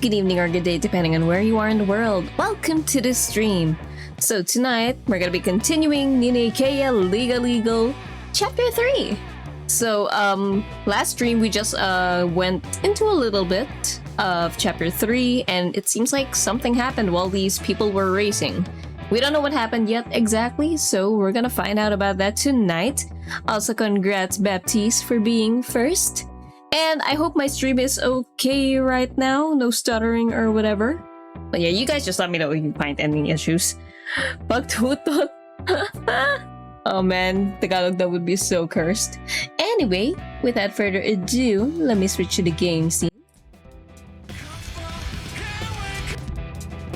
good evening, or good day, depending on where you are in the world. Welcome to the stream. So tonight, we're gonna be continuing Nina Aquila Legal Chapter 3. So, last stream we just went into a little bit of Chapter 3, and it seems like something happened while these people were racing. We don't know what happened yet exactly, so we're gonna find out about that tonight. Also, congrats Baptiste for being first. And I hope my stream is okay right now, no stuttering or whatever. But yeah, you guys just let me know if you find any issues. Pagtutot. Oh man, Tagalog, that would be so cursed. Anyway, without further ado, let me switch to the game scene.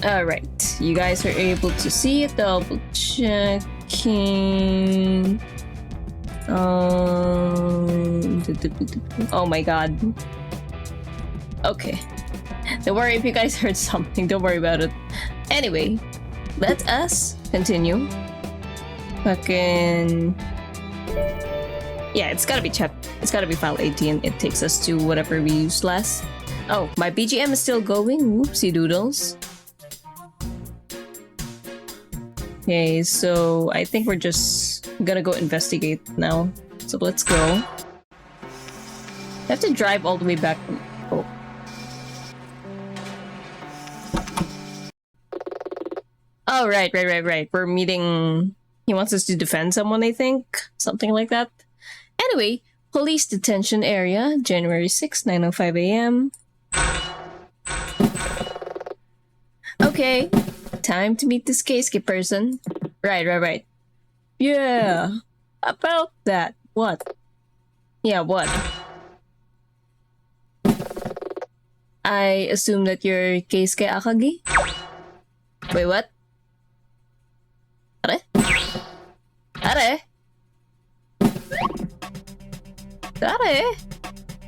Alright, you guys are able to see it. Double checking. Oh my god. Okay. Don't worry if you guys heard something, don't worry about it. Anyway, let us continue. Fucking... Yeah, it's gotta be file 18. It takes us to whatever we used last. Oh, my BGM is still going. Whoopsie doodles. Okay, so I think we're just gonna go investigate now. So let's go. I have to drive all the way back. Oh. Oh, right. We're meeting... He wants us to defend someone, I think. Something like that. Anyway, police detention area, January 6, 9:05 a.m. Okay. Time to meet this case person. Right. Yeah. About that. What? Yeah, what? I assume that you're Keisuke Akagi? Wait, what? Are?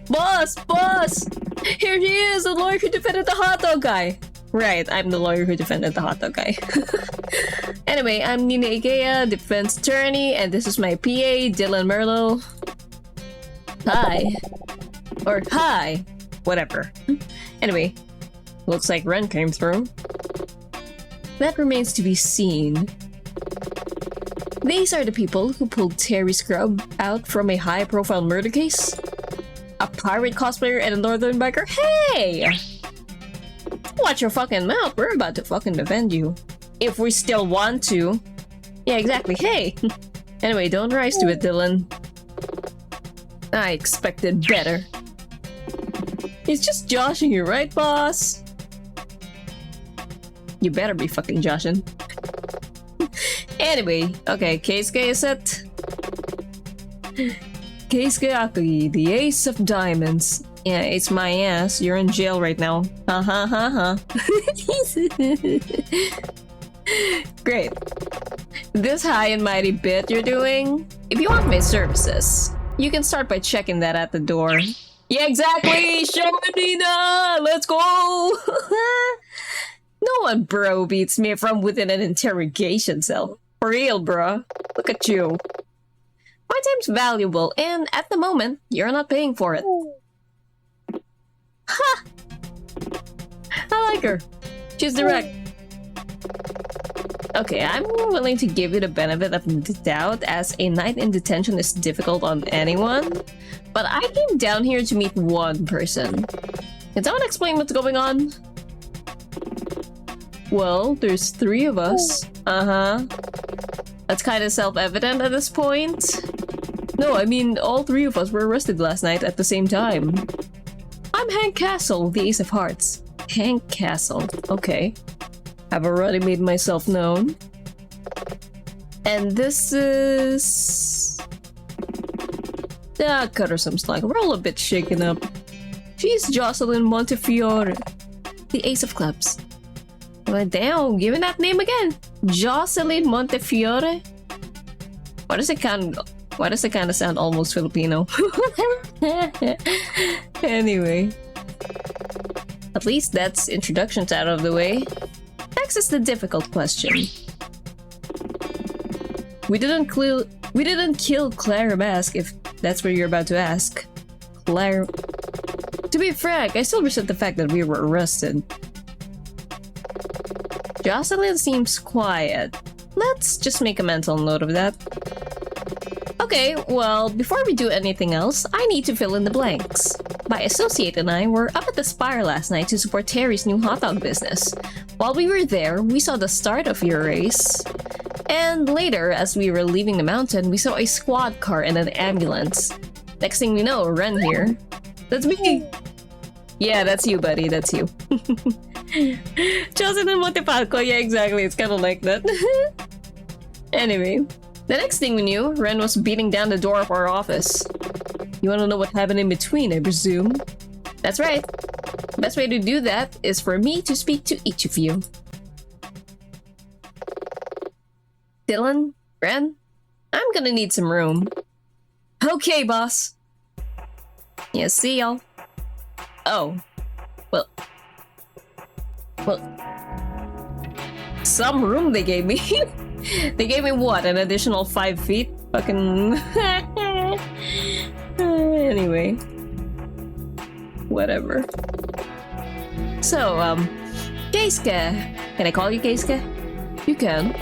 Boss! Here he is, the lawyer who defended the hot dog guy! Right, I'm the lawyer who defended the hot dog guy. Anyway, I'm Nina Aquila, defense attorney, and this is my PA, Dylan Merlo. Hi. Or hi. Whatever. Anyway, looks like Ren came through. That remains to be seen. These are the people who pulled Terry Scrub out from a high-profile murder case. A pirate cosplayer and a northern biker. Hey! Watch your fucking mouth. We're about to fucking defend you. If we still want to. Yeah, exactly. Hey! Anyway, don't rise to it, Dylan. I expected better. He's just joshing you, right, boss? You better be fucking joshing. Anyway, okay, Keisuke is it? Keisuke Akagi, the ace of diamonds. Yeah, it's my ass. You're in jail right now. Great. This high and mighty bit you're doing? If you want my services, you can start by checking that at the door. Yeah, exactly! Show it, Nina! Let's go! No one, bro, beats me from within an interrogation cell. For real, bro. Look at you. My time's valuable, and at the moment, you're not paying for it. Ha! I like her. She's direct. Okay, I'm willing to give you the benefit of the doubt, as a night in detention is difficult on anyone. But I came down here to meet one person. Can someone explain what's going on? Well, there's 3 of us. That's kind of self-evident at this point. No, I mean, all 3 of us were arrested last night at the same time. I'm Hank Castle, the Ace of Hearts. Hank Castle, okay. I've already made myself known. And this is... cut her some slack. We're all a bit shaken up. She's Jocelyn Montefiore, the Ace of Clubs. Well, damn, give me that name again. Jocelyn Montefiore? Why does it kind of sound almost Filipino? Anyway. At least that's introductions out of the way. Next is the difficult question. We didn't kill Clara Mask, if that's what you're about to ask. Clara... To be frank, I still resent the fact that we were arrested. Jocelyn seems quiet. Let's just make a mental note of that. Okay, well, before we do anything else, I need to fill in the blanks. My associate and I were up at the Spire last night to support Terry's new hot dog business. While we were there, we saw the start of your race. And later, as we were leaving the mountain, we saw a squad car and an ambulance. Next thing we know, Ren here. That's me! Yeah, that's you, buddy, that's you. Jocelyn Montefalco, yeah, exactly, it's kind of like that. Anyway, the next thing we knew, Ren was beating down the door of our office. You wanna know what happened in between, I presume? That's right. The best way to do that is for me to speak to each of you. Dylan? Ren? I'm gonna need some room. Okay, boss. Yeah, see y'all. Oh. Well, some room they gave me. They gave me what? An additional 5 feet? Fucking... Anyway. Whatever. So, Keisuke. Can I call you Keisuke? You can.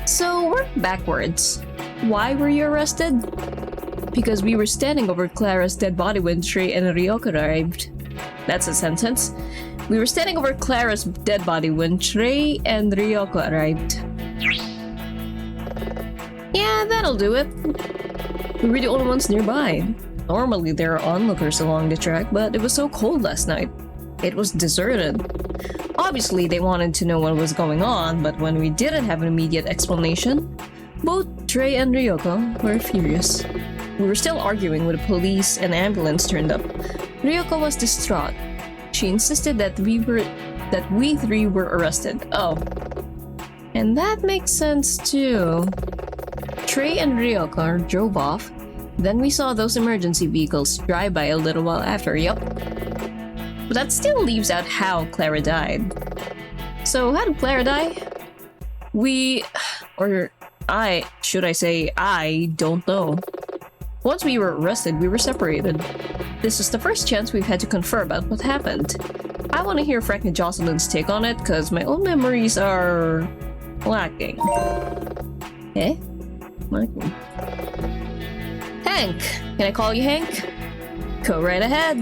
So, work backwards. Why were you arrested? Because we were standing over Clara's dead body when Trey and Ryoko arrived. That's a sentence. We were standing over Clara's dead body when Trey and Ryoko arrived. Yeah, that'll do it. We were the only ones nearby. Normally there are onlookers along the track, but it was so cold last night. It was deserted. Obviously, they wanted to know what was going on, but when we didn't have an immediate explanation, both Trey and Ryoko were furious. We were still arguing when the police and ambulance turned up. Ryoko was distraught. She insisted that we three were arrested. Oh. And that makes sense too. Trey and Ryoko drove off. Then we saw those emergency vehicles drive by a little while after, yup. But that still leaves out how Clara died. So how did Clara die? I don't know. Once we were arrested, we were separated. This is the first chance we've had to confer about what happened. I want to hear Frank and Jocelyn's take on it, because my own memories are... lacking. Eh? Lacking. Hank! Can I call you Hank? Go right ahead.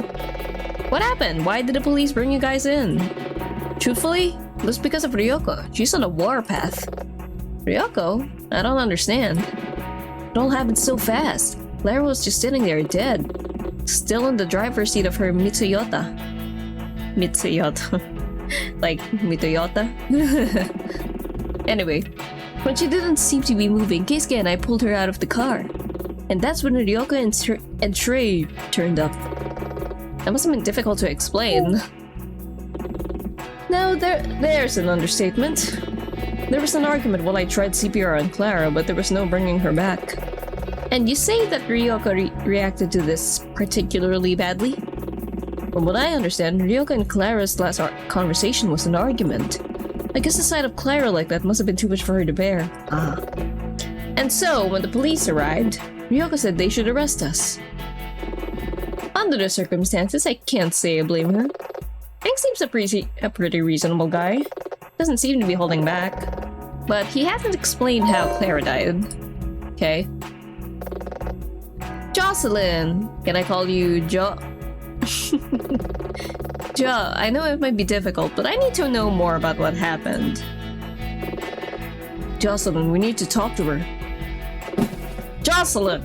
What happened? Why did the police bring you guys in? Truthfully, it was because of Ryoko. She's on a warpath. Ryoko? I don't understand. It all happened so fast. Clara was just sitting there dead. Still in the driver's seat of her Mitsuyota. Like, Mitoyota? Anyway, when she didn't seem to be moving, Keisuke and I pulled her out of the car. And that's when Ryoko and Trey turned up. That must have been difficult to explain. No, there's an understatement. There was an argument while I tried CPR on Clara, but there was no bringing her back. And you say that Ryoko reacted to this particularly badly? From what I understand, Ryoko and Clara's last conversation was an argument. I guess the sight of Clara like that must have been too much for her to bear. Ah. And so, when the police arrived, Ryoko said they should arrest us. Under the circumstances, I can't say I blame her. Hank seems a pretty reasonable guy. Doesn't seem to be holding back. But he hasn't explained how Clara died. Okay. Jocelyn! Can I call you Jo? Jo, I know it might be difficult, but I need to know more about what happened. Jocelyn, we need to talk to her. Jocelyn!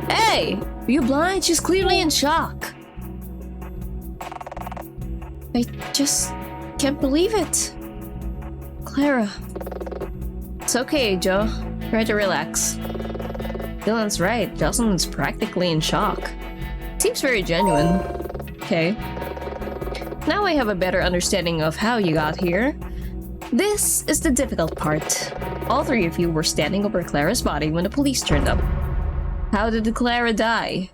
Hey! Are you blind? She's clearly in shock. I just can't believe it. Clara. It's okay, Jo. Try to relax. Dylan's right. Jocelyn's practically in shock. Seems very genuine. Okay. Now I have a better understanding of how you got here. This is the difficult part. All three of you were standing over Clara's body when the police turned up. How did Clara die?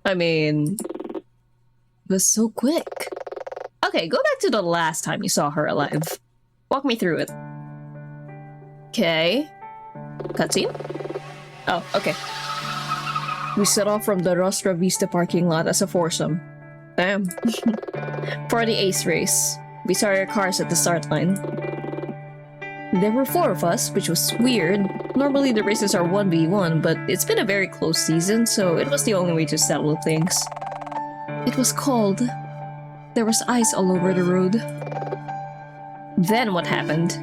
I mean... it was so quick. Okay, go back to the last time you saw her alive. Walk me through it. Okay. Cutscene? Oh, okay. We set off from the Rostra Vista parking lot as a foursome. Damn. For the ace race. We saw our cars at the start line. There were 4 of us, which was weird. Normally the races are 1v1, but it's been a very close season, so it was the only way to settle things. It was cold. There was ice all over the road. Then what happened?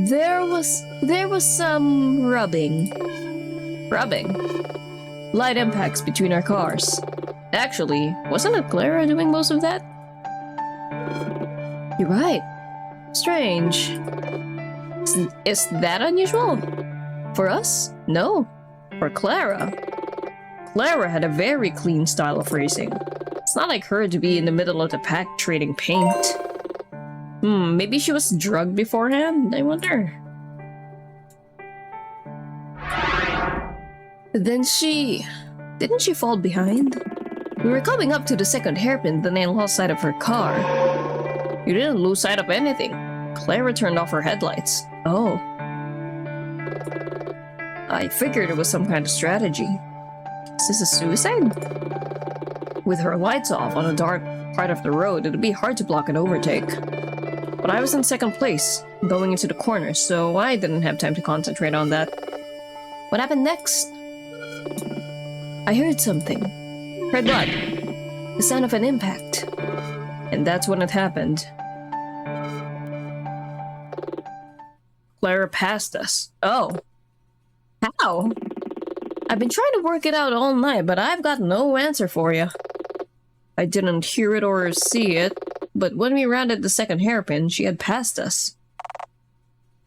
There was some rubbing. Light impacts between our cars. Actually, wasn't it Clara doing most of that? You're right. Strange. Is that unusual? For us? No. For Clara. Clara had a very clean style of racing. It's not like her to be in the middle of the pack trading paint. Maybe she was drugged beforehand? I wonder. Then didn't she fall behind? We were coming up to the second hairpin, then I lost sight of her car. You didn't lose sight of anything. Clara turned off her headlights. Oh. I figured it was some kind of strategy. Is this a suicide? With her lights off on a dark part of the road, it'd be hard to block an overtake. But I was in second place, going into the corner, so I didn't have time to concentrate on that. What happened next? I heard something. Heard what? The sound of an impact. And that's when it happened. Clara passed us. Oh. How? I've been trying to work it out all night, but I've got no answer for you. I didn't hear it or see it, but when we rounded the second hairpin, she had passed us.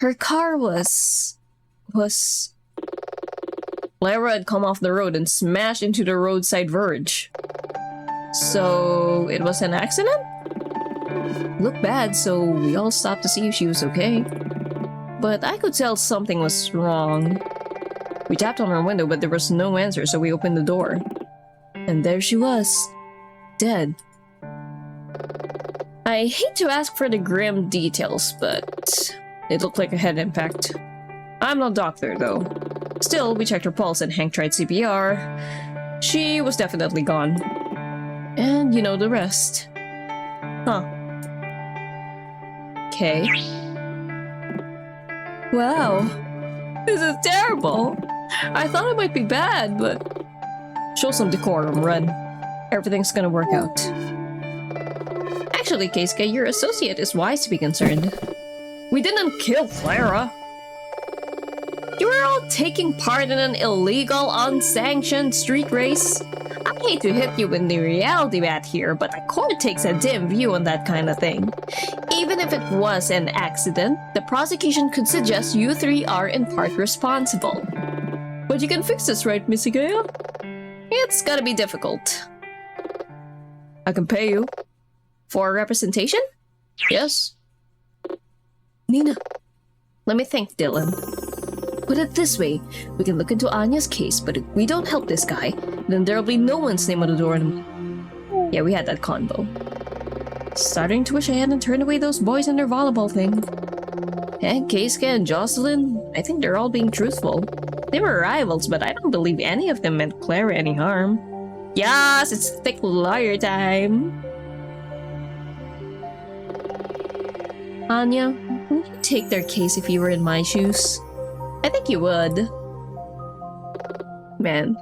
Her car was... Clara had come off the road and smashed into the roadside verge. So, it was an accident? Looked bad, so we all stopped to see if she was okay. But I could tell something was wrong. We tapped on her window, but there was no answer, so we opened the door. And there she was. Dead. I hate to ask for the grim details, but it looked like a head impact. I'm no doctor, though. Still, we checked her pulse and Hank tried CPR. She was definitely gone. And you know the rest. Huh. Okay. Wow. This is terrible. I thought it might be bad, but... Show some decorum, Red. Everything's gonna work out. Actually, Keisuke, your associate is wise to be concerned. We didn't kill Clara. You were all taking part in an illegal, unsanctioned street race. I hate to hit you with the reality bat here, but the court takes a dim view on that kind of thing. Even if it was an accident, the prosecution could suggest you 3 are in part responsible. But you can fix this, right, Miss Igea? It's gonna be difficult. I can pay you. For representation? Yes. Nina, let me think, Dylan. Put it this way, we can look into Anya's case, but if we don't help this guy, then there'll be no one's name on the door. Yeah, we had that convo. Starting to wish I hadn't turned away those boys and their volleyball thing. And Keisuke and Jocelyn, I think they're all being truthful. They were rivals, but I don't believe any of them meant Clara any harm. Yes, it's thick lawyer time. Anya, would you take their case if you were in my shoes? I think you would. Man,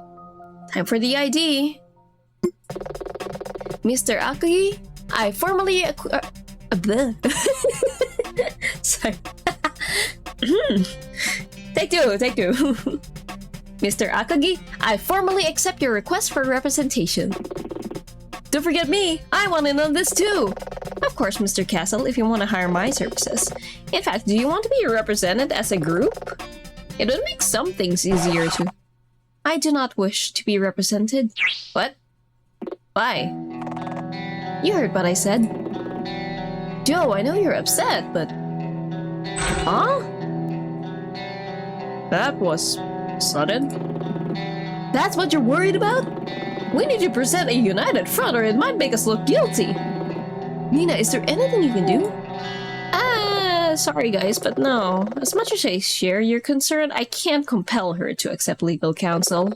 time for the ID. Mr. Akagi, I formally Sorry. Take two. Mr. Akagi, I formally accept your request for representation. Don't forget me, I want in on this too. Of course, Mr. Castle, if you want to hire my services. In fact, do you want to be represented as a group? It would make some things easier to... I do not wish to be represented. What? Why? You heard what I said. Joe, I know you're upset, but... Huh? That was... sudden. That's what you're worried about? We need to present a united front or it might make us look guilty. Nina, is there anything you can do? sorry guys, but no. As much as I share your concern, I can't compel her to accept legal counsel.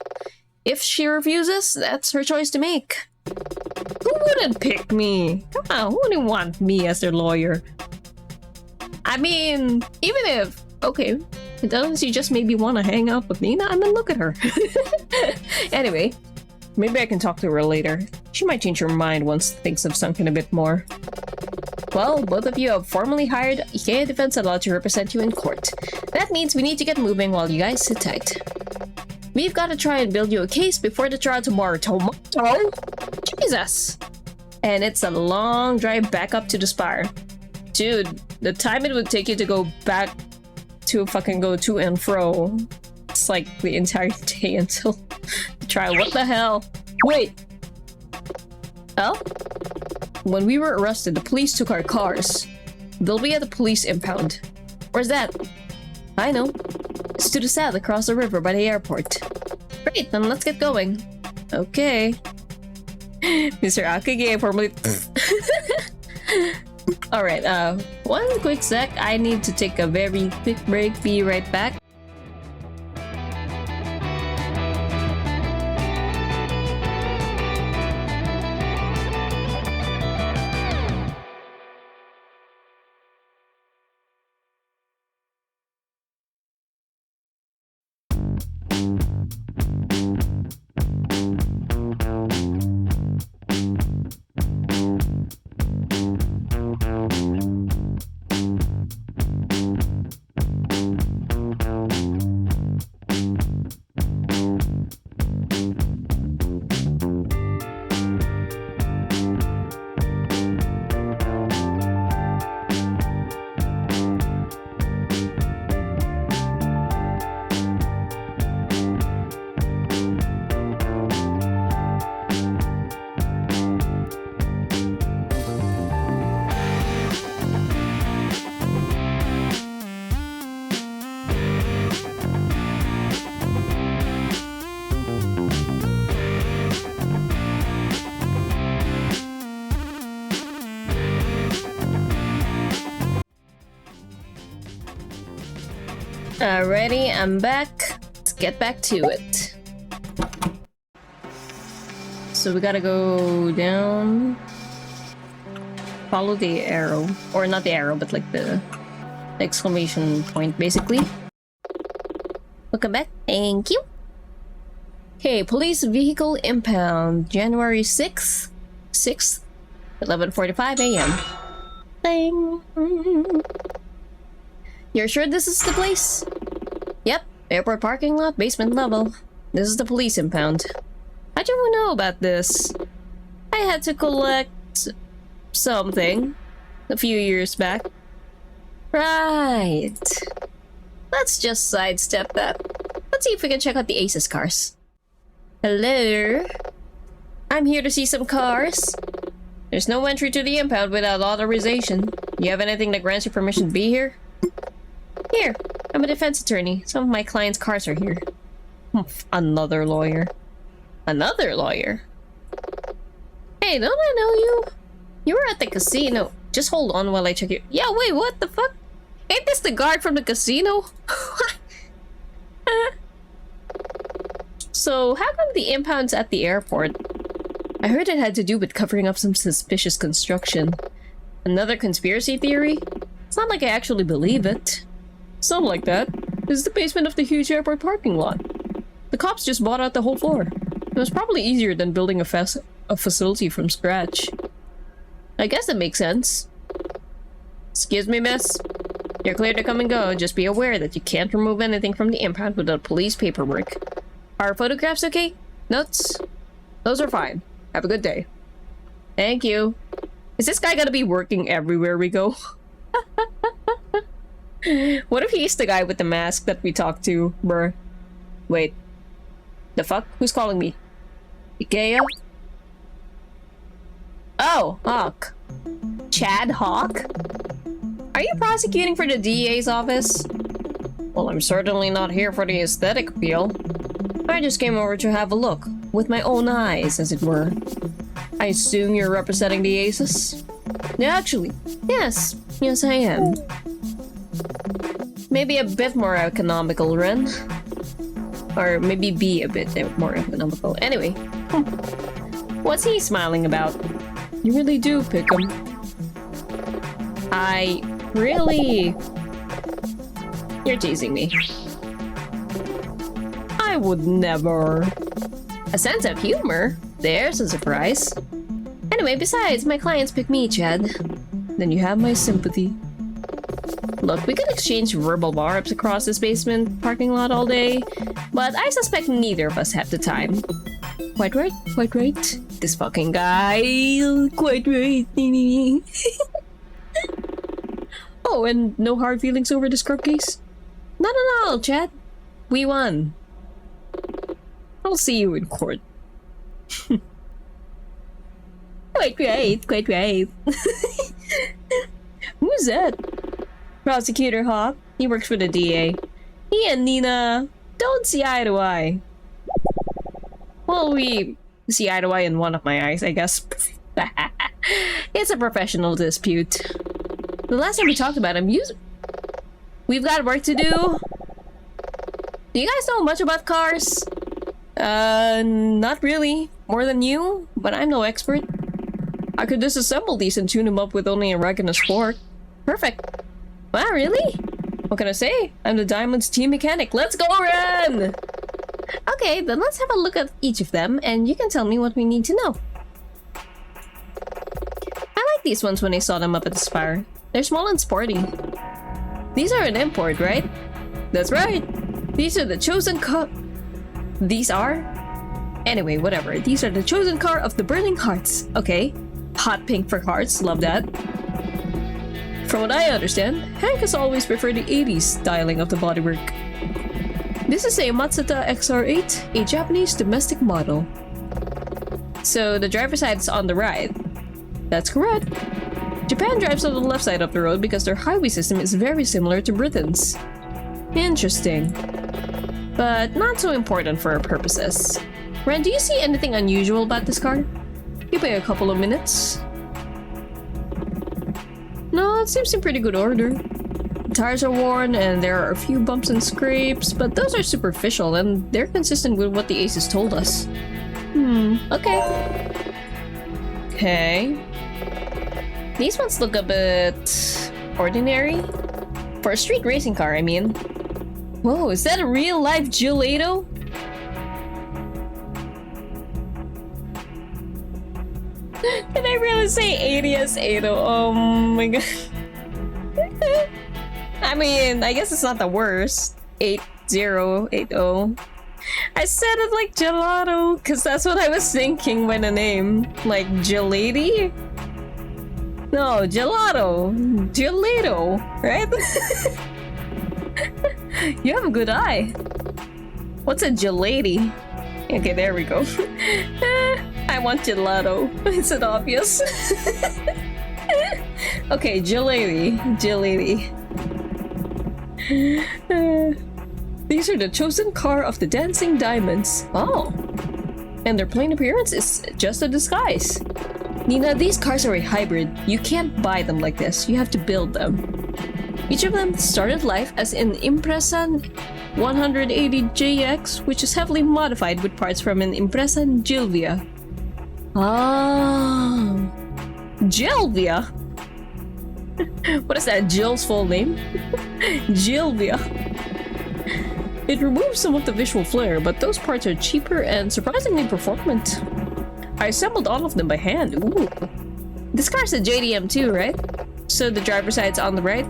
If she refuses, that's her choice to make. Who wouldn't pick me? Come on, who wouldn't want me as their lawyer? I mean, even if... Okay, doesn't she just maybe want to hang out with Nina? I mean, look at her. Anyway, maybe I can talk to her later. She might change her mind once things have sunk in a bit more. Well, both of you have formally hired Ikea Defense Law to represent you in court. That means we need to get moving while you guys sit tight. We've got to try and build you a case before the trial tomorrow. Tomorrow? Jesus! And it's a long drive back up to the Spire. Dude, the time it would take you to go back to fucking go to and fro. It's like the entire day until the trial. What the hell? Wait! Oh? When we were arrested, the police took our cars. They'll be at the police impound. Where's that? I know. It's to the south across the river by the airport. Great, then let's get going. Okay. Mr. Akage formally... Alright, one quick sec. I need to take a very quick break. Be right back. Alrighty, I'm back. Let's get back to it. So we gotta go down. Follow the arrow. Or not the arrow, but like the exclamation point, basically. Welcome back. Thank you. Okay, police vehicle impound. January 6th. 6th. 11:45 a.m. Bang. You're sure this is the place? Yep, airport parking lot, basement level. This is the police impound. How'd you know about this? I had to collect something a few years back. Right. Let's just sidestep that. Let's see if we can check out the Aces cars. Hello? I'm here to see some cars. There's no entry to the impound without authorization. You have anything that grants you permission to be here? Here, I'm a defense attorney. Some of my clients' cars are here. Another lawyer. Another lawyer? Hey, don't I know you? You were at the casino. Just hold on while I check you. Yeah, wait, what the fuck? Ain't this the guard from the casino? So, how come the impound's at the airport? I heard it had to do with covering up some suspicious construction. Another conspiracy theory? It's not like I actually believe it. Something like that. This is the basement of the huge airport parking lot. The cops just bought out the whole floor. It was probably easier than building a facility from scratch. I guess that makes sense. Excuse me, miss. You're clear to come and go. Just be aware that you can't remove anything from the impound without police paperwork. Are photographs okay? Notes? Those are fine. Have a good day. Thank you. Is this guy gonna be working everywhere we go? What if he's the guy with the mask that we talked to, bruh? Wait. The fuck? Who's calling me? Ikea? Oh, Hawk. Chad Hawk? Are you prosecuting for the DA's office? Well, I'm certainly not here for the aesthetic appeal. I just came over to have a look, with my own eyes, as it were. I assume you're representing the Aces? Actually, yes. Yes, I am. Maybe a bit more economical, Ren. Or maybe be a bit more economical. Anyway. What's he smiling about? You really do pick him. I really... You're teasing me. I would never. A sense of humor? There's a surprise. Anyway, besides, my clients pick me, Chad. Then you have my sympathy. Look, we could exchange verbal bar-ups across this basement parking lot all day, but I suspect neither of us have the time. Quite right, quite right. This fucking guy, quite right. Oh, and no hard feelings over the scrub case? Not at all, Chad. We won. I'll see you in court. Quite right, quite right. Who's that? Prosecutor Hawk. He works for the DA. He and Nina don't see eye to eye. Well, we see eye to eye in one of my eyes, I guess. It's a professional dispute. The last time we talked about him, we've got work to do. Do you guys know much about cars? Not really. More than you, but I'm no expert. I could disassemble these and tune them up with only a rag and a spork. Perfect. Wow, really? What can I say? I'm the Diamond's team mechanic. Let's go, Ren! Okay, then let's have a look at each of them, and you can tell me what we need to know. I like these ones when I saw them up at the Spire. They're small and sporty. These are an import, right? That's right. These are the chosen These are? Anyway, whatever. These are the chosen car of the Burning Hearts. Okay. Hot pink for hearts. Love that. From what I understand, Hank has always preferred the 80s styling of the bodywork. This is a Matsuda XR8, a Japanese domestic model. So the driver's side is on the right. That's correct. Japan drives on the left side of the road because their highway system is very similar to Britain's. Interesting. But not so important for our purposes. Ren, do you see anything unusual about this car? Give me a couple of minutes. No, it seems in pretty good order. The tires are worn and there are a few bumps and scrapes, but those are superficial and they're consistent with what the aces told us. Okay. Okay. These ones look a bit ordinary. For a street racing car, I mean. Whoa, is that a real-life Gelato? Did I really say 80s Ado? Oh my god. I mean, I guess it's not the worst. 8080. I said it like gelato, because that's what I was thinking by the name. Like gelati? No, gelato. Gelato, right? You have a good eye. What's a gelati? Okay, there we go. I want gelato. Is it obvious? Okay, gelati. Gelati. These are the chosen car of the Dancing Diamonds. Oh. And their plain appearance is just a disguise. Nina, these cars are a hybrid. You can't buy them like this. You have to build them. Each of them started life as an Impreza 180JX, which is heavily modified with parts from an Impreza Gilvia. Ah, Gilvia. What is that, Jill's full name? Gilvia. It removes some of the visual flair, but those parts are cheaper and surprisingly performant. I assembled all of them by hand. Ooh. This car's a JDM too, right? So the driver's side's on the right?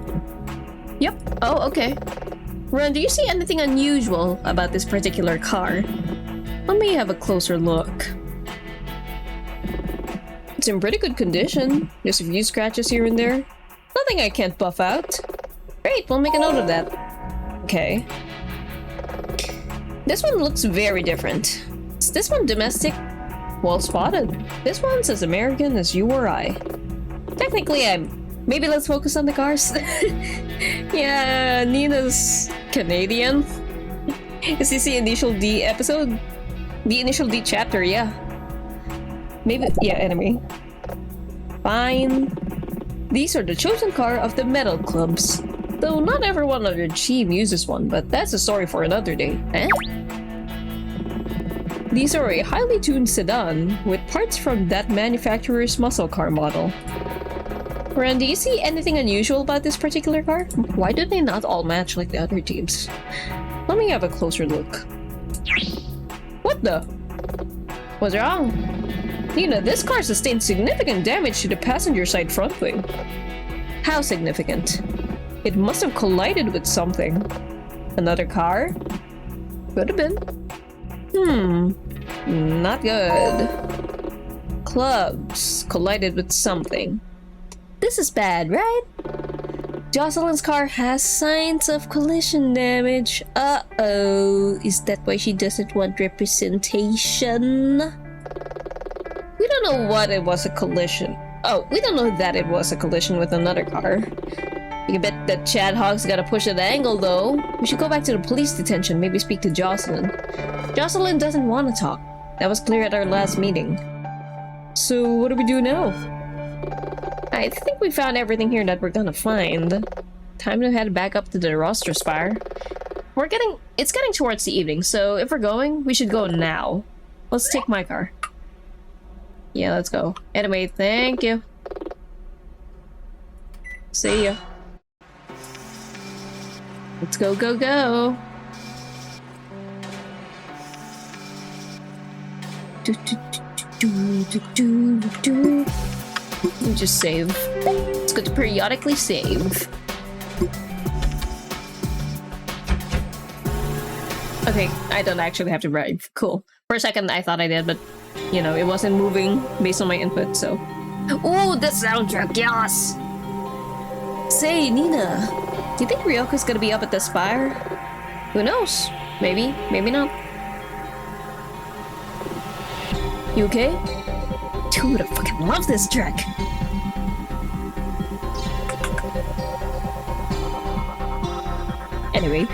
Yep. Oh, okay. Ron, do you see anything unusual about this particular car? Let me have a closer look. It's in pretty good condition. There's a few scratches here and there. Nothing I can't buff out. Great, we'll make a note of that. Okay. This one looks very different. Is this one domestic? Well spotted. This one's as American as you or I. Technically, maybe let's focus on the cars. Yeah, Nina's Canadian. Is this the Initial D episode? The Initial D chapter, yeah. Maybe, yeah, enemy. Fine. These are the chosen car of the metal clubs. Though not everyone on your team uses one, but that's a story for another day. Eh? These are a highly tuned sedan with parts from that manufacturer's muscle car model. Ren, do you see anything unusual about this particular car? Why do they not all match like the other teams? Let me have a closer look. What the? What's wrong? Nina, this car sustained significant damage to the passenger side front wing. How significant? It must have collided with something. Another car? Could have been. Not good. Clubs collided with something. This is bad, right? Jocelyn's car has signs of collision damage. Uh-oh. Is that why she doesn't want representation? We don't know what it was a collision. Oh, we don't know that it was a collision with another car. You can bet that Chad Hogg's gotta push that angle, though. We should go back to the police detention, maybe speak to Jocelyn. Jocelyn doesn't want to talk. That was clear at our last meeting. So, what do we do now? I think we found everything here that we're gonna find. Time to head back up to the roster spire. It's getting towards the evening, so if we're going, we should go now. Let's take my car. Yeah, let's go. Anyway, thank you. See ya. Let's go, go, go. Just save. It's good to periodically save. Okay, I don't actually have to drive. Cool. For a second I thought I did, but you know, it wasn't moving based on my input, so. Ooh, the soundtrack, yes! Say, Nina, do you think Ryoko's gonna be up at the spire? Who knows? Maybe, maybe not. You okay? Dude, I fucking love this track! Anyway,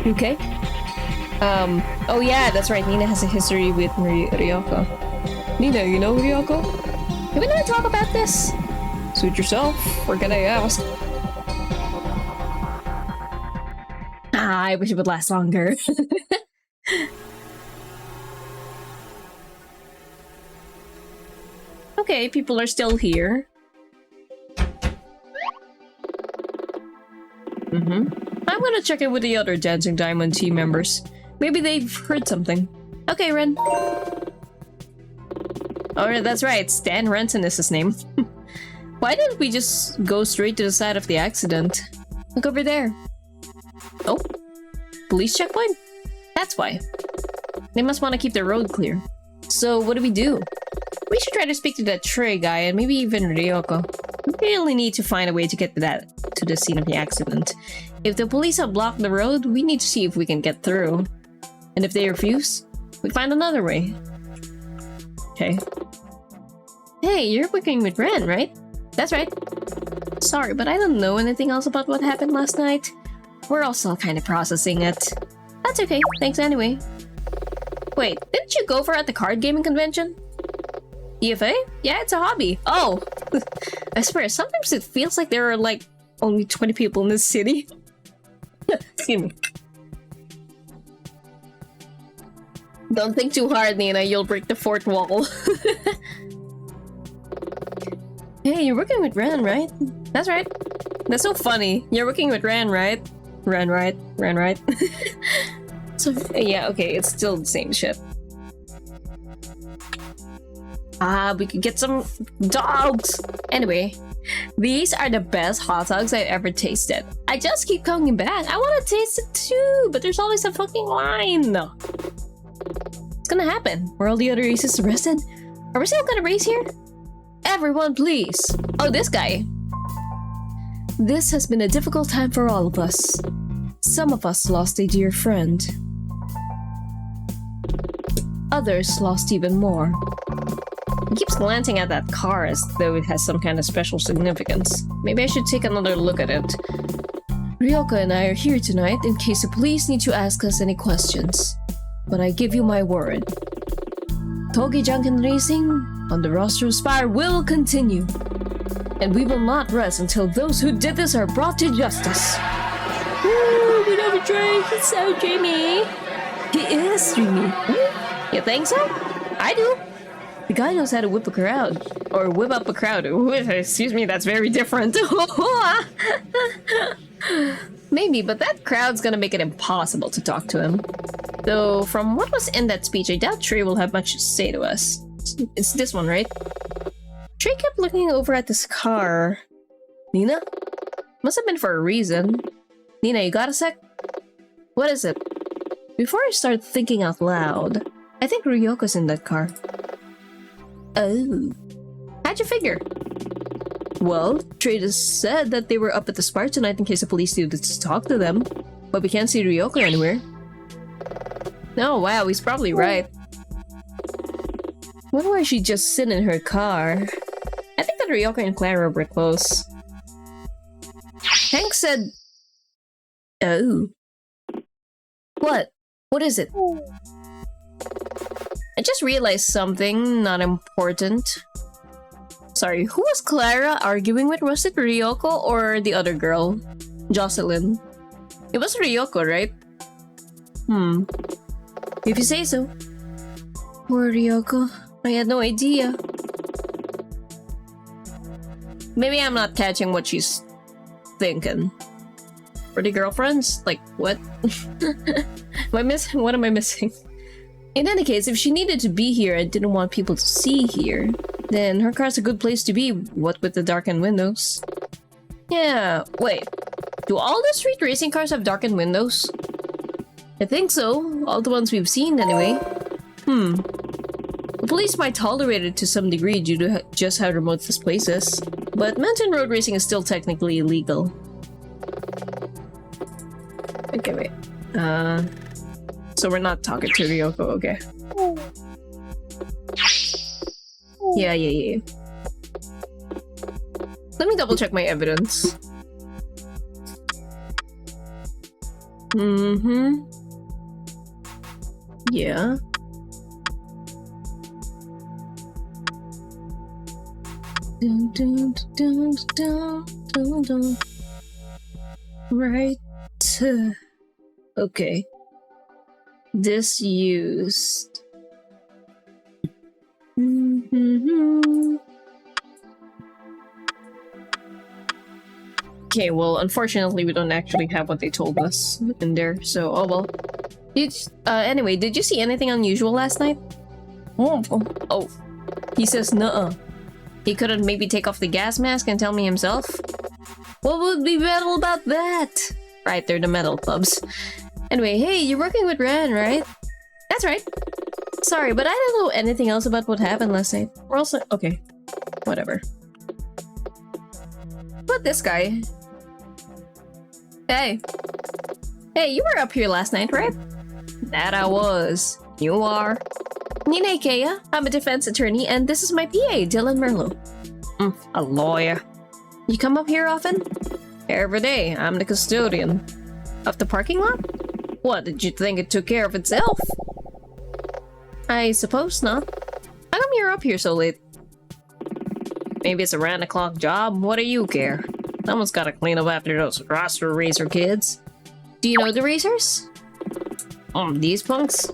you okay? Oh yeah, that's right, Nina has a history with Ryoko. Nina, you know Ryoko? Can we not talk about this? Suit yourself, or can I ask? I wish it would last longer. Okay, people are still here. I'm gonna check in with the other Dancing Diamond team members. Maybe they've heard something. Okay, Ren. Oh, that's right. Stan Renton is his name. Why didn't we just go straight to the side of the accident? Look over there. Oh, police checkpoint? That's why. They must want to keep the road clear. So what do? We should try to speak to that Trey guy and maybe even Ryoko. We really need to find a way to get to the scene of the accident. If the police have blocked the road, we need to see if we can get through. And if they refuse, we find another way. Okay. Hey, you're working with Ren, right? That's right. Sorry, but I don't know anything else about what happened last night. We're all still kind of processing it. That's okay, thanks anyway. Wait, didn't you go for at the card gaming convention? EFA? Yeah, it's a hobby. Oh! I swear, sometimes it feels like there are like only 20 people in this city. Excuse me. Don't think too hard, Nina. You'll break the fourth wall. Hey, you're working with Ren, right? That's right. That's so funny. You're working with Ren, right? Ren, right? Ren, right? So, yeah, okay. It's still the same shit. We could get some dogs! Anyway, these are the best hot dogs I've ever tasted. I just keep coming back. I want to taste it too, but there's always a fucking line. It's gonna happen. Were all the other races arrested? Are we still gonna race here? Everyone, please. Oh, this guy. This has been a difficult time for all of us. Some of us lost a dear friend. Others lost even more. He keeps glancing at that car as though it has some kind of special significance. Maybe I should take another look at it. Ryoko and I are here tonight in case the police need to ask us any questions. But I give you my word. Togi Junkin Racing on the roster spire will continue. and we will not rest until those who did this are brought to justice. Ooh, we never drink. He's so dreamy. He is dreamy. You think so? I do. The guy knows how to whip a crowd. Or whip up a crowd. Excuse me, that's very different. Maybe, but that crowd's gonna make it impossible to talk to him. Though, from what was in that speech, I doubt Trey will have much to say to us. It's this one, right? Trey kept looking over at this car. Nina? Must have been for a reason. Nina, you got a sec? What is it? Before I start thinking out loud, I think Ryoko's in that car. Oh. How'd you figure? Well, Trey just said that they were up at the Spar tonight in case the police needed to talk to them. But we can't see Ryoko anywhere. Oh wow, he's probably right. Wonder why she just sit in her car. I think that Ryoko and Clara were close. Hank said... Oh. What? What is it? I just realized something not important. Sorry, who was Clara arguing with? Was it Ryoko or the other girl? Jocelyn. It was Ryoko, right? If you say so. Poor Ryoko. I had no idea. Maybe I'm not catching what she's thinking. Were they girlfriends? Like, what? What am I missing? In any case, if she needed to be here and didn't want people to see here, then her car's a good place to be, what with the darkened windows. Yeah, wait. Do all the street racing cars have darkened windows? I think so. All the ones we've seen, anyway. The police might tolerate it to some degree due to just how remote this place is. But mountain road racing is still technically illegal. Okay, wait. So we're not talking to Ryoko, okay. Yeah. Let me double check my evidence. Yeah. Right. Okay. Disused. Okay, well, unfortunately, we don't actually have what they told us in there, so oh well. Anyway, did you see anything unusual last night? Oh. He says nuh-uh. He couldn't maybe take off the gas mask and tell me himself? What would be metal about that? Right, they're the metal clubs. Anyway, hey, you're working with Ren, right? That's right. Sorry, but I don't know anything else about what happened last night. We're also... Okay. Whatever. But this guy... Hey. Hey, you were up here last night, right? That I was. You are. Nina Aquila. I'm a defense attorney, and this is my PA, Dylan Merlo. A lawyer. You come up here often? Every day. I'm the custodian. Of the parking lot? What, did you think it took care of itself? I suppose not. How come you're up here so late? Maybe it's a round-the-clock job. What do you care? Someone's gotta clean up after those roster racer kids. Do you know the racers? These punks?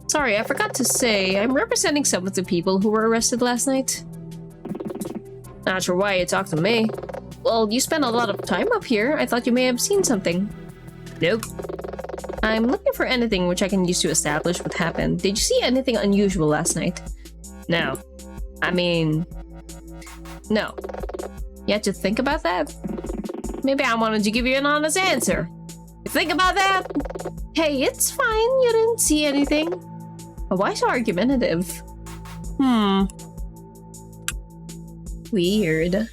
Sorry, I forgot to say, I'm representing some of the people who were arrested last night. Not sure why you talked to me. Well, you spent a lot of time up here. I thought you may have seen something. Nope. I'm looking for anything which I can use to establish what happened. Did you see anything unusual last night? No. I mean... No. You had to think about that? Maybe I wanted to give you an honest answer. You think about that? Hey, it's fine. You didn't see anything. But why so argumentative? Weird.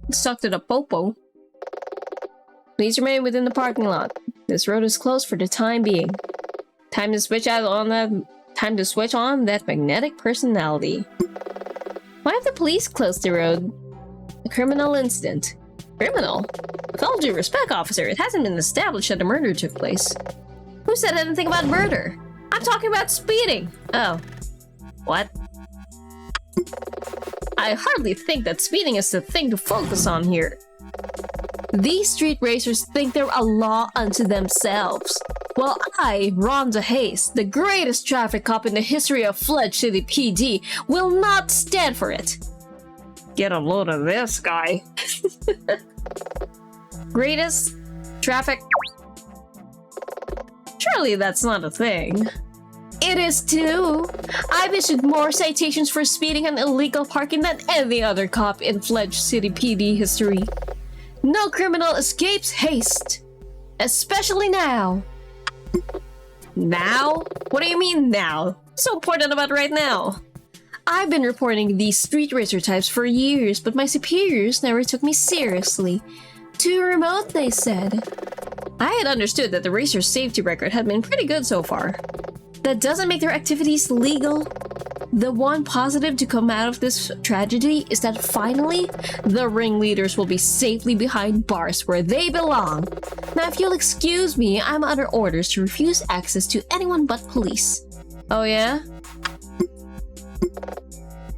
Let's talk to the popo. Please remain within the parking lot. This road is closed for the time being. Time to switch on that magnetic personality. Why have the police closed the road? A criminal incident. Criminal? With all due respect, officer, it hasn't been established that a murder took place. Who said anything about murder? I'm talking about speeding. Oh. What? I hardly think that speeding is the thing to focus on here. These street racers think they're a law unto themselves. While I, Rhonda Hayes, the greatest traffic cop in the history of Fledge City PD, will not stand for it. Get a load of this guy. Greatest traffic... Surely that's not a thing. It is too. I've issued more citations for speeding and illegal parking than any other cop in Fledge City PD history. No criminal escapes haste. Especially now. Now? What do you mean now? What's so important about right now? I've been reporting these street racer types for years, but my superiors never took me seriously. Too remote, they said. I had understood that the racer's safety record had been pretty good so far. That doesn't make their activities legal. The one positive to come out of this tragedy is that finally, the ringleaders will be safely behind bars where they belong. Now, if you'll excuse me, I'm under orders to refuse access to anyone but police. Oh yeah?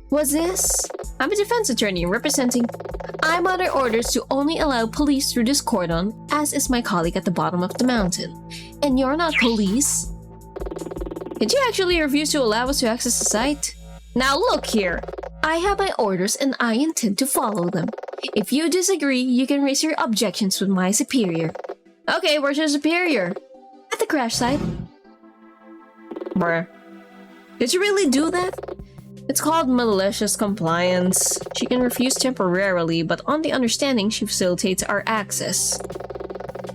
What's this? I'm a defense attorney representing... I'm under orders to only allow police through this cordon, as is my colleague at the bottom of the mountain. And you're not police? Did you actually refuse to allow us to access the site? Now look here. I have my orders and I intend to follow them. If you disagree, you can raise your objections with my superior. Okay, where's your superior? At the crash site. Bruh. Did you really do that? It's called malicious compliance. She can refuse temporarily, but on the understanding she facilitates our access.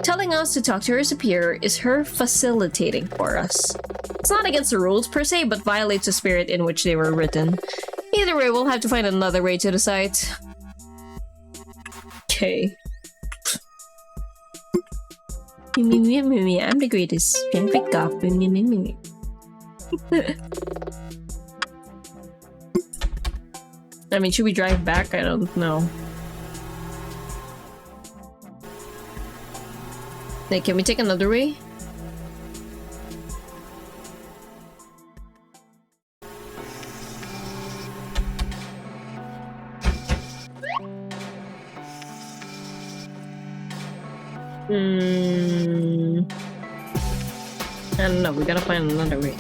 Telling us to talk to her superior is her facilitating for us. It's not against the rules per se, but violates the spirit in which they were written. Either way, we'll have to find another way to the site. Okay. I'm the greatest traffic cop. I mean, should we drive back? I don't know. Hey, can we take another way? I don't know, we gotta find another way.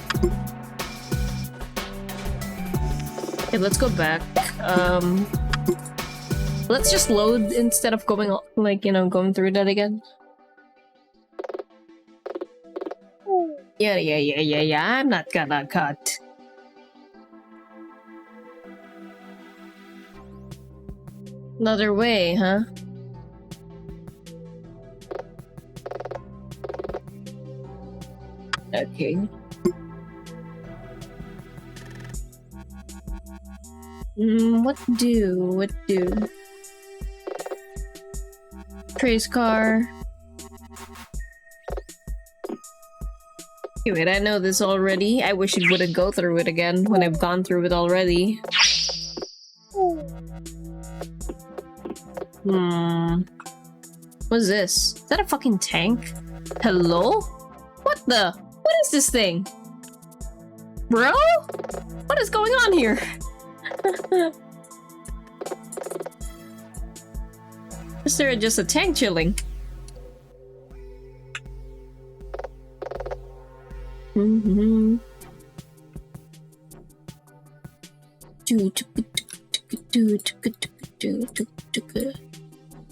Okay, let's go back. Let's just load instead of going, like, you know, going through that again. Yeah, I'm not gonna cut. Another way, huh? Okay. What do? Trace car. Okay, wait, I know this already. I wish it wouldn't go through it again when I've gone through it already. What's this? Is that a fucking tank? Hello? What the? What is this thing? Bro? What is going on here? Is there just a tank chilling?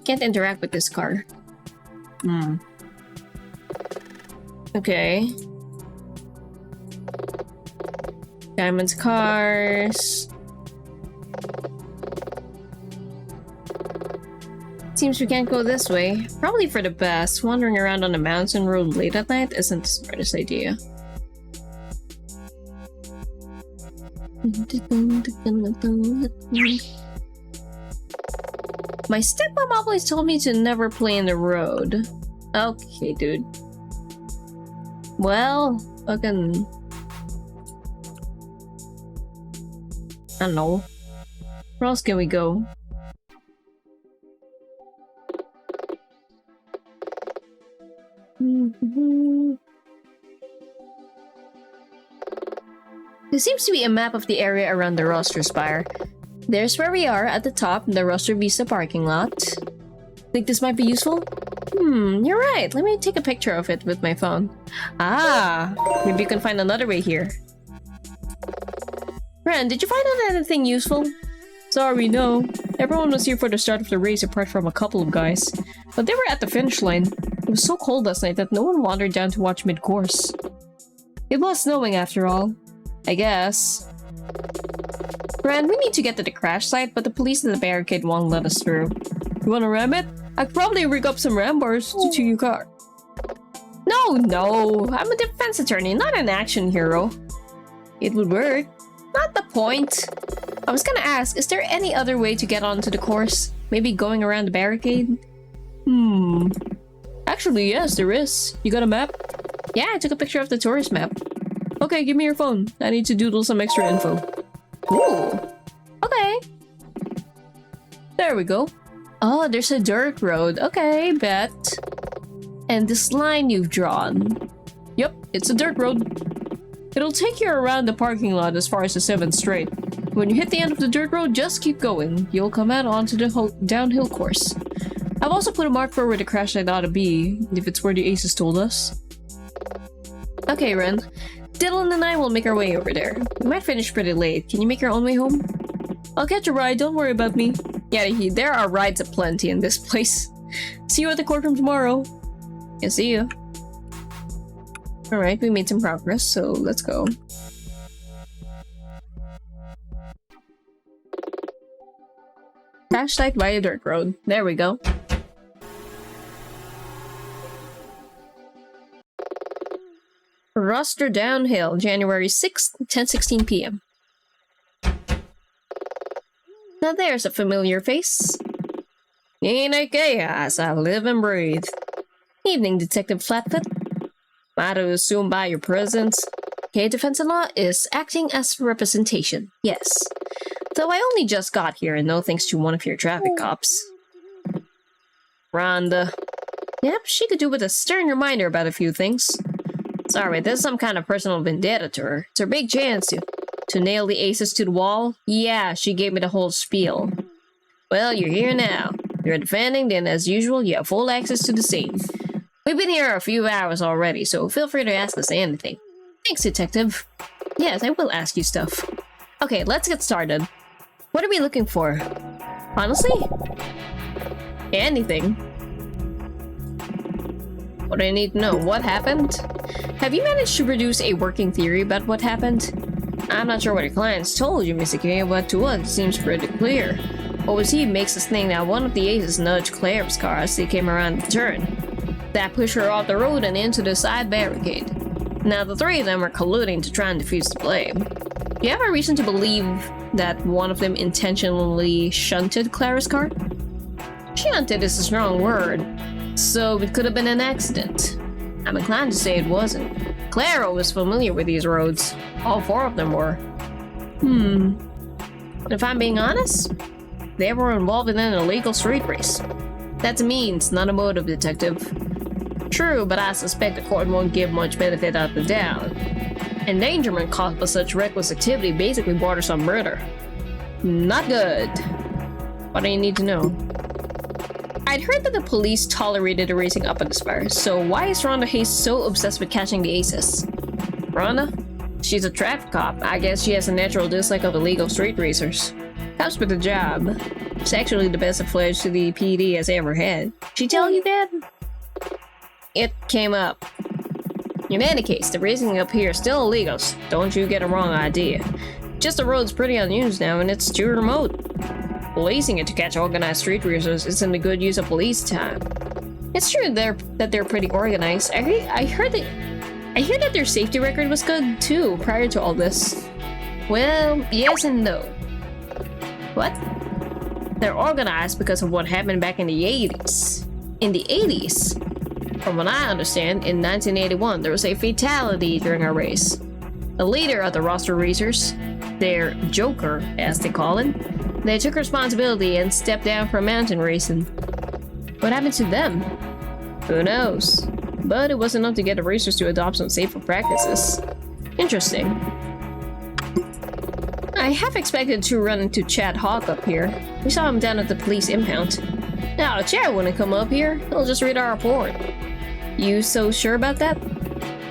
Can't interact with this car. Okay. Diamond's cars. Seems we can't go this way. Probably for the best. Wandering around on a mountain road late at night isn't the smartest idea. My stepmom always told me to never play in the road. Okay, dude. Well, fucking... I don't know. Where else can we go? There seems to be a map of the area around the roster spire. There's where we are at the top in the Roster Vista parking lot. Think this might be useful? You're right. Let me take a picture of it with my phone. Ah, maybe you can find another way here. Ren, did you find out anything useful? Sorry, no. Everyone was here for the start of the race apart from a couple of guys. But they were at the finish line. It was so cold last night that no one wandered down to watch mid-course. It was snowing after all. I guess. Ren, we need to get to the crash site, but the police at the barricade won't let us through. You wanna ram it? I could probably rig up some ram bars to your car. No, I'm a defense attorney, not an action hero. It would work. Not the point. I was gonna ask, is there any other way to get onto the course? Maybe going around the barricade? Actually, yes, there is. You got a map? Yeah, I took a picture of the tourist map. Okay, give me your phone. I need to doodle some extra info. Ooh. Okay. There we go. Oh, there's a dirt road. Okay, bet. And this line you've drawn. Yep, it's a dirt road. It'll take you around the parking lot as far as the 7th Straight. When you hit the end of the dirt road, just keep going. You'll come out onto the downhill course. I've also put a mark for where the crash site ought to be, if it's where the aces told us. Okay, Ren. Dylan and I will make our way over there. We might finish pretty late. Can you make your own way home? I'll catch a ride, don't worry about me. Yeah, there are rides aplenty in this place. See you at the courtroom tomorrow. Yeah, see you. Alright, we made some progress, so let's go. Crash site via dirt road. There we go. Roster Downhill, January 6th, 10:16 p.m. Now there's a familiar face. Nina Aquila, as I live and breathe. Evening, Detective Flatfoot. Might have assumed by your presence. Okay, Defense and Law is acting as representation. Yes. Though I only just got here, and no thanks to one of your traffic cops. Rhonda. Yep, she could do with a stern reminder about a few things. Sorry, there's some kind of personal vendetta to her. It's her big chance to nail the aces to the wall. Yeah, she gave me the whole spiel. Well, you're here now. You're defending, then as usual, you have full access to the scene. We've been here a few hours already, so feel free to ask us anything. Thanks, Detective. Yes, I will ask you stuff. Okay, let's get started. What are we looking for? Honestly? Anything. What do I need to know? What happened? Have you managed to produce a working theory about what happened? I'm not sure what your clients told you, Miss Aquila, but to us it seems pretty clear. What was he makes us think that one of the aces nudged Claire's car as they came around the turn. That pushed her off the road and into the side barricade. Now the three of them are colluding to try and defuse the blame. Do you have a reason to believe that one of them intentionally shunted Claire's car? Shunted is a strong word, so it could have been an accident. I'm inclined to say it wasn't. Clara was familiar with these roads. All four of them were. If I'm being honest, they were involved in an illegal street race. That's a means, not a motive, Detective. True, but I suspect the court won't give much benefit out of the doubt. Endangerment caused by such reckless activity basically borders on murder. Not good. What do you need to know? I'd heard that the police tolerated the racing up at the spire, so why is Rhonda Hayes so obsessed with catching the aces? Rhonda? She's a traffic cop. I guess she has a natural dislike of illegal street racers. Helps with the job. She's actually the best affiliate to the PD has ever had. She tell you that? It came up. In any case, the racing up here is still illegal, so don't you get a wrong idea. Just the road's pretty unused now and it's too remote. Policing it to catch organized street racers isn't a good use of police time. It's true that they're pretty organized. I heard that their safety record was good too prior to all this. Well, yes and no. What? They're organized because of what happened back in the 80s. In the 80s? From what I understand, in 1981 there was a fatality during a race. The leader of the roster racers, their Joker as they call him, they took responsibility and stepped down from mountain racing. What happened to them? Who knows? But it was enough to get the racers to adopt some safer practices. Interesting. I half expected to run into Chad Hawk up here. We saw him down at the police impound. Now, Chad wouldn't come up here. He'll just read our report. You so sure about that?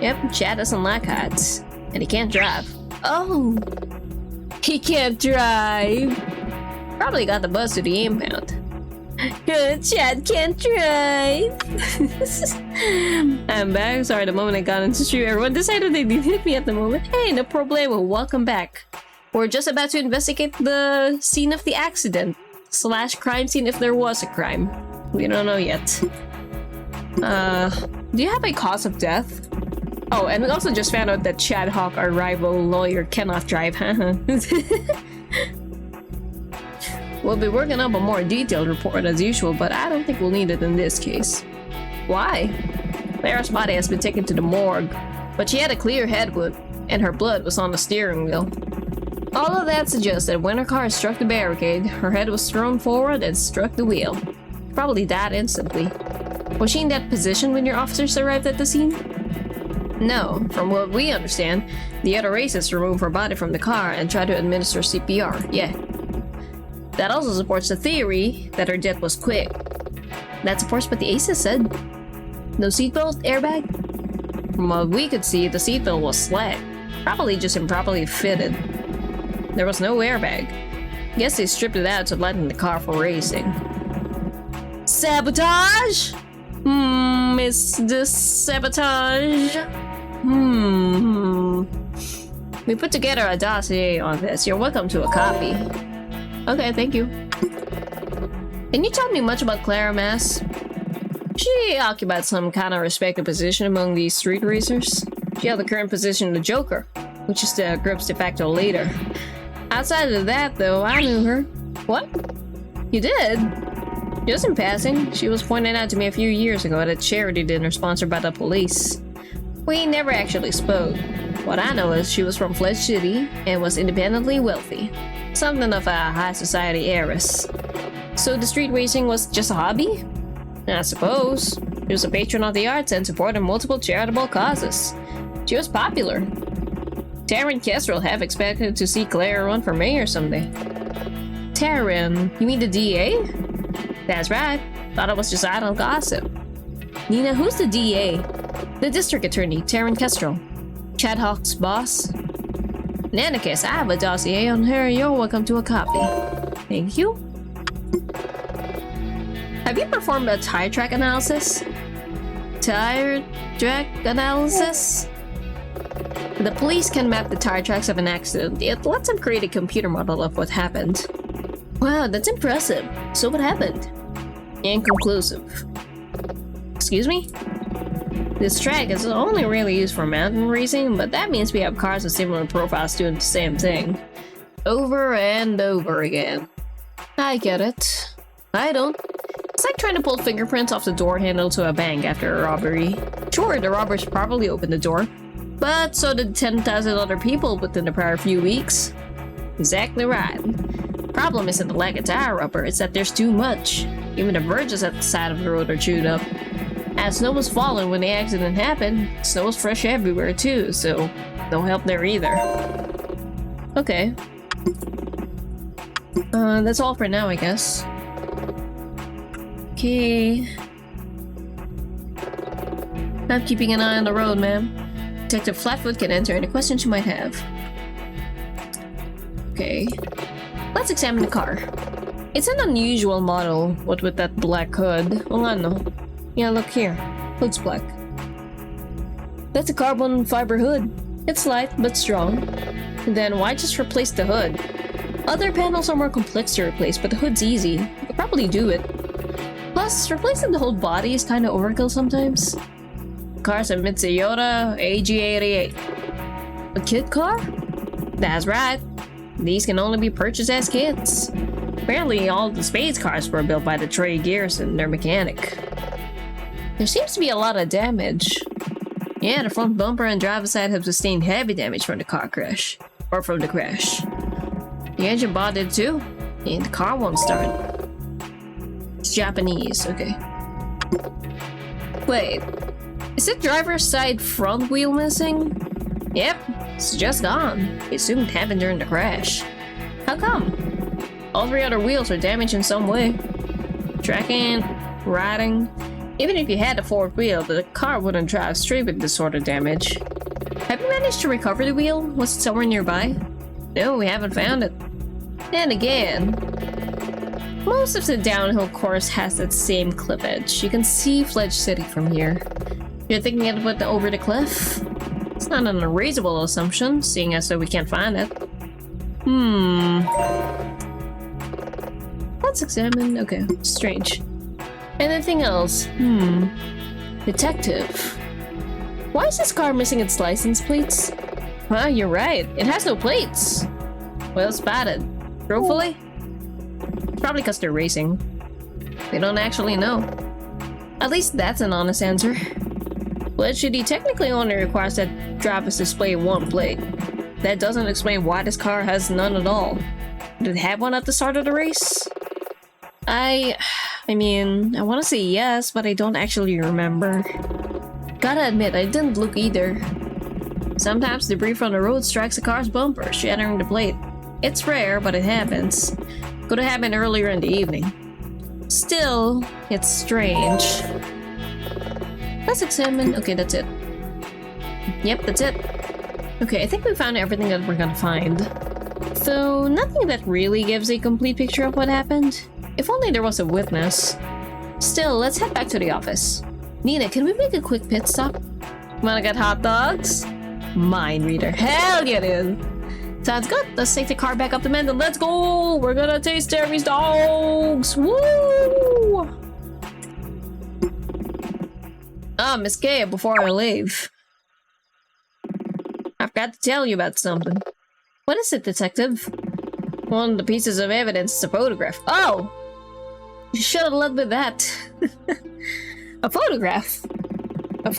Yep, Chad doesn't like heights. And he can't drive. Oh! He can't drive! Probably got the bus to the impound. Chad can't drive! I'm back. Sorry, the moment I got into stream, everyone decided they needed me at the moment. Hey, no problemo. Welcome back. We're just about to investigate the scene of the accident. / crime scene if there was a crime. We don't know yet. Do you have a cause of death? Oh, and we also just found out that Chad Hawk, our rival lawyer, cannot drive, haha. We'll be working up a more detailed report as usual, but I don't think we'll need it in this case. Why? Clara's body has been taken to the morgue, but she had a clear head wound, and her blood was on the steering wheel. All of that suggests that when her car struck the barricade, her head was thrown forward and struck the wheel. Probably died instantly. Was she in that position when your officers arrived at the scene? No, from what we understand, the other racists removed her body from the car and tried to administer CPR, yeah. That also supports the theory that her death was quick. That supports what the aces said. No seatbelt, airbag? From what we could see, the seatbelt was slack. Probably just improperly fitted. There was no airbag. Guess they stripped it out to lighten the car for racing. Sabotage? Is this sabotage? We put together a dossier on this. You're welcome to a copy. Okay, thank you. Can you tell me much about Clara Mass? She occupied some kind of respected position among these street racers. She held the current position of the Joker, which is the group's de facto leader. Outside of that, though, I knew her. What? You did? Just in passing, she was pointed out to me a few years ago at a charity dinner sponsored by the police. We never actually spoke. What I know is she was from Fledge City and was independently wealthy. Something of a high society heiress. So the street racing was just a hobby? I suppose. She was a patron of the arts and supported multiple charitable causes. She was popular. Taryn Kestrel half expected to see Clara run for mayor someday. Taryn? You mean the DA? That's right. Thought it was just idle gossip. Nina, who's the DA? The district attorney, Taryn Kestrel. Chad Hawk's boss. In any case, I have a dossier on her. You're welcome to a copy. Thank you. Have you performed a tire track analysis? Tire track analysis? The police can map the tire tracks of an accident. It lets them create a computer model of what happened. Wow, that's impressive. So what happened? Inconclusive. Excuse me? This track is only really used for mountain racing, but that means we have cars with similar profiles doing the same thing. Over and over again. I get it. I don't. It's like trying to pull fingerprints off the door handle to a bank after a robbery. Sure, the robbers probably opened the door, but so did 10,000 other people within the prior few weeks. Exactly right. Problem isn't the lack of tire rubber, it's that there's too much. Even the verges at the side of the road are chewed up. As snow was falling when the accident happened, snow was fresh everywhere too, so no help there either. Okay. That's all for now, I guess. Okay. I'm keeping an eye on the road, ma'am. Detective Flatfoot can answer any questions you might have. Okay. Let's examine the car. It's an unusual model, what with that black hood. Oh, I know. Yeah, look here. Hood's black. That's a carbon fiber hood. It's light, but strong. Then why just replace the hood? Other panels are more complex to replace, but the hood's easy. You could probably do it. Plus, replacing the whole body is kinda overkill sometimes. The car's a Mitsuyoda AG88. A kit car? That's right. These can only be purchased as kits. Apparently, all the Spades cars were built by the Trey Garrison, their mechanic. There seems to be a lot of damage. Yeah, the front bumper and driver's side have sustained heavy damage from the car crash. Or from the crash. The engine bar did too. And the car won't start. It's Japanese, okay. Wait. Is the driver's side front wheel missing? Yep, it's just gone. It assumed it happened during the crash. How come? All 3 other wheels are damaged in some way. Tracking, riding. Even if you had a 4th wheel, the car wouldn't drive straight with this sort of damage. Have you managed to recover the wheel? Was it somewhere nearby? No, we haven't found it. And again, most of the downhill course has that same cliff edge. You can see Fledge City from here. You're thinking it went over the cliff? It's not an unreasonable assumption, seeing as though we can't find it. Let's examine. Okay, strange. Anything else? Detective. Why is this car missing its license plates? Well, you're right. It has no plates. Well spotted. Truthfully? Probably because they're racing. We don't actually know. At least that's an honest answer. Fledge City technically only requires that drivers display 1 plate. That doesn't explain why this car has none at all. Did it have one at the start of the race? I mean, I want to say yes, but I don't actually remember. Gotta admit, I didn't look either. Sometimes debris from the road strikes a car's bumper, shattering the plate. It's rare, but it happens. Could have happened earlier in the evening. Still, it's strange. Let's examine. Okay, that's it. Yep, that's it. Okay, I think we found everything that we're gonna find. Though, nothing that really gives a complete picture of what happened. If only there was a witness. Still, let's head back to the office. Nina, can we make a quick pit stop? Wanna get hot dogs? Mind reader. Hell yeah, dude! Sounds good. Let's take the car back up the mountain. Let's go! We're gonna taste Terry's dogs! Woo! Miss Kay, before I leave, I've got to tell you about something. What is it, detective? One of the pieces of evidence is a photograph. Oh! You should have led with that. A photograph? A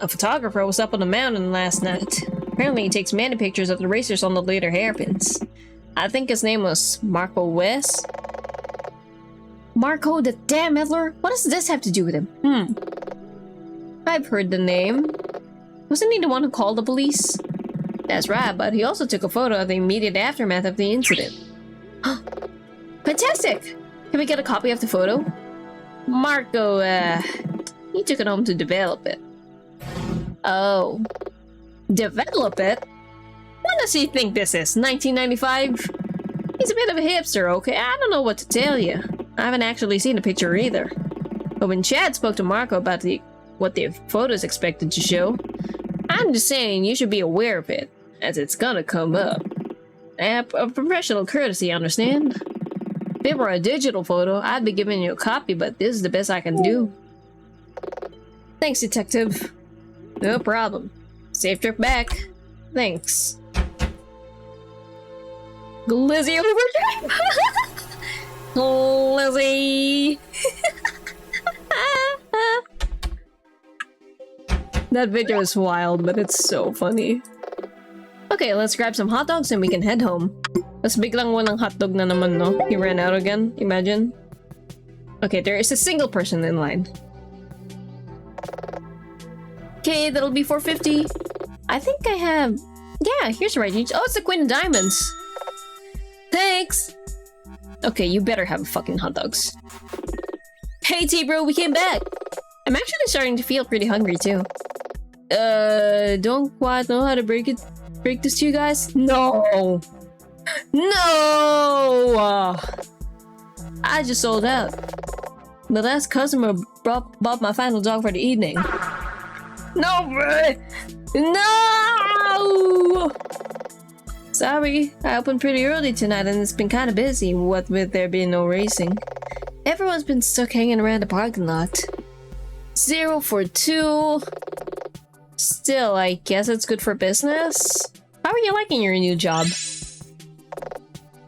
photographer was up on the mountain last night. Apparently he takes many pictures of the racers on the later hairpins. I think his name was Marco West. Marco the damn meddler? What does this have to do with him? I've heard the name. Wasn't he the one who called the police? That's right, but he also took a photo of the immediate aftermath of the incident. Fantastic! Can we get a copy of the photo? Marco, he took it home to develop it. Oh. Develop it? What does he think this is, 1995? He's a bit of a hipster, okay? I don't know what to tell you. I haven't actually seen the picture either. But when Chad spoke to Marco about what the photo's expected to show, I'm just saying you should be aware of it, as it's gonna come up. A professional courtesy, understand? If it were a digital photo, I'd be giving you a copy, but this is the best I can do. Thanks, detective. No problem. Safe trip back. Thanks. Glizzy overdrive! Glizzy! That video is wild, but it's so funny. Okay, let's grab some hot dogs and we can head home. Tapos biglang walang hotdog na naman, no? He ran out again, imagine. Okay, there is a single person in line. Okay, that'll be $4.50. I think I have... Yeah, here's the right change. Oh, it's the Queen of Diamonds. Thanks! Okay, you better have fucking hot dogs. Hey T-bro, we came back! I'm actually starting to feel pretty hungry too. Don't quite know how to break this to you guys? No! No! I just sold out. The last customer bought my final dog for the evening. No! No! Sorry, I opened pretty early tonight and it's been kind of busy, what with there being no racing. Everyone's been stuck hanging around the parking lot. 0 for 2. Still, I guess it's good for business? How are you liking your new job?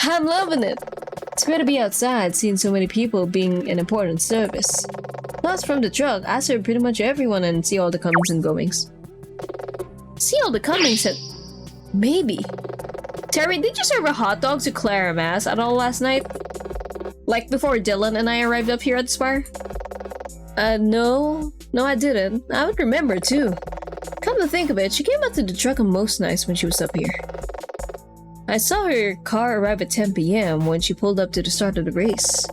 I'm loving it. It's great to be outside, seeing so many people being an important service. Plus, from the truck, I serve pretty much everyone and see all the comings and goings. See all the comings and... Maybe. Terry, did you serve a hot dog to Clara Mass at all last night? Like before Dylan and I arrived up here at the Spire? No. No, I didn't. I would remember, too. Come to think of it, she came up to the truck on most nights when she was up here. I saw her car arrive at 10 p.m. when she pulled up to the start of the race.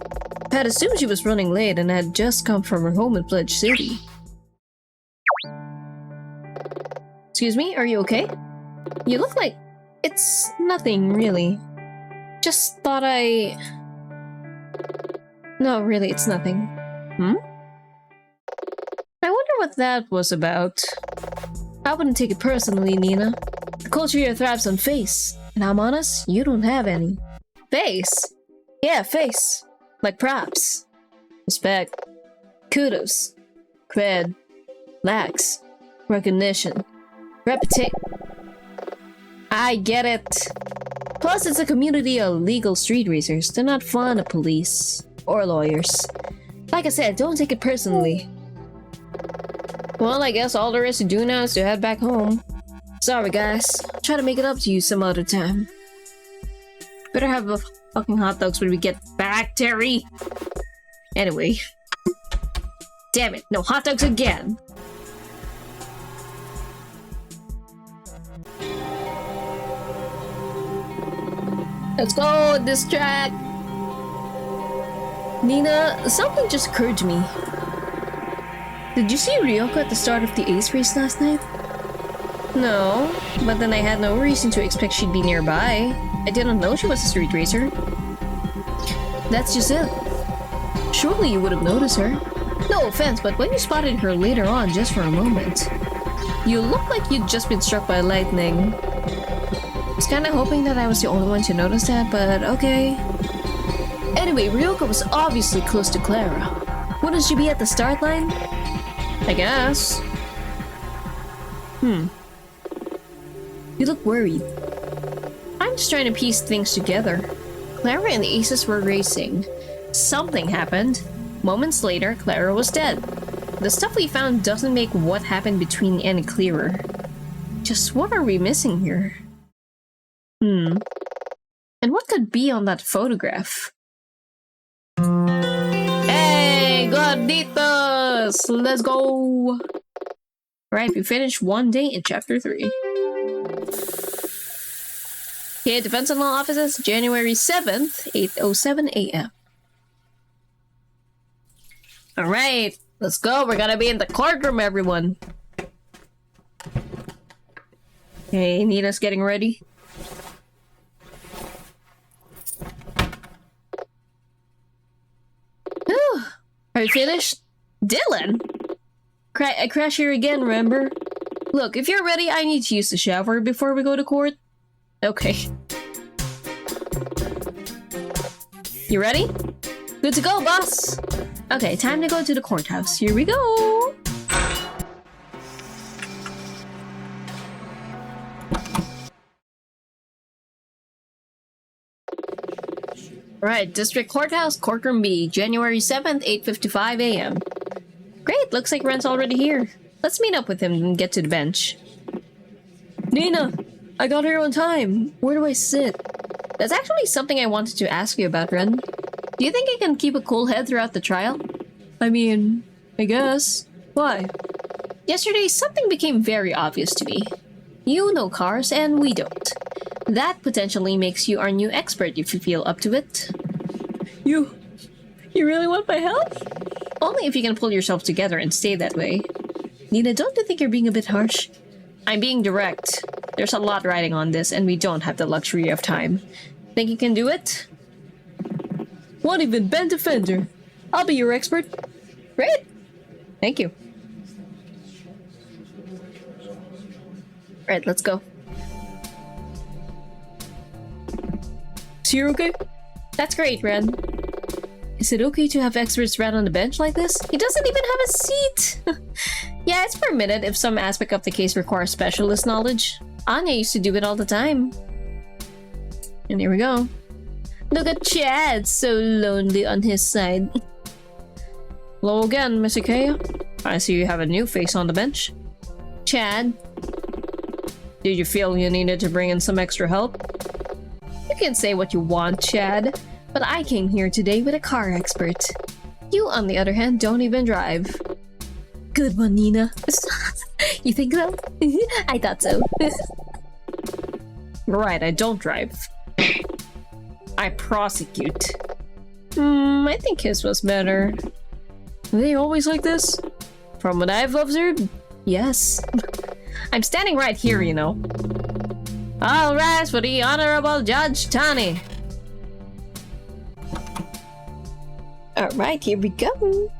I had assumed she was running late and had just come from her home in Pledge City. Excuse me, are you okay? You look like... It's nothing, really. Just thought I... No, really, it's nothing. Hmm? I wonder what that was about. I wouldn't take it personally, Nina. The culture here thrives on face. And I'm honest, you don't have any. Face? Yeah, face. Like props. Respect. Kudos. Cred. Lax. Recognition. Reputation. I get it. Plus, it's a community of legal street racers. They're not fond of police. Or lawyers. Like I said, don't take it personally. Well, I guess all there is to do now is to head back home. Sorry, guys. I'll try to make it up to you some other time. Better have a fucking hot dogs when we get back, Terry. Anyway. Damn it, no hot dogs again. Let's go, this track. Nina, something just occurred to me. Did you see Ryoko at the start of the Ace race last night? No, but then I had no reason to expect she'd be nearby. I didn't know she was a street racer. That's just it. Surely you would have noticed her. No offense, but when you spotted her later on just for a moment, you looked like you'd just been struck by lightning. I was kinda hoping that I was the only one to notice that, but okay. Anyway, Ryoko was obviously close to Clara. Wouldn't she be at the start line? I guess. You look worried. I'm just trying to piece things together. Clara and the Aces were racing. Something happened. Moments later, Clara was dead. The stuff we found doesn't make what happened between any clearer. Just what are we missing here? And what could be on that photograph? Hey, gorditos! Let's go! Right, we finished one day in chapter 3. Okay, Defense and Law Offices, January 7th, 8:07 a.m. Alright, let's go. We're gonna be in the courtroom, everyone. Okay, Nina's getting ready. Whew. Are you finished? Dylan? I crash here again, remember? Look, if you're ready, I need to use the shower before we go to court. Okay. You ready? Good to go, boss! Okay, time to go to the courthouse. Here we go! Alright, District Courthouse, Courtroom B, January 7th, 8:55 a.m. Great, looks like Ren's already here. Let's meet up with him and get to the bench. Nina! I got here on time. Where do I sit? That's actually something I wanted to ask you about, Ren. Do you think I can keep a cool head throughout the trial? I mean, I guess. Why? Yesterday, something became very obvious to me. You know cars, and we don't. That potentially makes you our new expert if you feel up to it. You really want my help? Only if you can pull yourself together and stay that way. Nina, don't you think you're being a bit harsh? I'm being direct. There's a lot riding on this, and we don't have the luxury of time. Think you can do it? Won't even bend a fender. I'll be your expert. Great. Thank you. Right, let's go. So you're okay? That's great, Ren. Is it okay to have experts rat on the bench like this? He doesn't even have a seat! Yeah, it's permitted if some aspect of the case requires specialist knowledge. Anya used to do it all the time. And here we go. Look at Chad, so lonely on his side. Hello again, Miss Ikea. I see you have a new face on the bench. Chad. Did you feel you needed to bring in some extra help? You can say what you want, Chad, but I came here today with a car expert. You, on the other hand, don't even drive. Good one, Nina. You think so? I thought so. Right, I don't drive. I prosecute. I think his was better. Are they always like this? From what I've observed, yes. I'm standing right here, you know. All rise for the Honorable Judge Tani. Alright, here we go.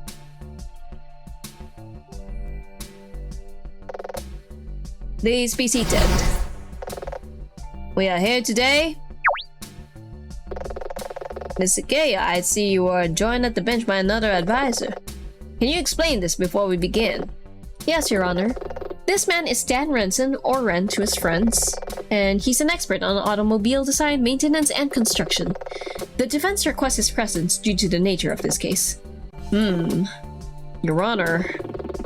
Please be seated. We are here today. Ms. Luudeia, I see you are joined at the bench by another advisor. Can you explain this before we begin? Yes, Your Honor. This man is Stan Renson, or Ren to his friends, and he's an expert on automobile design, maintenance, and construction. The defense requests his presence due to the nature of this case. Your Honor,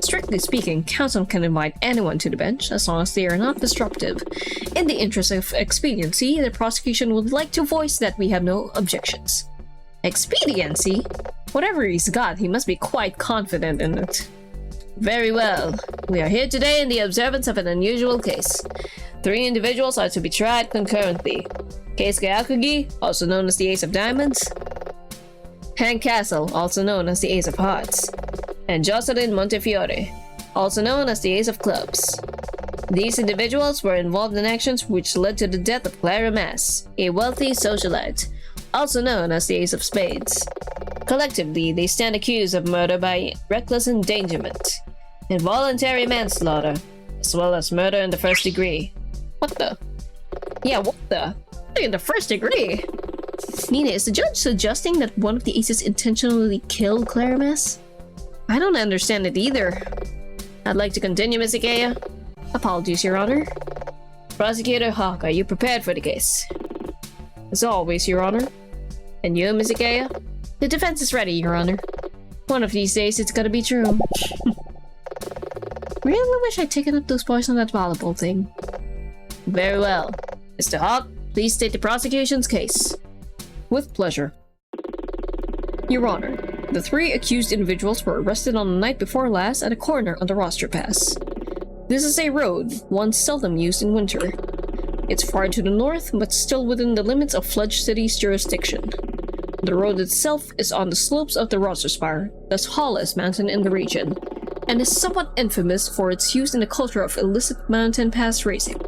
strictly speaking, counsel can invite anyone to the bench as long as they are not disruptive. In the interest of expediency, the prosecution would like to voice that we have no objections. Expediency? Whatever he's got, he must be quite confident in it. Very well. We are here today in the observance of an unusual case. 3 individuals are to be tried concurrently. Keisuke Akugi, also known as the Ace of Diamonds. Hank Castle, also known as the Ace of Hearts. And Jocelyn Montefiore, also known as the Ace of Clubs. These individuals were involved in actions which led to the death of Clara Mass, a wealthy socialite, also known as the Ace of Spades. Collectively, they stand accused of murder by reckless endangerment, involuntary manslaughter, as well as murder in the first degree. What the? Yeah, what the? In the first degree? Nina, is the judge suggesting that one of the aces intentionally killed Clara Mass? I don't understand it either. I'd like to continue, Ms. Luudeia. Apologies, Your Honor. Prosecutor Hawk, are you prepared for the case? As always, Your Honor. And you, Ms. Luudeia? The defense is ready, Your Honor. One of these days, it's gonna be true. Really wish I'd taken up those points on that volleyball thing. Very well. Mr. Hawk, please state the prosecution's case. With pleasure. Your Honor, the 3 accused individuals were arrested on the night before last at a corner on the Roster Pass. This is a road, one seldom used in winter. It's far to the north, but still within the limits of Fledge City's jurisdiction. The road itself is on the slopes of the Roster Spire, the tallest mountain in the region, and is somewhat infamous for its use in the culture of illicit mountain pass racing.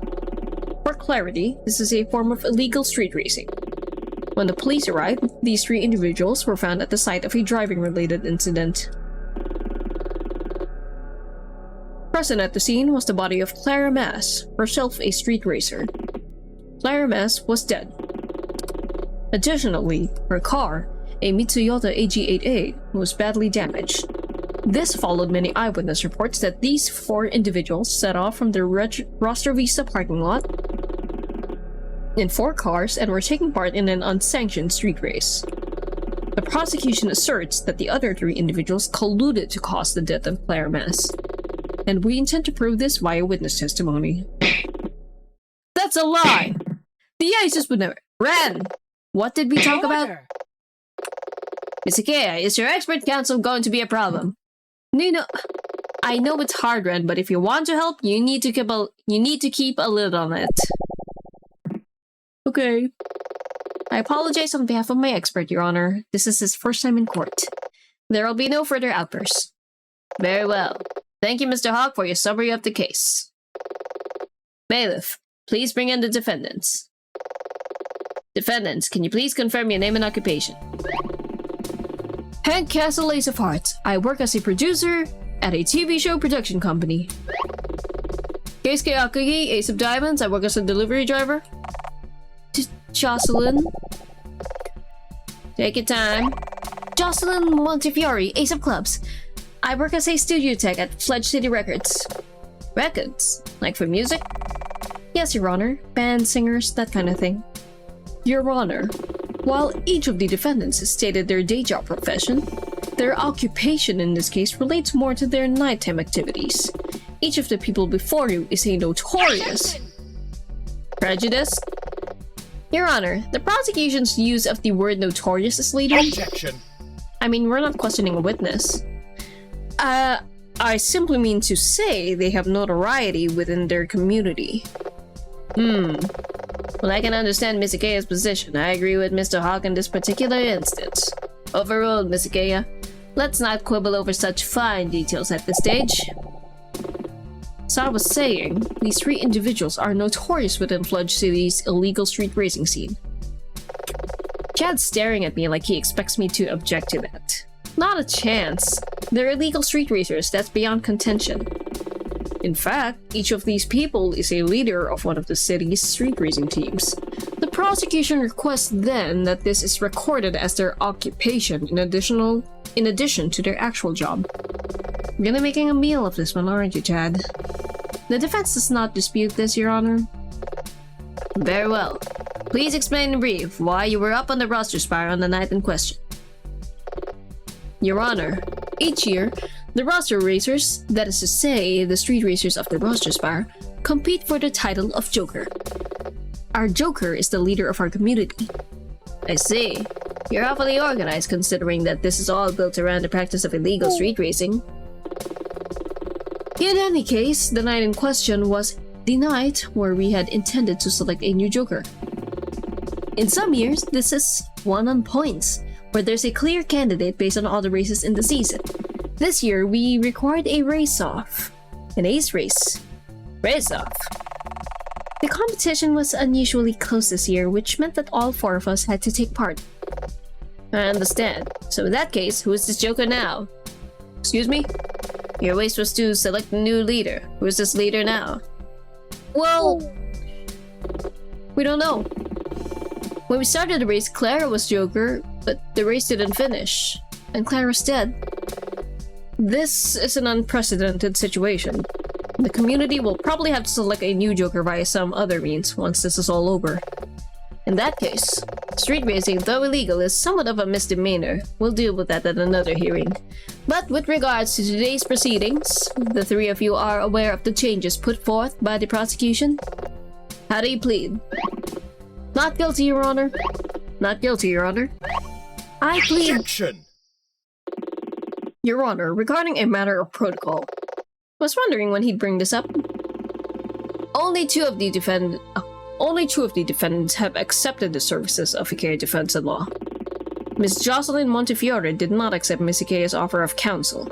For clarity, this is a form of illegal street racing. When the police arrived, these 3 individuals were found at the site of a driving-related incident. Present at the scene was the body of Clara Mass, herself a street racer. Clara Mass was dead. Additionally, her car, a Mitsuyoda AG8A, was badly damaged. This followed many eyewitness reports that these 4 individuals set off from the Roster Vista parking lot in 4 cars and were taking part in an unsanctioned street race. The prosecution asserts that the other 3 individuals colluded to cause the death of Clara Mass, and we intend to prove this via witness testimony. That's a lie! The aces would never— Ren! What did we talk about? Ms. Luudeia, is your expert counsel going to be a problem? Nina, I know it's hard, Ren, but if you want to help, you need to keep a lid on it. Okay. I apologize on behalf of my expert, Your Honor. This is his first time in court. There will be no further outbursts. Very well. Thank you, Mr. Hawk, for your summary of the case. Bailiff, please bring in the defendants. Defendants, can you please confirm your name and occupation? Hank Castle, Ace of Hearts. I work as a producer at a TV show production company. Keisuke Akugi, Ace of Diamonds. I work as a delivery driver. Jocelyn. Take your time. Jocelyn Montefiore, Ace of Clubs. I work as a studio tech at Fledge City Records. Records? Like for music? Yes, Your Honor. Band, singers, that kind of thing. Your Honor, while each of the defendants has stated their day job profession, their occupation in this case relates more to their nighttime activities. Each of the people before you is a notorious— Prejudice? Your Honor, the prosecution's use of the word notorious is leading— Objection! I mean, we're not questioning a witness. I simply mean to say they have notoriety within their community. Well, I can understand Miss Ikea's position. I agree with Mr. Hawk in this particular instance. Overruled, Miss Ikeia. Let's not quibble over such fine details at this stage. So I was saying, these three individuals are notorious within Fludge City's illegal street racing scene. Chad's staring at me like he expects me to object to that. Not a chance. They're illegal street racers, that's beyond contention. In fact, each of these people is a leader of one of the city's street racing teams. The prosecution requests then that this is recorded as their occupation in addition to their actual job. You're gonna be making a meal of this one, aren't you, Chad? The defense does not dispute this, Your Honor. Very well. Please explain in brief why you were up on the roster spire on the night in question. Your Honor, each year, the roster racers, that is to say, the street racers of the roster spire, compete for the title of Joker. Our Joker is the leader of our community. I see. You're awfully organized considering that this is all built around the practice of illegal street racing. In any case, the night in question was the night where we had intended to select a new Joker. In some years, this is won on points, where there's a clear candidate based on all the races in the season. This year, we required a race-off. An ace race. Race-off. The competition was unusually close this year, which meant that all four of us had to take part. I understand. So in that case, who is this Joker now? Excuse me? Your race was to select a new leader. Who is this leader now? Well, we don't know. When we started the race, Clara was Joker, but the race didn't finish, and Clara's dead. This is an unprecedented situation. The community will probably have to select a new Joker via some other means once this is all over. In that case, street racing, though illegal, is somewhat of a misdemeanor. We'll deal with that at another hearing. But with regards to today's proceedings, the three of you are aware of the changes put forth by the prosecution? How do you plead? Not guilty, Your Honor. Not guilty, Your Honor. I plead... Objection! Your Honor, regarding a matter of protocol. Was wondering when he'd bring this up. Only two of the defendants have accepted the services of Ikeia Defense and Law. Miss Jocelyn Montefiore did not accept Miss Ikeia's offer of counsel.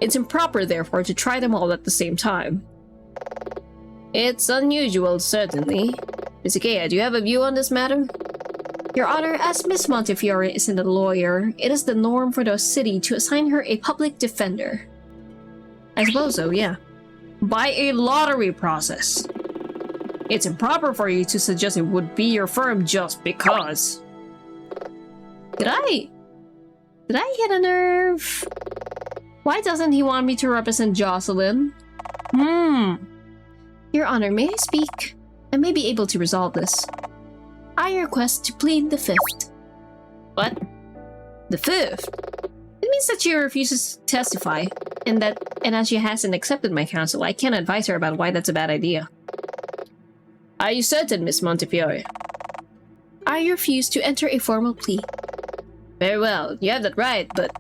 It's improper, therefore, to try them all at the same time. It's unusual, certainly. Miss Ikeia, do you have a view on this matter? Your Honor, as Miss Montefiore isn't a lawyer, it is the norm for the city to assign her a public defender. I suppose so, yeah. By a lottery process. It's improper for you to suggest it would be your firm just because. Did I hit a nerve? Why doesn't he want me to represent Jocelyn? Your Honor, may I speak? I may be able to resolve this. I request to plead the fifth. What? The fifth? It means that she refuses to testify, and as she hasn't accepted my counsel, I can't advise her about why that's a bad idea. Are you certain, Miss Montefiore? I refuse to enter a formal plea. Very well, you have that right, but...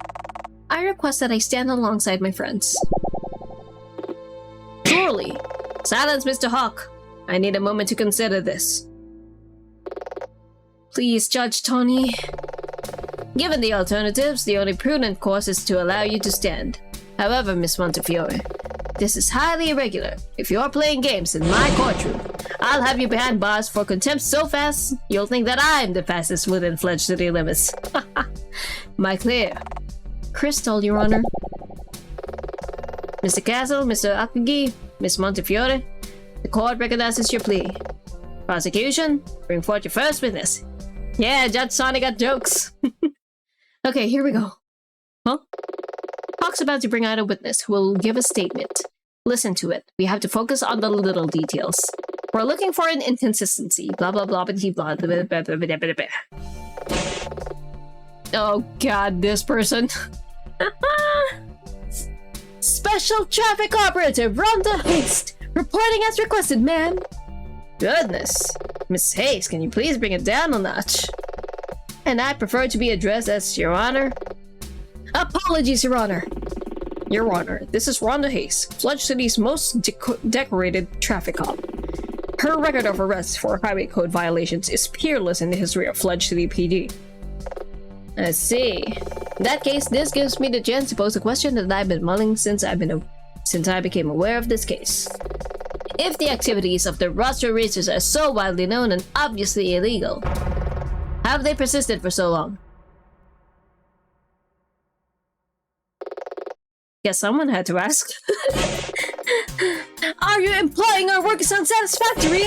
I request that I stand alongside my friends. Surely. Silence, Mr. Hawk. I need a moment to consider this. Please, Judge Tony. Given the alternatives, the only prudent course is to allow you to stand. However, Miss Montefiore, this is highly irregular. If you're playing games in my courtroom, I'll have you behind bars for contempt so fast, you'll think that I'm the fastest within Fludge City limits. My clear. Crystal, Your Honor. Mr. Castle, Mr. Akagi, Miss Montefiore, the court recognizes your plea. Prosecution, bring forth your first witness. Yeah, Judge Sonny got jokes. Okay, here we go. Huh? Hawk's about to bring out a witness who will give a statement. Listen to it. We have to focus on the little details. We're looking for an inconsistency. Blah blah blah blah blah blah blah blah blah blah blah. Oh god, this person. Special Traffic Operative Rhonda Haste, reporting as requested, ma'am. Goodness. Miss Hayes, can you please bring it down a notch? And I prefer to be addressed as Your Honor. Apologies, Your Honor. Your Honor, this is Rhonda Hayes, Fludge City's most decorated traffic cop. Her record of arrests for highway code violations is peerless in the history of Fledged City PD. I see. In that case, this gives me the chance to pose a question that I've been mulling since I became aware of this case. If the activities of the roster racers are so widely known and obviously illegal, how have they persisted for so long? Guess someone had to ask. Are you implying our work is unsatisfactory?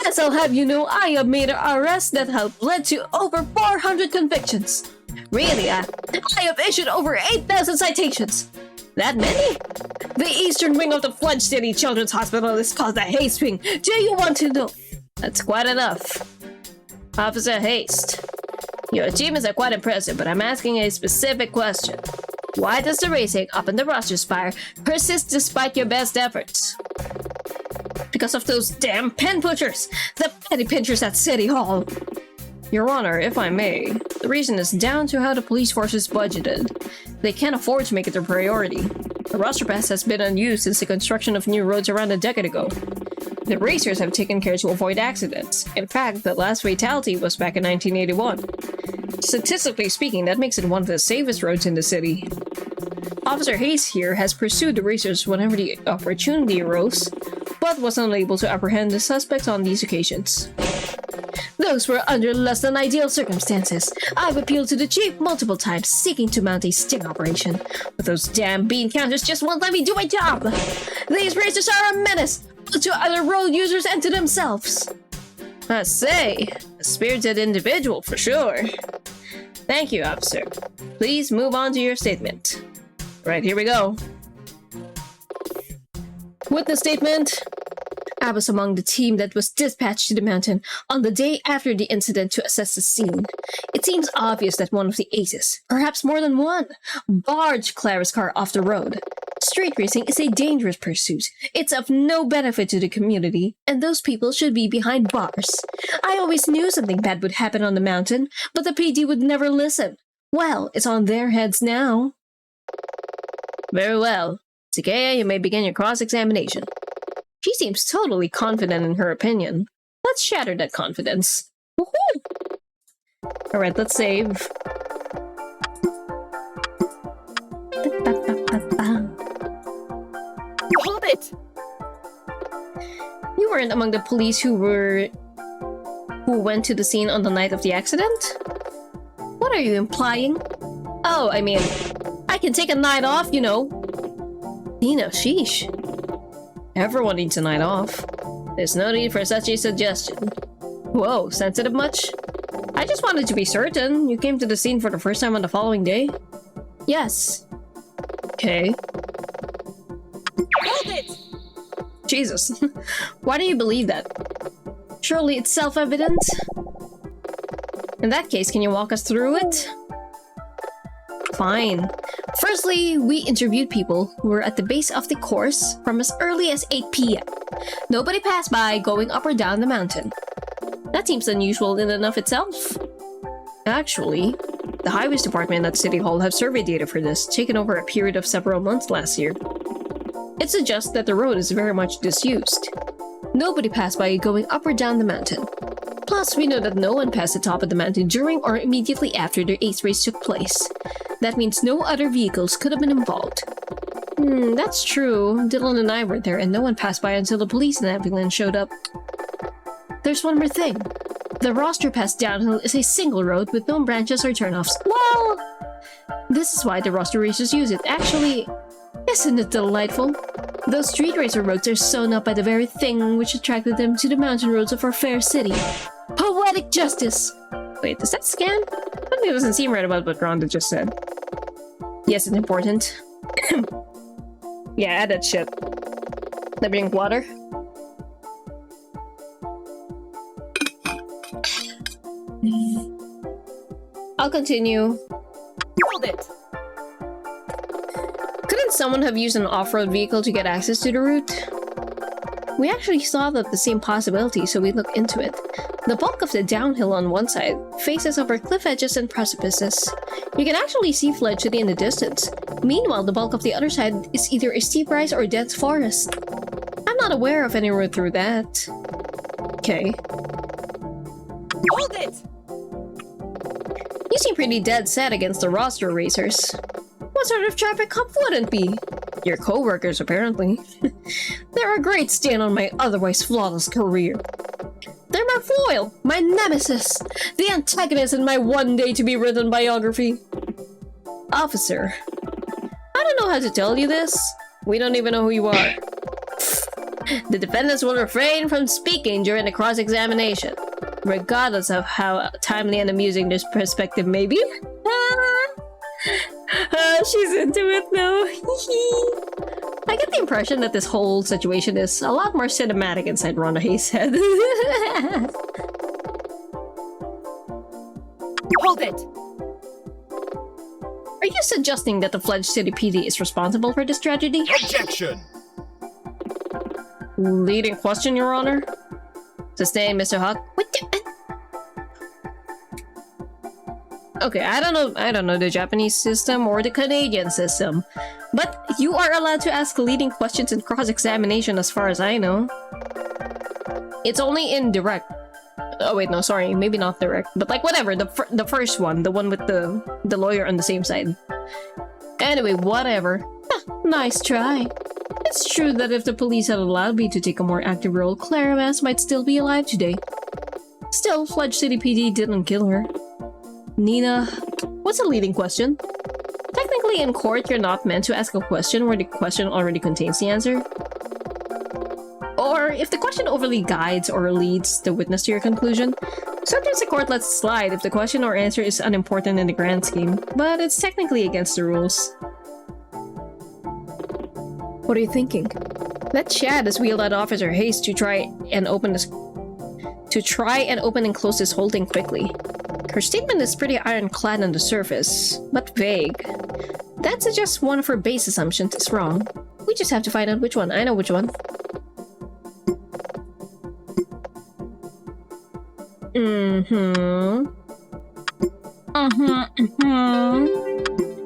As I'll have you know, I have made arrests that have led to over 400 convictions. Really, I have issued over 8,000 citations. That many? The eastern wing of the Fledged City Children's Hospital is called the Haste Wing. Do you want to know? That's quite enough. Officer Haste, your achievements are quite impressive, but I'm asking a specific question. Why does the racing up in the roster spire persist despite your best efforts? Because of those damn pen pushers! The petty pinchers at City Hall! Your Honor, if I may, the reason is down to how the police force is budgeted. They can't afford to make it their priority. The roster pass has been unused since the construction of new roads around a decade ago. The racers have taken care to avoid accidents. In fact, the last fatality was back in 1981. Statistically speaking, that makes it one of the safest roads in the city. Officer Hayes here has pursued the racers whenever the opportunity arose, but was unable to apprehend the suspects on these occasions. Those were under less than ideal circumstances. I've appealed to the chief multiple times, seeking to mount a sting operation, but those damn bean counters just won't let me do my job! These racers are a menace, both to other road users and to themselves! I say, a spirited individual for sure. Thank you, officer. Please move on to your statement. Right, here we go. Witness statement. I was among the team that was dispatched to the mountain on the day after the incident to assess the scene. It seems obvious that one of the aces, perhaps more than one, barged Clara's car off the road. Street racing is a dangerous pursuit. It's of no benefit to the community, and those people should be behind bars. I always knew something bad would happen on the mountain, but the PD would never listen. Well, it's on their heads now. Very well. Luudeia, you may begin your cross-examination. She seems totally confident in her opinion. Let's shatter that confidence. Woohoo! Alright, let's save. Hold it! You weren't among the police who went to the scene on the night of the accident? What are you implying? Oh, I mean, I can take a night off, you know. Nina, sheesh. Everyone needs a night off. There's no need for such a suggestion. Whoa, sensitive much? I just wanted to be certain. You came to the scene for the first time on the following day? Yes. Okay. Hold it! Jesus. Why do you believe that? Surely it's self-evident? In that case, can you walk us through it? Fine. Firstly, we interviewed people who were at the base of the course from as early as 8 p.m. Nobody passed by going up or down the mountain. That seems unusual in and of itself. Actually, the Highways Department at City Hall have survey data for this, taken over a period of several months last year. It suggests that the road is very much disused. Nobody passed by going up or down the mountain. Plus, we know that no one passed the top of the mountain during or immediately after the ace race took place. That means no other vehicles could have been involved. That's true. Dylan and I were there and no one passed by until the police and ambulance showed up. There's one more thing. The roster pass downhill is a single road with no branches or turnoffs. Well, this is why the roster racers use it. Actually, isn't it delightful? Those street racer roads are sewn up by the very thing which attracted them to the mountain roads of our fair city. Poetic justice! Wait, does that scan? Something doesn't seem right about what Rhonda just said. Yes, it's important. Yeah, add that shit. Let me drink water. I'll continue. Hold it! Couldn't someone have used an off-road vehicle to get access to the route? We actually saw that the same possibility, so we looked into it. The bulk of the downhill on one side faces over cliff edges and precipices. You can actually see Fledged City in the distance. Meanwhile, the bulk of the other side is either a steep rise or dense forest. I'm not aware of any road through that. Okay. Hold it! You seem pretty dead set against the roster racers. What sort of traffic cop wouldn't be? Your co-workers, apparently. They're a great stain on my otherwise flawless career. They're my foil, my nemesis, the antagonist in my one-day-to-be-written biography. Officer, I don't know how to tell you this. We don't even know who you are. The defendants will refrain from speaking during the cross-examination, regardless of how timely and amusing this perspective may be. She's into it though. I get the impression that this whole situation is a lot more cinematic inside Rhonda Hayes' head. Hold it! Are you suggesting that the Fledged City PD is responsible for this tragedy? Objection! Leading question, Your Honor. Sustained, Mr. Hawk. What the? Okay, I don't know the Japanese system or the Canadian system, but you are allowed to ask leading questions in cross-examination as far as I know. It's only in direct. Oh wait, no, sorry, maybe not direct, but like whatever, the first one, the one with the lawyer on the same side. Anyway, whatever. Nice try. It's true that if the police had allowed me to take a more active role, Clara Mass might still be alive today. Still, Fledged City PD didn't kill her. Nina, what's a leading question? Technically in court, you're not meant to ask a question where the question already contains the answer. Or if the question overly guides or leads the witness to your conclusion. Sometimes the court lets it slide if the question or answer is unimportant in the grand scheme, but it's technically against the rules. What are you thinking? That Chad has wheeled out Officer Hayes to try and open and close this whole thing quickly. Her statement is pretty ironclad on the surface, but vague. That suggests one of her base assumptions is wrong. We just have to find out which one. I know which one.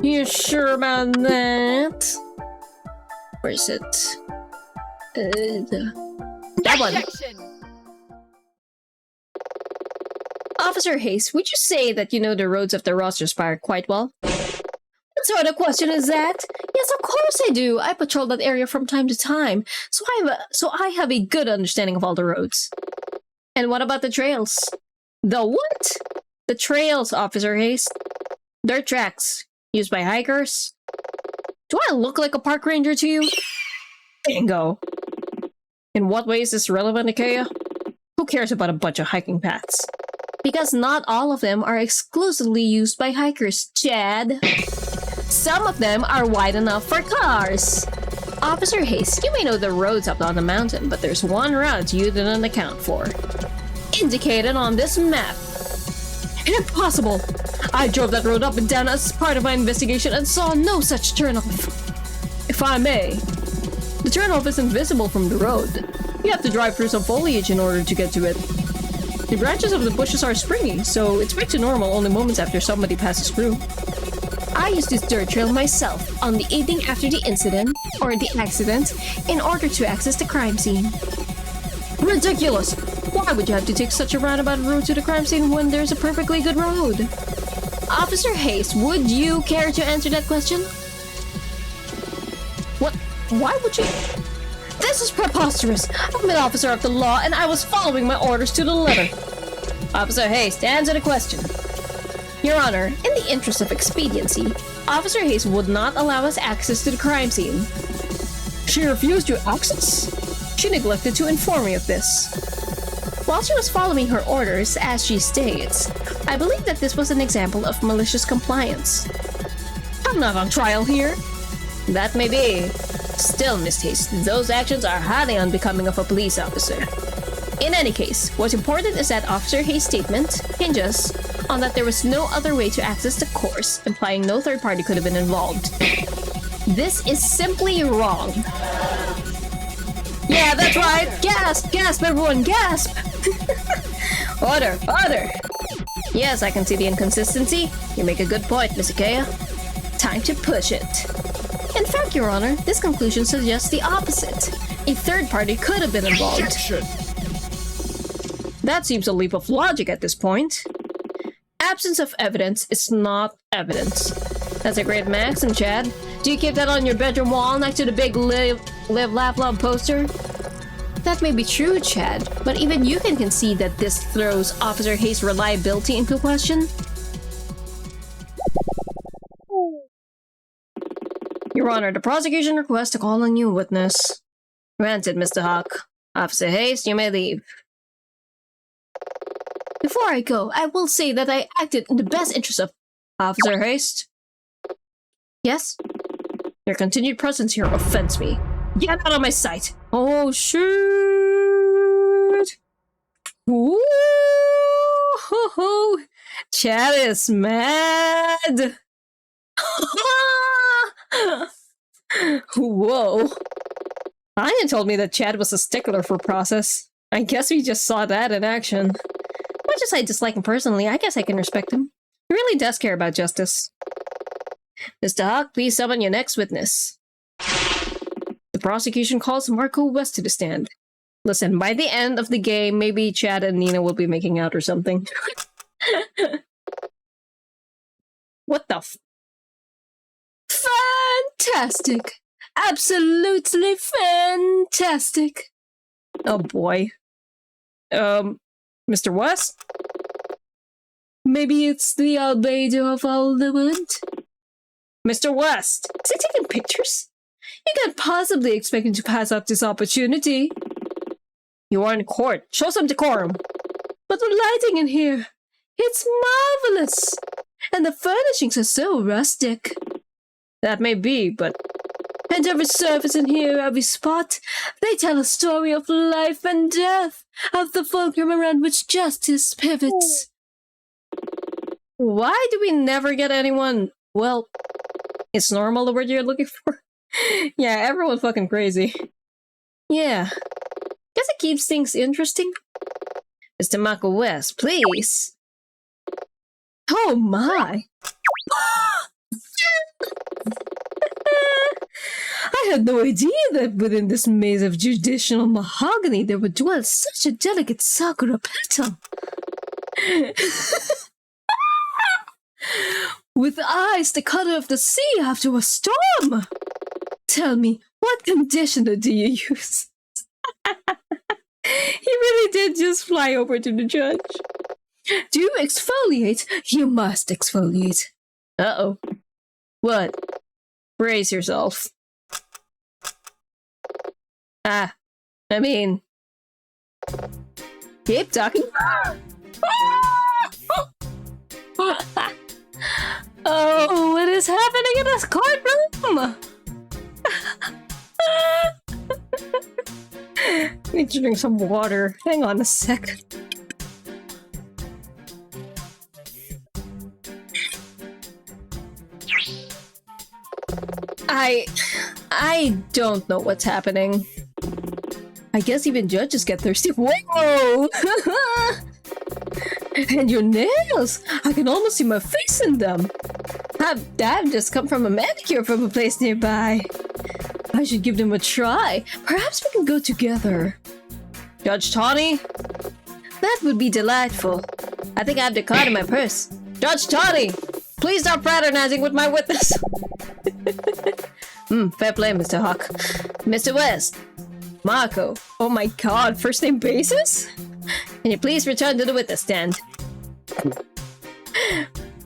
You sure about that? Where is it? That one. Objection! Officer Hayes, would you say that you know the roads of the roster spire quite well? What sort of question is that? Yes, of course I do. I patrol that area from time to time, so I have a good understanding of all the roads. And what about the trails? The what? The trails, Officer Hayes. Dirt tracks, used by hikers. Do I look like a park ranger to you? Bingo. In what way is this relevant, Ikea? Who cares about a bunch of hiking paths? Because not all of them are exclusively used by hikers, Chad. Some of them are wide enough for cars. Officer Hayes, you may know the roads up on the mountain, but there's one route you didn't account for. Indicated on this map. Impossible! I drove that road up and down as part of my investigation and saw no such turnoff. If I may, the turnoff isn't visible from the road. You have to drive through some foliage in order to get to it. The branches of the bushes are springy, so it's back to normal only moments after somebody passes through. I used this dirt trail myself on the evening after the incident, or the accident, in order to access the crime scene. Ridiculous! Why would you have to take such a roundabout route to the crime scene when there's a perfectly good road? Officer Hayes, would you care to answer that question? What? Why would you? This is preposterous! I'm an officer of the law and I was following my orders to the letter. Officer Hayes, to answer the question. Your Honor, in the interest of expediency, Officer Hayes would not allow us access to the crime scene. She refused you access? She neglected to inform me of this. While she was following her orders, as she states, I believe that this was an example of malicious compliance. I'm not on trial here. That may be. Still, Miss Hayes, those actions are highly unbecoming of a police officer. In any case, what's important is that Officer Hayes' statement hinges on that there was no other way to access the course, implying no third party could have been involved. This is simply wrong. Yeah, that's right! Gasp! Gasp, everyone! Gasp! Order! Order! Yes, I can see the inconsistency. You make a good point, Miss Ikea. Time to push it. In fact, Your Honor, this conclusion suggests the opposite. A third party could have been involved. Objection! That seems a leap of logic at this point. Absence of evidence is not evidence. That's a great maxim, Chad. Do you keep that on your bedroom wall next to the big live, laugh, love poster? That may be true, Chad, but even you can concede that this throws Officer Hayes' reliability into question. Your Honor, the prosecution requests to call a new witness. Granted, Mr. Hawk. Officer Hayes, you may leave. Before I go, I will say that I acted in the best interest of Officer Hayes. Yes? Your continued presence here offends me. Get out of my sight! Oh, shoot! Ooh! Ho, ho. Chad is mad! Whoa. Anya told me that Chad was a stickler for process. I guess we just saw that in action. Much as I dislike him personally, I guess I can respect him. He really does care about justice. Mr. Hawk, please summon your next witness. The prosecution calls Marco West to the stand. Listen, by the end of the game, maybe Chad and Nina will be making out or something. What the f- Fantastic! Absolutely fantastic! Oh boy. Mr. West? Maybe it's the albedo of Hollywood? Mr. West, is he taking pictures? You can't possibly expect him to pass up this opportunity. You are in court. Show some decorum. But the lighting in here, it's marvelous. And the furnishings are so rustic. That may be, but... And every surface in here, every spot, they tell a story of life and death, of the fulcrum around which justice pivots. Why do we never get anyone... Well, it's normal the word you're looking for? Yeah, everyone's fucking crazy. Yeah. Guess it keeps things interesting. Mr. Marco West, please. Oh my! I had no idea that within this maze of judicial mahogany there would dwell such a delicate sakura petal. With eyes the color of the sea after a storm. Tell me, what conditioner do you use? He really did just fly over to the judge. Do you exfoliate? You must exfoliate. Uh-oh. What? Brace yourself. I mean... Keep talking. Oh, what is happening in this courtroom? Need to drink some water. Hang on a sec. I don't know what's happening. I guess even judges get thirsty. Whoa! And your nails! I can almost see my face in them. I've just come from a manicure from a place nearby. I should give them a try. Perhaps we can go together. Judge Tawny? That would be delightful. I think I have the card in my purse. Judge Tawny! Please stop fraternizing with my witness. Fair play, Mr. Hawk. Mr. West. Marco. Oh my god, first name basis? Can you please return to the witness stand?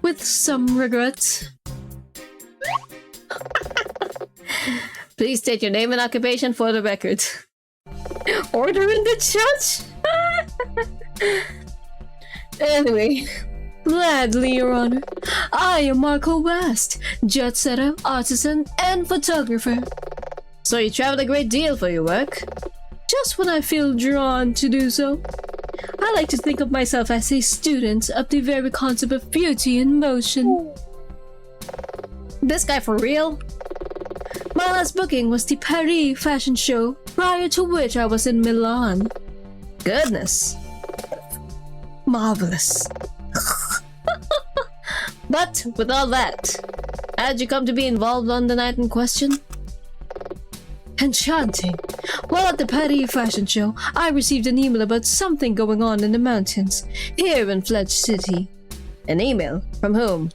With some regret. Please state your name and occupation for the record. Order in the judge? Anyway, gladly, Your Honor. I am Marco West, jet setter, artisan, and photographer. So you travel a great deal for your work? Just when I feel drawn to do so. I like to think of myself as a student of the very concept of beauty in motion. This guy for real? My last booking was the Paris fashion show, prior to which I was in Milan. Goodness. Marvelous. But, with all that, how'd you come to be involved on the night in question? Enchanting. While at the Patty fashion show, I received an email about something going on in the mountains, here in Fledge City. An email? From whom?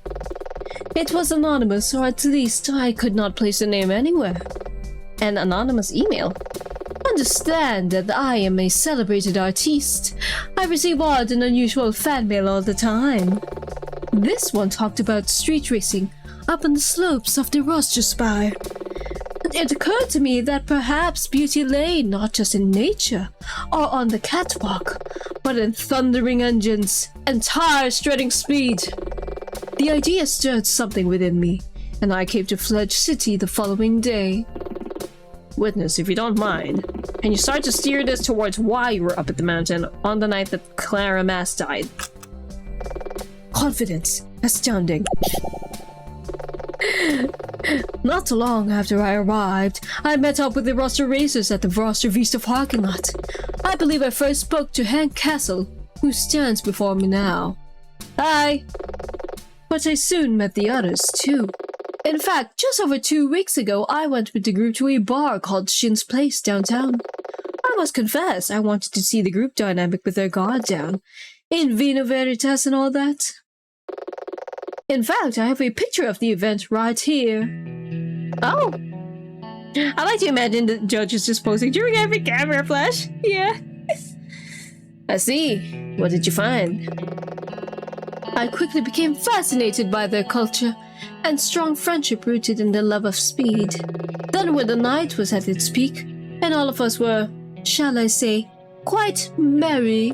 It was anonymous, or at least I could not place the name anywhere. An anonymous email? Understand that I am a celebrated artiste. I receive odd and unusual fan mail all the time. This one talked about street racing up on the slopes of the Rosterspire. It occurred to me that perhaps beauty lay not just in nature or on the catwalk, but in thundering engines and tire-shredding speed. The idea stirred something within me, and I came to Fledge City the following day. Witness, if you don't mind, can you start to steer this towards why you were up at the mountain on the night that Clara Mass died? Confidence. Astounding. Not too long after I arrived, I met up with the roster racers at the Roster Vista parking lot. I believe I first spoke to Hank Castle, who stands before me now. Hi! But I soon met the others, too. In fact, just over 2 weeks ago, I went with the group to a bar called Shin's Place downtown. I must confess, I wanted to see the group dynamic with their guard down, in Vino Veritas and all that. In fact, I have a picture of the event right here. Oh! I like to imagine the judges just posing during every camera flash. Yeah. I see. What did you find? I quickly became fascinated by their culture and strong friendship rooted in the love of speed. Then when the night was at its peak, and all of us were, shall I say, quite merry,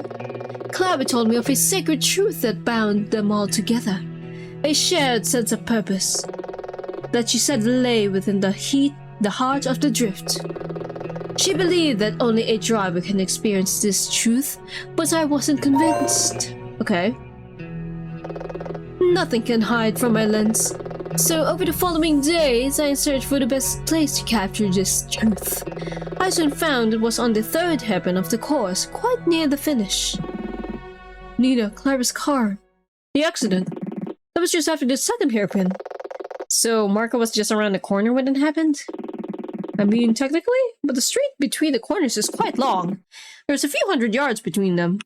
Clara told me of a sacred truth that bound them all together. A shared sense of purpose that she said lay within the heart of the drift. She believed that only a driver can experience this truth, but I wasn't convinced. Okay. Nothing can hide from my lens. So over the following days, I searched for the best place to capture this truth. I soon found it was on the third hairpin of the course, quite near the finish. Nina, Clara's car. The accident. That was just after the second hairpin. So Marco was just around the corner when it happened? I mean, technically, but the street between the corners is quite long. There's a few hundred yards between them.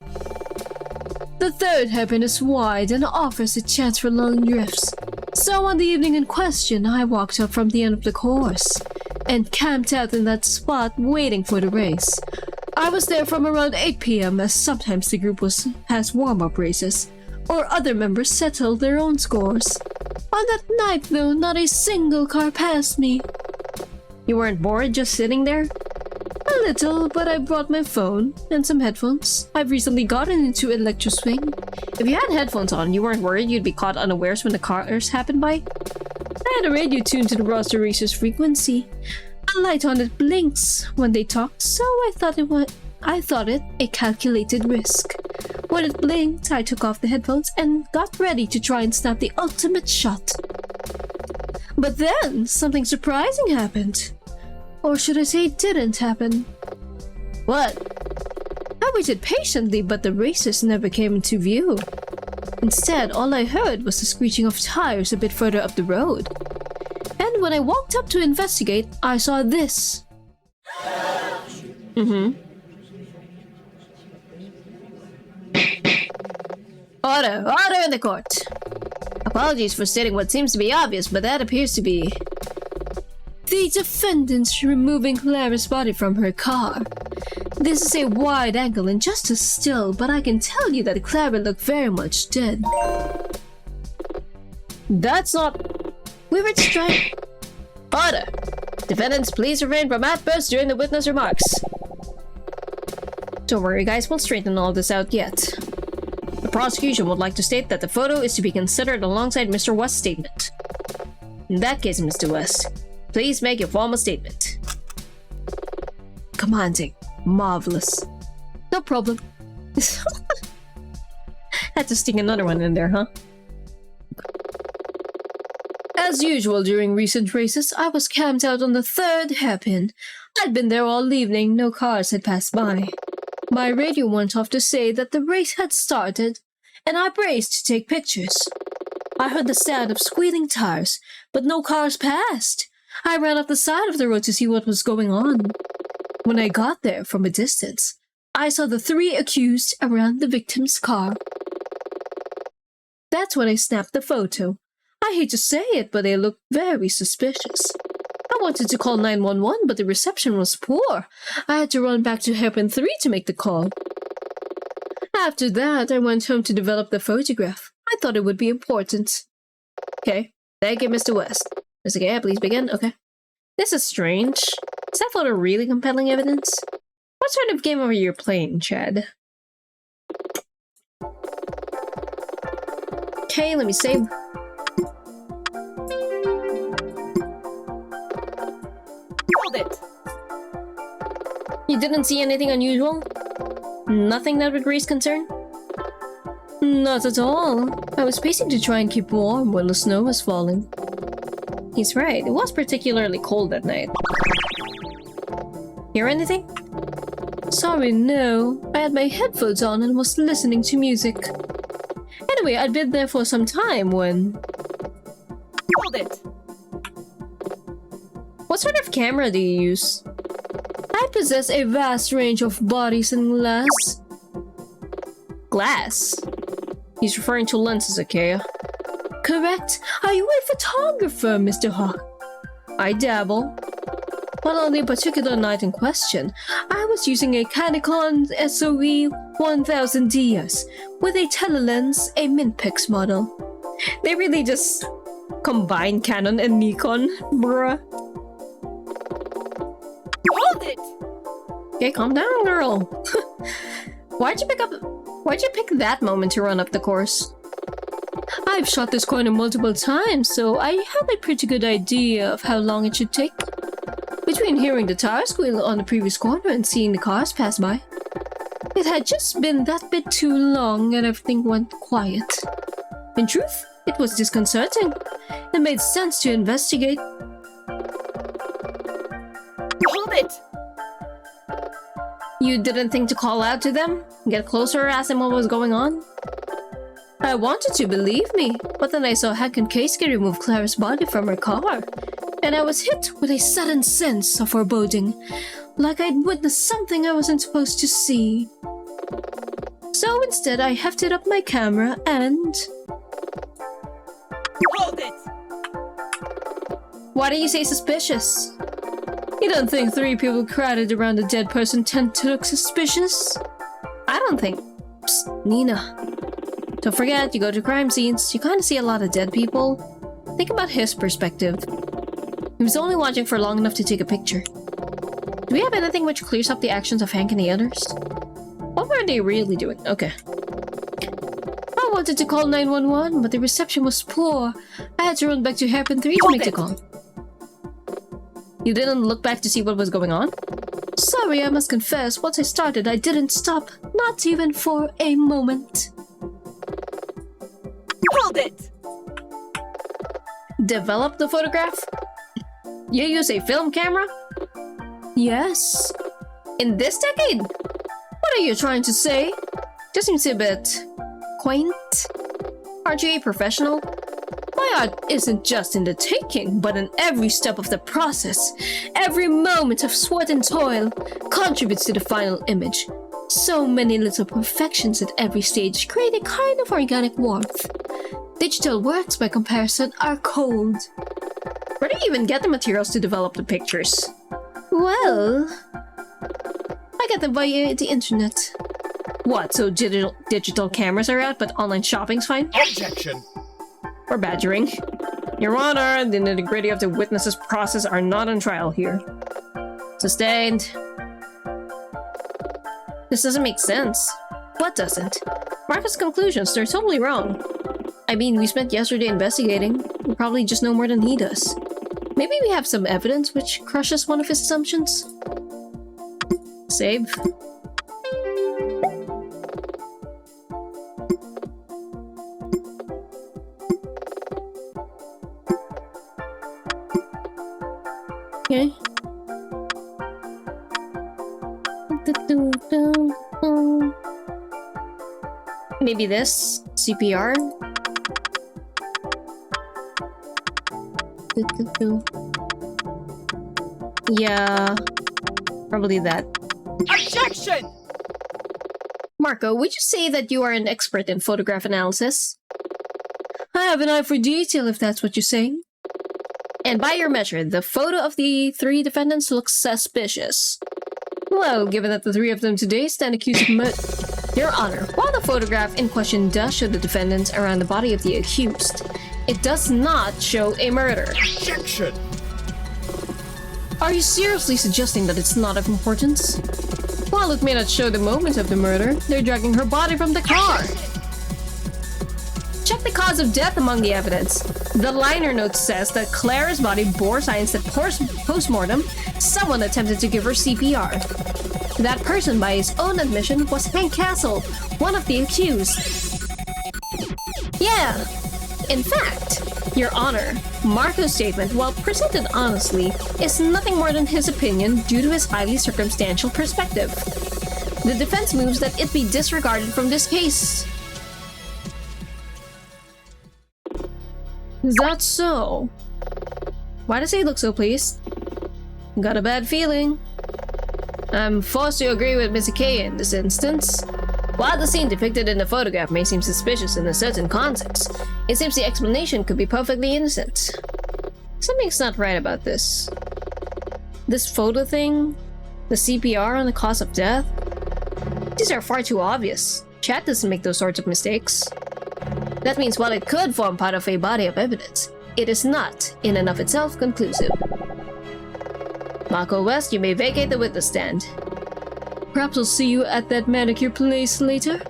The third hairpin is wide and offers a chance for long drifts. So on the evening in question, I walked up from the end of the course and camped out in that spot waiting for the race. I was there from around 8 p.m. as sometimes the group has warm-up races, or other members settle their own scores. On that night, though, not a single car passed me. You weren't bored just sitting there? A little, but I brought my phone and some headphones. I've recently gotten into electro swing. If you had headphones on, you weren't worried you'd be caught unawares when the cars happened by? I had a radio tuned to the roster racer's frequency. A light on it blinks when they talk, so I thought it a calculated risk. When it blinked, I took off the headphones and got ready to try and snap the ultimate shot. But then, something surprising happened. Or should I say it didn't happen? What? I waited patiently, but the racers never came into view. Instead, all I heard was the screeching of tires a bit further up the road. And when I walked up to investigate, I saw this. Order in the court. Apologies for stating what seems to be obvious, but that appears to be the defendants removing Clara's body from her car. This is a wide angle and just a still, but I can tell you that Clara looked very much dead. That's not... We were trying... Order! Defendants, please refrain from outbursts during the witness remarks. Don't worry guys, we'll straighten all this out yet. The prosecution would like to state that the photo is to be considered alongside Mr. West's statement. In that case, Mr. West, please make your formal statement. Commanding. Marvelous. No problem. Had to stick another one in there, huh? As usual during recent races, I was camped out on the third hairpin. I'd been there all evening, no cars had passed by. My radio went off to say that the race had started, and I braced to take pictures. I heard the sound of squealing tires, but no cars passed. I ran up the side of the road to see what was going on. When I got there from a distance, I saw the 3 accused around the victim's car. That's when I snapped the photo. I hate to say it, but they looked very suspicious. I wanted to call 911, but the reception was poor. I had to run back to Hairpin 3 to make the call. After that, I went home to develop the photograph. I thought it would be important. Okay. Thank you, Mr. West. Mr. Gaya, please begin. Okay. This is strange. Is that photo really compelling evidence? What sort of game are you playing, Chad? Okay, let me save. Hold it! You didn't see anything unusual? Nothing that would raise concern? Not at all. I was pacing to try and keep warm when the snow was falling. He's right, it was particularly cold that night. Hear anything? Sorry, no. I had my headphones on and was listening to music. Anyway, I'd been there for some time when... Hold it! What sort of camera do you use? I possess a vast range of bodies and glass. Glass? He's referring to lenses, okay? Correct. Are you a photographer, Mr. Hawk? I dabble. But on the particular night in question, I was using a Canon SOE 1000DS with a telelens, a Minpix model. They really just combine Canon and Nikon, bruh. Hold it! Okay, calm down, girl. Why'd you pick that moment to run up the course? I've shot this corner multiple times, so I have a pretty good idea of how long it should take. Between hearing the tire squeal on the previous corner and seeing the cars pass by, it had just been that bit too long and everything went quiet. In truth, it was disconcerting. It made sense to investigate. Hold it! You didn't think to call out to them? Get closer, ask them what was going on? I wanted to believe me, but then I saw Hank and Keisuke remove Clara's body from her car, and I was hit with a sudden sense of foreboding, like I'd witnessed something I wasn't supposed to see. So instead, I hefted up my camera and... Hold it! Why do you say suspicious? You don't think 3 people crowded around a dead person tend to look suspicious? I don't think... Psst, Nina. Don't forget, you go to crime scenes, you kind of see a lot of dead people. Think about his perspective. He was only watching for long enough to take a picture. Do we have anything which clears up the actions of Hank and the others? What were they really doing? Okay. I wanted to call 911, but the reception was poor. I had to run back to Hairpin 3 to make the call. You didn't look back to see what was going on? Sorry, I must confess, once I started, I didn't stop. Not even for a moment. Hold it! Develop the photograph? You use a film camera? Yes. In this decade? What are you trying to say? Just seems a bit... quaint. Aren't you a professional? My art isn't just in the taking, but in every step of the process. Every moment of sweat and toil contributes to the final image. So many little perfections at every stage create a kind of organic warmth. Digital works, by comparison, are cold. Where do you even get the materials to develop the pictures? Well... I get them via the internet. What, so digital cameras are out, but online shopping's fine? Objection! Or badgering. Your Honor, the nitty-gritty of the witness's process are not on trial here. Sustained. This doesn't make sense. What doesn't? Marcus' conclusions, they're totally wrong. I mean, we spent yesterday investigating. We probably just know more than he does. Maybe we have some evidence which crushes one of his assumptions? Save. Okay. Maybe this? CPR? Yeah. Probably that. Objection! Marco, would you say that you are an expert in photograph analysis? I have an eye for detail, if that's what you're saying. And by your measure, the photo of the 3 defendants looks suspicious. Well, given that the 3 of them today stand accused of murder... Your Honor, while the photograph in question does show the defendants around the body of the accused, it does not show a murder. Objection! Are you seriously suggesting that it's not of importance? While it may not show the moment of the murder, they're dragging her body from the car. Check the cause of death among the evidence. The liner note says that Clara's body bore signs that post-mortem, someone attempted to give her CPR. That person, by his own admission, was Hank Castle, one of the accused. Yeah! In fact, Your Honor, Marco's statement, while presented honestly, is nothing more than his opinion due to his highly circumstantial perspective. The defense moves that it be disregarded from this case. Is that so? Why does he look so pleased? Got a bad feeling. I'm forced to agree with Miss Aquila in this instance. While the scene depicted in the photograph may seem suspicious in a certain context, it seems the explanation could be perfectly innocent. Something's not right about this. This photo thing? The CPR on the cause of death? These are far too obvious. Chat doesn't make those sorts of mistakes. That means while it could form part of a body of evidence, it is not, in and of itself, conclusive. Marco West, you may vacate the witness stand. Perhaps I'll see you at that manicure place later?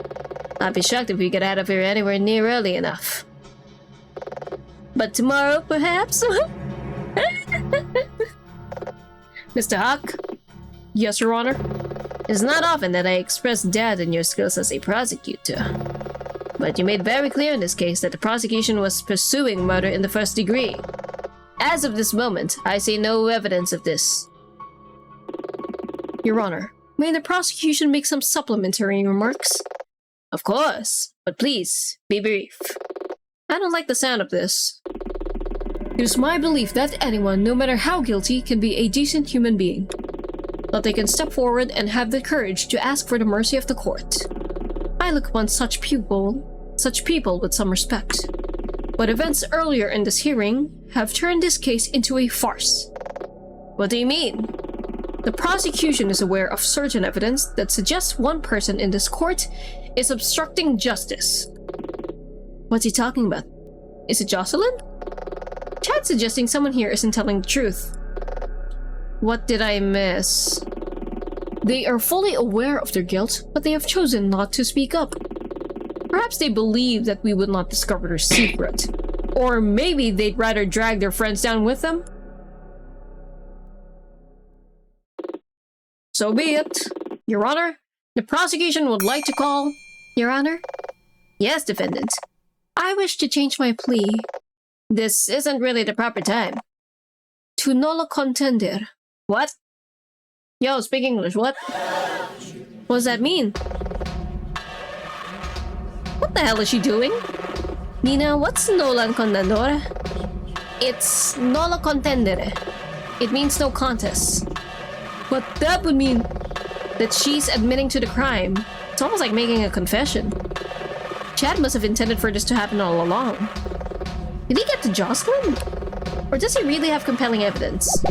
I'd be shocked if we get out of here anywhere near early enough. But tomorrow, perhaps? Mr. Hawk? Yes, Your Honor? It's not often that I express doubt in your skills as a prosecutor. But you made very clear in this case that the prosecution was pursuing murder in the first degree. As of this moment, I see no evidence of this. Your Honor, may the prosecution make some supplementary remarks? Of course, but please, be brief. I don't like the sound of this. It is my belief that anyone, no matter how guilty, can be a decent human being. That they can step forward and have the courage to ask for the mercy of the court. I look upon such people with some respect. But events earlier in this hearing have turned this case into a farce. What do you mean? The prosecution is aware of certain evidence that suggests one person in this court is obstructing justice. What's he talking about? Is it Jocelyn? Chad's suggesting someone here isn't telling the truth. What did I miss? They are fully aware of their guilt, but they have chosen not to speak up. Perhaps they believe that we would not discover their secret. Or maybe they'd rather drag their friends down with them? So be it. Your Honor, the prosecution would like to call... Your Honor? Yes, defendant. I wish to change my plea. This isn't really the proper time. To nolo contender. What? Yo, speak English, what? What does that mean? What the hell is she doing? Nina, what's nolo contendere? It's nolo contendere. It means no contest. But that would mean that she's admitting to the crime. It's almost like making a confession. Chad must have intended for this to happen all along. Did he get to Jocelyn? Or does he really have compelling evidence?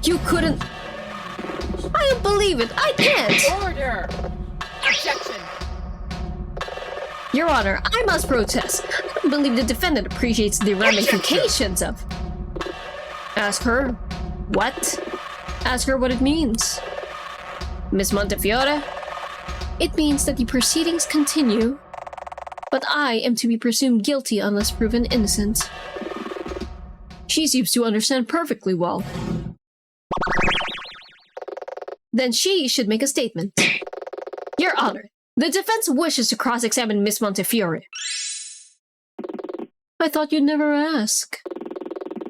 You couldn't... I don't believe it! I can't! Order! Objection! Your Honor, I must protest. I don't believe the defendant appreciates the ramifications of... Ask her. What? Ask her what it means. Miss Montefiore? It means that the proceedings continue, but I am to be presumed guilty unless proven innocent. She seems to understand perfectly well. Then she should make a statement. Your Honor, the defense wishes to cross-examine Miss Montefiore. I thought you'd never ask.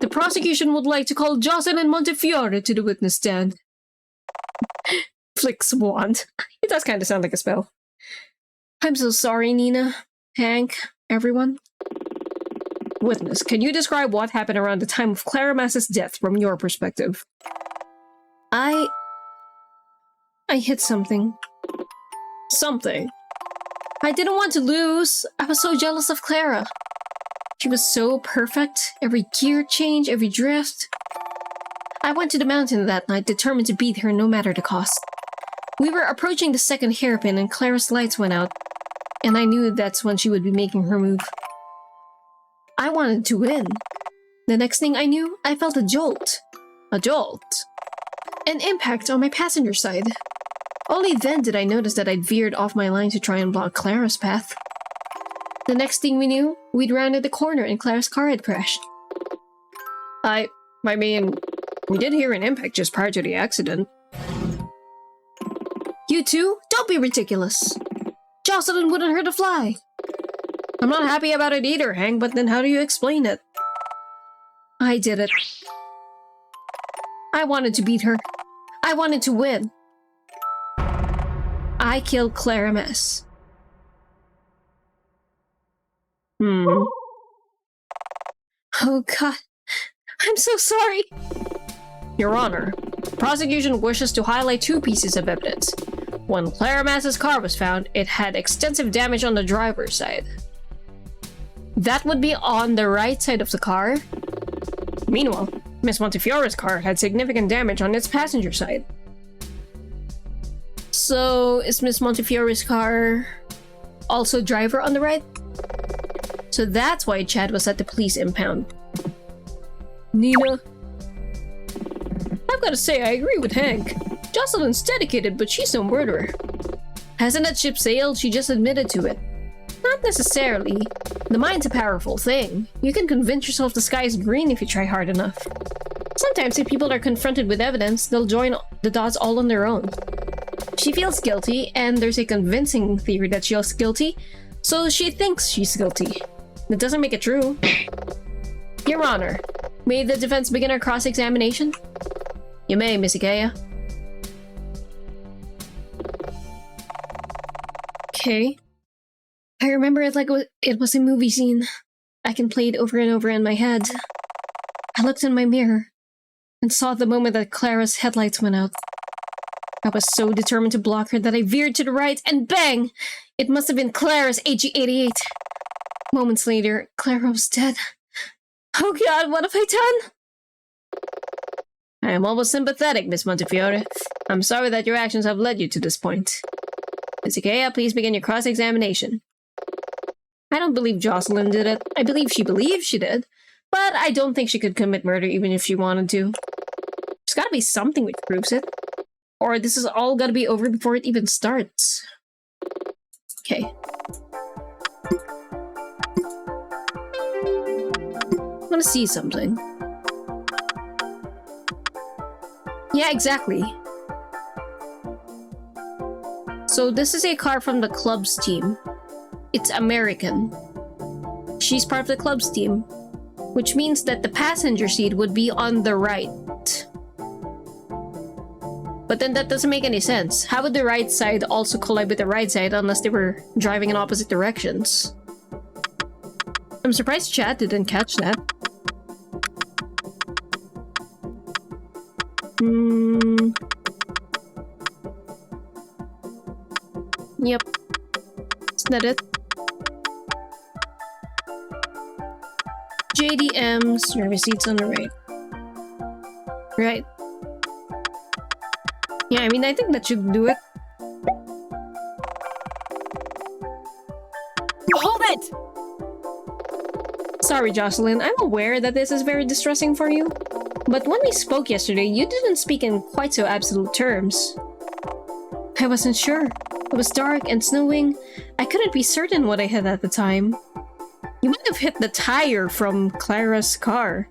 The prosecution would like to call Jocelyn Montefiore to the witness stand. Flicks wand. It does kind of sound like a spell. I'm so sorry, Nina, Hank, everyone. Witness, can you describe what happened around the time of Clara Mass's death from your perspective? I hit something. Something. I didn't want to lose. I was so jealous of Clara. She was so perfect. Every gear change, every drift. I went to the mountain that night, determined to beat her no matter the cost. We were approaching the second hairpin and Clara's lights went out, and I knew that's when she would be making her move. I wanted to win. The next thing I knew, I felt a jolt. A jolt. An impact on my passenger side. Only then did I notice that I'd veered off my line to try and block Clara's path. The next thing we knew, we'd rounded the corner and Clara's car had crashed. I mean, we did hear an impact just prior to the accident. You two? Don't be ridiculous. Jocelyn wouldn't hurt a fly. I'm not happy about it either, Hank, but then how do you explain it? I did it. I wanted to beat her. I wanted to win. I killed Clara Mess. Oh god. I'm so sorry. Your Honor, the prosecution wishes to highlight two pieces of evidence. When Clara Mass's car was found, it had extensive damage on the driver's side. That would be on the right side of the car. Meanwhile, Miss Montefiore's car had significant damage on its passenger side. So, is Miss Montefiore's car also driver on the right? So that's why Chad was at the police impound. Nina? I've gotta say, I agree with Hank. Jocelyn's dedicated, but she's no murderer. Hasn't that ship sailed? She just admitted to it. Not necessarily. The mind's a powerful thing. You can convince yourself the sky is green if you try hard enough. Sometimes if people are confronted with evidence, they'll join the dots all on their own. She feels guilty, and there's a convincing theory that she's guilty, so she thinks she's guilty. That doesn't make it true. Your Honor, may the defense begin our cross-examination? You may, Miss Ikea. Okay. I remember it like it was a movie scene. I can play it over and over in my head. I looked in my mirror and saw the moment that Clara's headlights went out. I was so determined to block her that I veered to the right and bang! It must have been Clara's AG-88. Moments later, Clara was dead. Oh god, what have I done? I am almost sympathetic, Miss Montefiore. I'm sorry that your actions have led you to this point. Miss Ikea, please begin your cross-examination. I don't believe Jocelyn did it. I believe she believes she did. But I don't think she could commit murder even if she wanted to. There's gotta be something which proves it. Or this is all gotta be over before it even starts. Okay. I wanna see something. Yeah, exactly. So this is a car from the club's team. It's American. She's part of the club's team, which means that the passenger seat would be on the right. But then that doesn't make any sense. How would the right side also collide with the right side unless they were driving in opposite directions? I'm surprised Chad didn't catch that. Yep. Isn't that it? JDM's driver's seat's on the right. Right. Yeah, I mean, I think that should do it. Hold it! Sorry, Jocelyn. I'm aware that this is very distressing for you. But when we spoke yesterday, you didn't speak in quite so absolute terms. I wasn't sure. It was dark and snowing. I couldn't be certain what I had at the time. You might have hit the tire from Clara's car.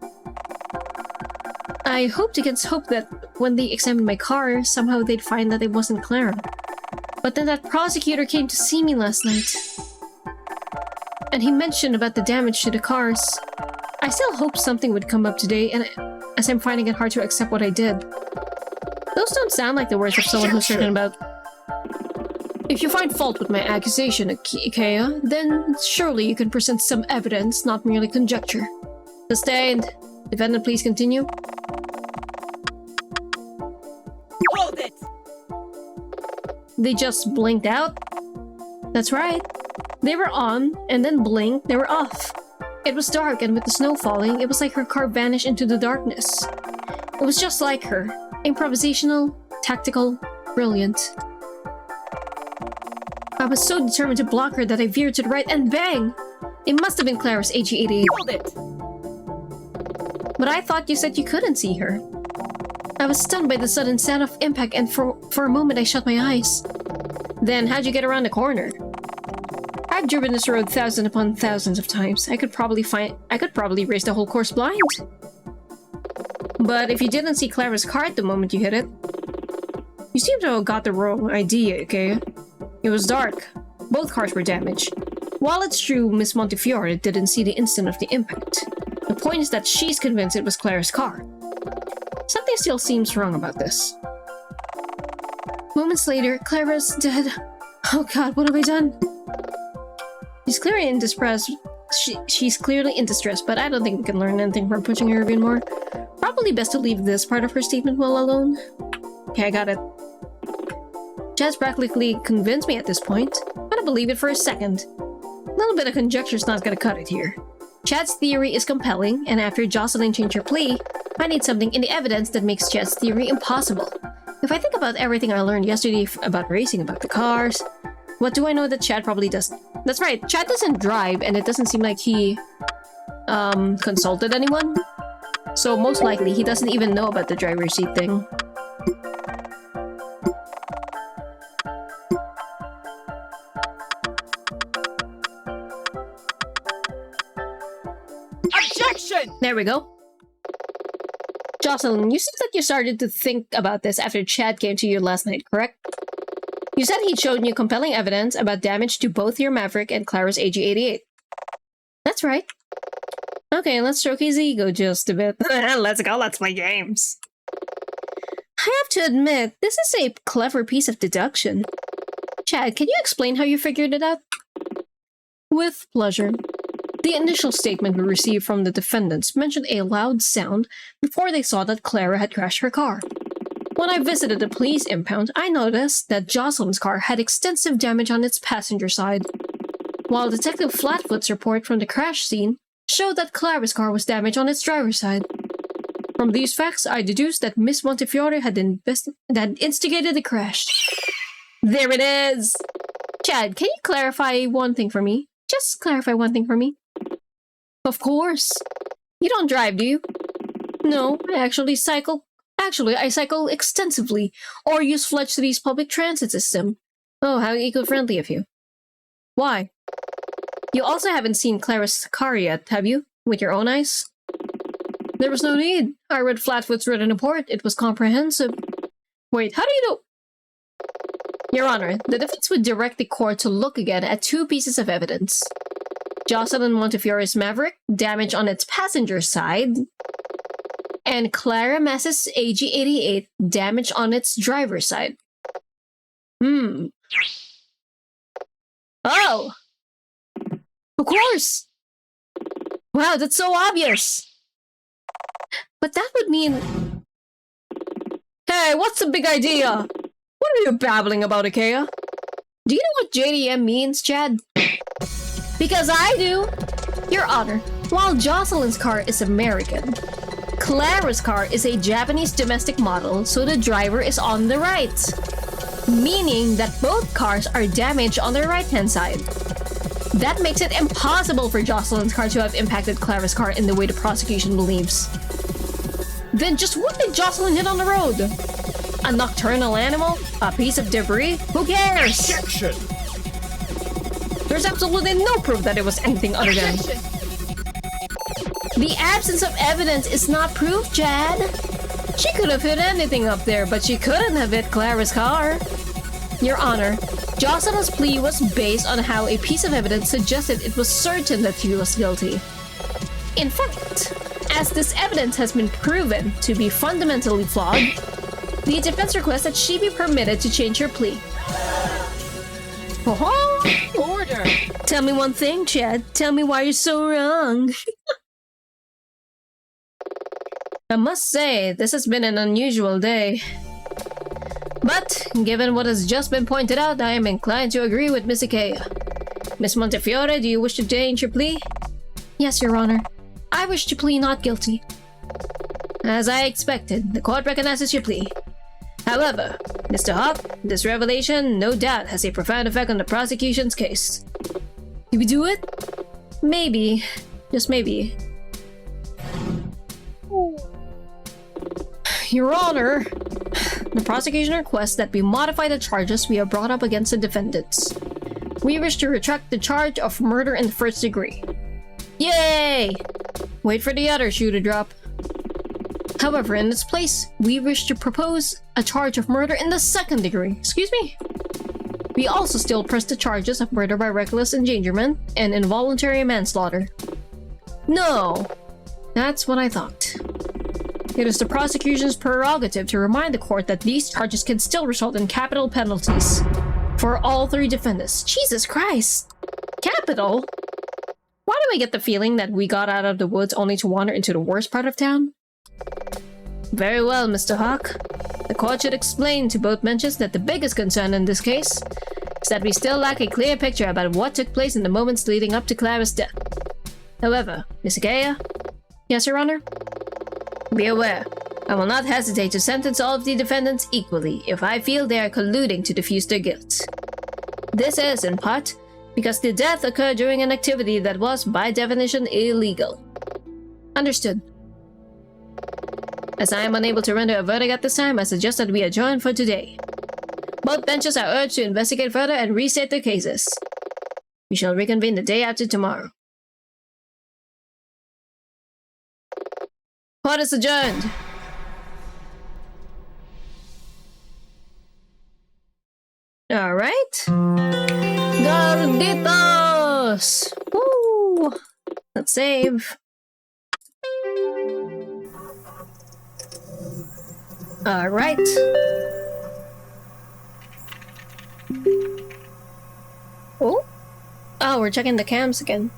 I hoped against hope that when they examined my car, somehow they'd find that it wasn't Clara. But then that prosecutor came to see me last night. And he mentioned about the damage to the cars. I still hoped something would come up today, and as I'm finding it hard to accept what I did. Those don't sound like the words of someone who's certain about... If you find fault with my accusation, Ikea, then surely you can present some evidence, not merely conjecture. Sustained. Defendant, please continue. they just blinked out? That's right. They were on, and then blinked, they were off. It was dark, and with the snow falling, it was like her car vanished into the darkness. It was just like her. Improvisational, tactical, brilliant. I was so determined to block her that I veered to the right and bang! It must have been Clara's AG88. Hold it! But I thought you said you couldn't see her. I was stunned by the sudden sound of impact and for a moment I shut my eyes. Then how'd you get around the corner? I've driven this road thousands upon thousands of times. I could probably race the whole course blind. But if you didn't see Clara's car at the moment you hit it, you seem to have got the wrong idea, okay? It was dark. Both cars were damaged. While it's true Miss Montefiore didn't see the instant of the impact, the point is that she's convinced it was Clara's car. Something still seems wrong about this. Moments later, Clara's dead. Oh god, what have I done? She's clearly in distress. She's clearly in distress, but I don't think we can learn anything from pushing her even more. Probably best to leave this part of her statement well alone. Okay, I got it. Chad's practically convinced me at this point. I don't believe it for a second. A little bit of conjecture's not gonna cut it here. Chad's theory is compelling, and after Jocelyn changed her plea, I need something in the evidence that makes Chad's theory impossible. If I think about everything I learned yesterday about racing, about the cars, what do I know that Chad probably does? That's right, Chad doesn't drive, and it doesn't seem like he consulted anyone. So most likely, he doesn't even know about the driver's seat thing. Objection! There we go. Jocelyn, you said that you started to think about this after Chad came to you last night, correct? You said he'd shown you compelling evidence about damage to both your Maverick and Clara's AG88. That's right. Okay, let's stroke his ego just a bit. Let's go, let's play games. I have to admit, this is a clever piece of deduction. Chad, can you explain how you figured it out? With pleasure. The initial statement we received from the defendants mentioned a loud sound before they saw that Clara had crashed her car. When I visited the police impound, I noticed that Jocelyn's car had extensive damage on its passenger side, while Detective Flatfoot's report from the crash scene showed that Clara's car was damaged on its driver's side. From these facts, I deduced that Miss Montefiore had instigated the crash. There it is! Chad, can you clarify one thing for me? Just clarify one thing for me. Of course. You don't drive, do you? No, I actually cycle. Actually, I cycle extensively, or use Fletch City's public transit system. Oh, how eco-friendly of you. Why? You also haven't seen Clara's car yet, have you? With your own eyes? There was no need. I read Flatfoot's written report. It was comprehensive. Wait, how do you know? Your Honor, the defense would direct the court to look again at two pieces of evidence. Jocelyn Montefiore's Maverick, damage on its passenger side, and Clara Mass's AG88, damage on its driver's side. Oh! Of course! Wow, that's so obvious! But that would mean... Hey, what's the big idea? What are you babbling about, Ikea? Do you know what JDM means, Chad? Because I do! Your Honor, while Jocelyn's car is American, Clara's car is a Japanese domestic model, so the driver is on the right. Meaning that both cars are damaged on their right-hand side. That makes it impossible for Jocelyn's car to have impacted Clara's car in the way the prosecution believes. Then just what did Jocelyn hit on the road? A nocturnal animal? A piece of debris? Who cares? Objection! There's absolutely no proof that it was anything other than... Objection! The absence of evidence is not proof, Chad. She could have hit anything up there, but she couldn't have hit Clara's car. Your Honor, Jocelyn's plea was based on how a piece of evidence suggested it was certain that she was guilty. In fact, as this evidence has been proven to be fundamentally flawed, the defense requests that she be permitted to change her plea. Order! Tell me one thing, Chad. Tell me why you're so wrong. I must say, this has been an unusual day. But, given what has just been pointed out, I am inclined to agree with Miss Aquila. Miss Montefiore, do you wish to change your plea? Yes, Your Honor. I wish to plead not guilty. As I expected, the court recognizes your plea. However, Mr. Hawk, this revelation no doubt has a profound effect on the prosecution's case. Do we do it? Maybe. Just maybe. Your Honor, the prosecution requests that we modify the charges we have brought up against the defendants. We wish to retract the charge of murder in the first degree. Yay! Wait for the other shoe to drop. However, in its place, we wish to propose a charge of murder in the second degree. Excuse me? We also still press the charges of murder by reckless endangerment and involuntary manslaughter. No! That's what I thought. It is the prosecution's prerogative to remind the court that these charges can still result in capital penalties for all three defendants. Jesus Christ! Capital? Why do I get the feeling that we got out of the woods only to wander into the worst part of town? Very well, Mr. Hawk. The court should explain to both benches that the biggest concern in this case is that we still lack a clear picture about what took place in the moments leading up to Clara's death. However, Miss Aquila? Yes, Your Honor? Be aware, I will not hesitate to sentence all of the defendants equally if I feel they are colluding to diffuse their guilt. This is, in part, because the death occurred during an activity that was, by definition, illegal. Understood. As I am unable to render a verdict at this time, I suggest that we adjourn for today. Both benches are urged to investigate further and restate their cases. We shall reconvene the day after tomorrow. Court is adjourned. Alright. Gorditos! Woo! Let's save. Alright. Oh? Oh, we're checking the cams again.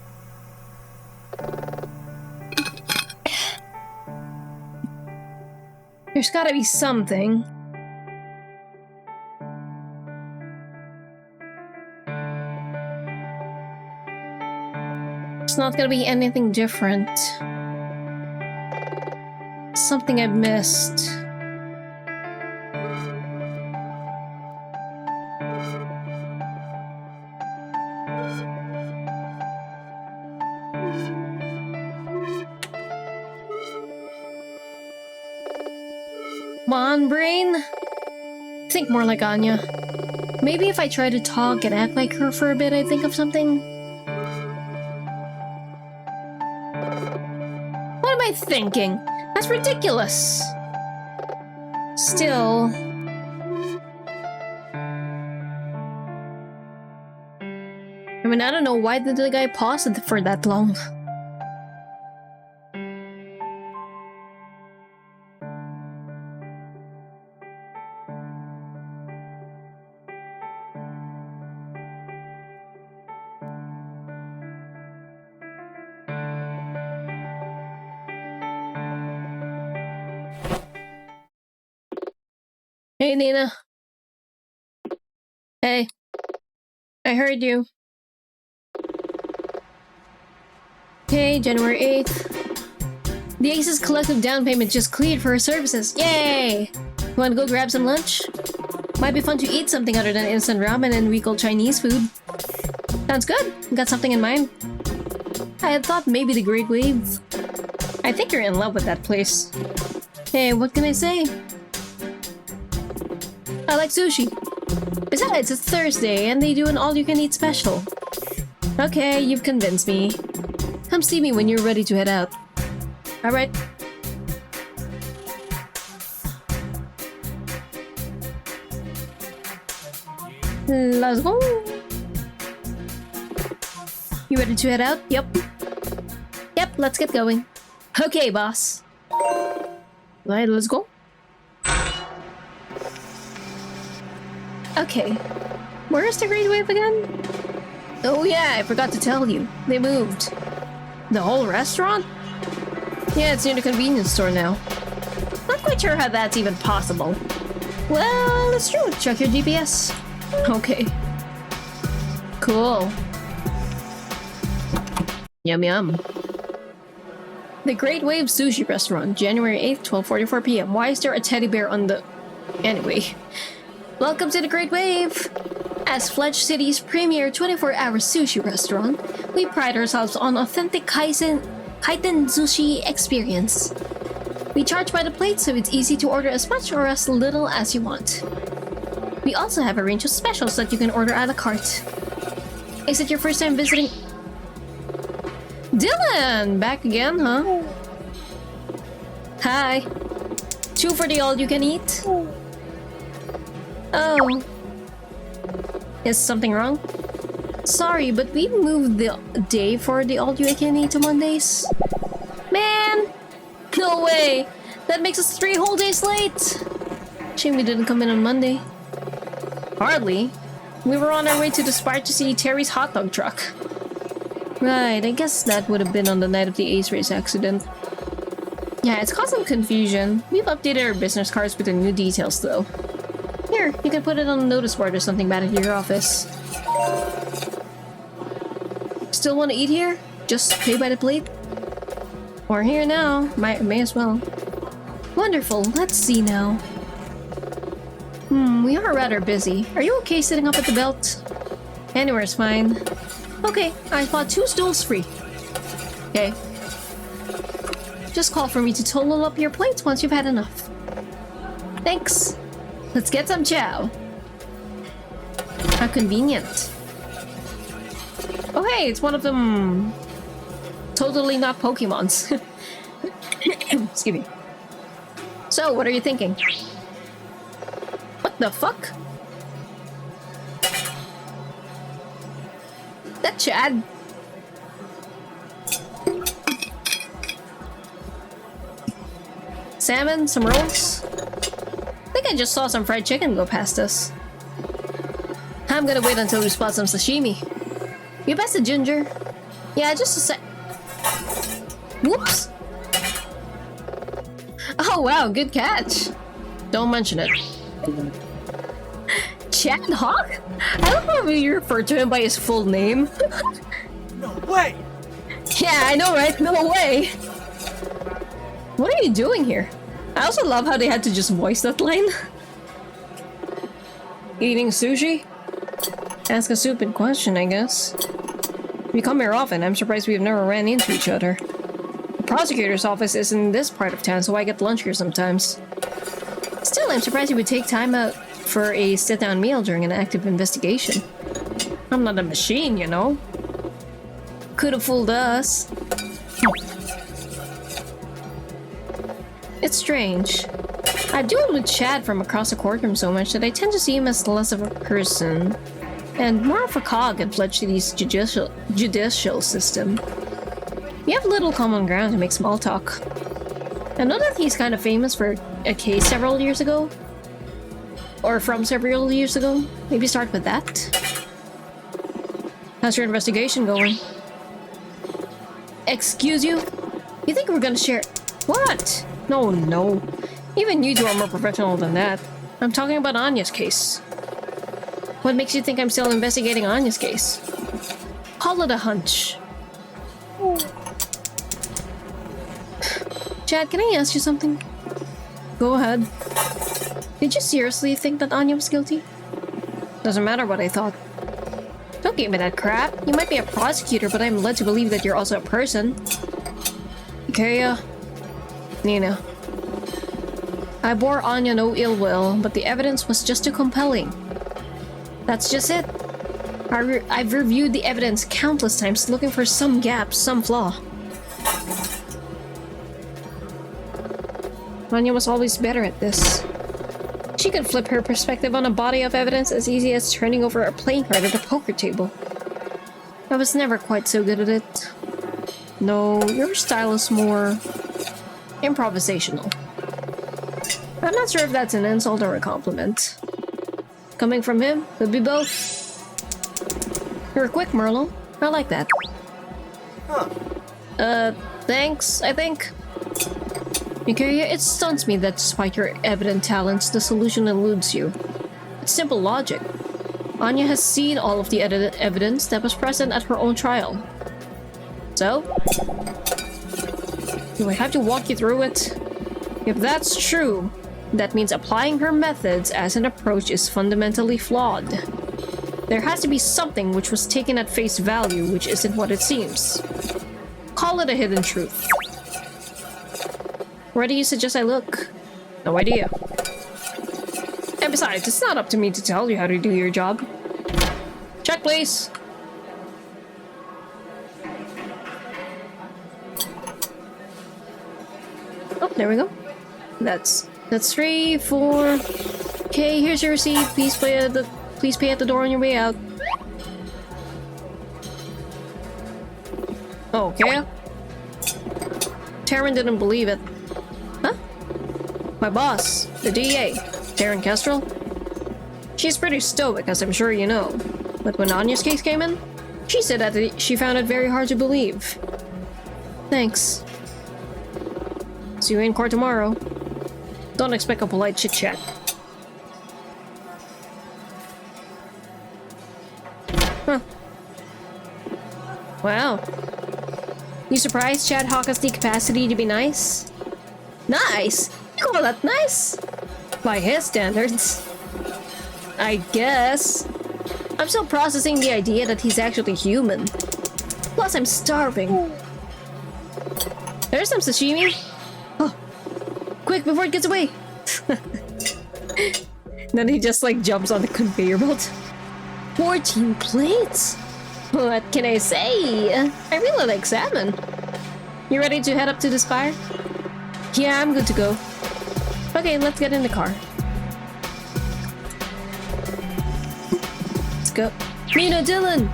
There's gotta be something. It's not gonna be anything different. Something I've missed. Come on, brain. Think more like Anya. Maybe if I try to talk and act like her for a bit, I'd think of something. What am I thinking? That's ridiculous. Still. I mean, I don't know, why did the guy pause it for that long? Hey, Nina. Hey. I heard you. Okay, January 8th. The Ace's collective down payment just cleared for her services. Yay! You wanna go grab some lunch? Might be fun to eat something other than instant ramen and weak old Chinese food. Sounds good. Got something in mind? I had thought maybe the Great Wave. I think you're in love with that place. Hey, what can I say? I like sushi. Besides, it's Thursday and they do an all-you-can-eat special. Okay, you've convinced me. Come see me when you're ready to head out. Alright. Let's go. You ready to head out? Yep. Yep, let's get going. Okay, boss. Right, let's go. Okay. Where is the Great Wave again? Oh yeah, I forgot to tell you. They moved. The whole restaurant? Yeah, it's near the convenience store now. Not quite sure how that's even possible. Well, it's true. Check your GPS. Okay. Cool. Yum yum. The Great Wave Sushi Restaurant, January 8th, 12:44 p.m. Why is there a teddy bear on the... Anyway. Welcome to the Great Wave! As Fledge City's premier 24-hour sushi restaurant, we pride ourselves on authentic kaiten sushi experience. We charge by the plate, so it's easy to order as much or as little as you want. We also have a range of specials that you can order a la carte. Is it your first time visiting? Dylan! Back again, huh? Hi. 2 for the all-you-can-eat? Oh. Is something wrong? Sorry, but we moved the day for the all-you-can-eat to Mondays. Man! No way! That makes us 3 whole days late! Shame we didn't come in on Monday. Hardly. We were on our way to the Spire to see Terry's hot dog truck. Right, I guess that would have been on the night of the Ace Race accident. Yeah, it's caused some confusion. We've updated our business cards with the new details, though. Here, you can put it on a notice board or something back at your office. Still want to eat here? Just pay by the plate? We're here now. May as well. Wonderful, let's see now. We are rather busy. Are you okay sitting up at the belt? Anywhere's fine. Okay, I bought 2 stools free. Okay. Just call for me to total up your plates once you've had enough. Thanks. Let's get some chow. How convenient. Oh hey, it's one of them... Totally not Pokemons. Excuse me. So, what are you thinking? What the fuck? That Chad? Salmon? Some rolls? I think I just saw some fried chicken go past us. I'm gonna wait until we spot some sashimi. You pass the ginger? Yeah, just a sec. Whoops! Oh wow, good catch. Don't mention it. Chad Hawk? I don't know if you refer to him by his full name. No way! Yeah, I know, right? No way! What are you doing here? I also love how they had to just voice that line. Eating sushi? Ask a stupid question, I guess. We come here often. I'm surprised we've never ran into each other. The prosecutor's office is in this part of town, so I get lunch here sometimes. Still, I'm surprised you would take time out for a sit-down meal during an active investigation. I'm not a machine, you know. Could have fooled us. It's strange. I deal with Chad from across the courtroom so much that I tend to see him as less of a person and more of a cog in Fledge City's judicial system. We have little common ground to make small talk. I know that he's kind of famous for a case several years ago. Or from several years ago. Maybe start with that. How's your investigation going? Excuse you? You think we're gonna share... What? No. Even you two are more professional than that. I'm talking about Anya's case. What makes you think I'm still investigating Anya's case? Call it a hunch. Chad, can I ask you something? Go ahead. Did you seriously think that Anya was guilty? Doesn't matter what I thought. Don't give me that crap. You might be a prosecutor, but I'm led to believe that you're also a person. Okay, Nina. I bore Anya no ill will, but the evidence was just too compelling. That's just it. I've reviewed the evidence countless times looking for some gap, some flaw. Anya was always better at this. She could flip her perspective on a body of evidence as easy as turning over a playing card at a poker table. I was never quite so good at it. No, your style is more... improvisational. I'm not sure if that's an insult or a compliment. Coming from him, could be both. You're quick, Merlo. I like that. Huh. Thanks, I think. Mikaria, it stuns me that despite your evident talents, the solution eludes you. It's simple logic. Anya has seen all of the evidence that was present at her own trial. So? Do I have to walk you through it? If that's true, that means applying her methods as an approach is fundamentally flawed. There has to be something which was taken at face value, which isn't what it seems. Call it a hidden truth. Where do you suggest I look? No idea. And besides, it's not up to me to tell you how to do your job. Check, please. Oh, there we go. That's 3, 4. Okay, here's your receipt. Please pay at the door on your way out. Okay. Taryn didn't believe it. Huh? My boss, the DA, Taryn Kestrel. She's pretty stoic, as I'm sure you know. But when Anya's case came in, she said that she found it very hard to believe. Thanks. See you in court tomorrow. Don't expect a polite chit-chat. Huh. Wow. You surprised Chad Hawk has the capacity to be nice? Nice? You call that nice? By his standards. I guess. I'm still processing the idea that he's actually human. Plus, I'm starving. There's some sashimi. Oh. Quick, before it gets away. Then he just like jumps on the conveyor belt. 14 plates? What can I say? I really like salmon. You ready to head up to the spire? Yeah, I'm good to go. Okay, let's get in the car. Let's go. Nina, Dylan!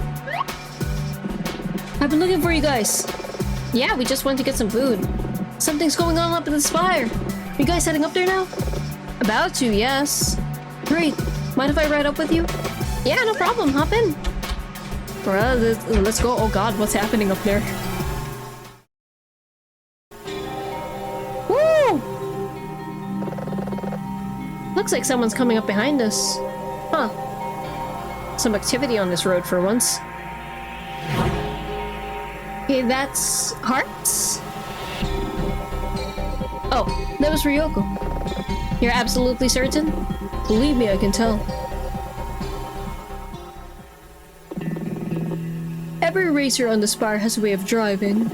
I've been looking for you guys. Yeah, we just went to get some food. Something's going on up at the spire. You guys heading up there now? About to, yes. Great. Mind if I ride up with you? Yeah, no problem. Hop in. Well, let's go. Oh god, what's happening up there? Woo! Looks like someone's coming up behind us. Huh. Some activity on this road for once. Okay, that's hearts? Oh, that was Ryoko. You're absolutely certain? Believe me, I can tell. Every racer on the spire has a way of driving.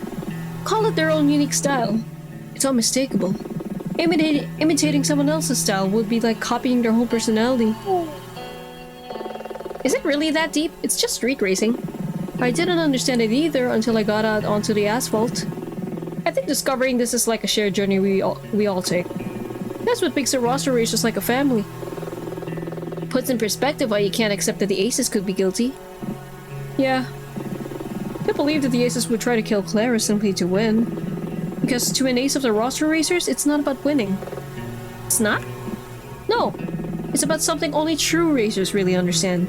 Call it their own unique style. It's unmistakable. Imitating someone else's style would be like copying their whole personality. Is it really that deep? It's just street racing. I didn't understand it either until I got out onto the asphalt. I think discovering this is like a shared journey we all take. That's what makes the roster racers like a family. Puts in perspective why you can't accept that the Aces could be guilty. Yeah. I can't believe that the Aces would try to kill Clara simply to win. Because to an ace of the roster racers, it's not about winning. It's not? No. It's about something only true racers really understand.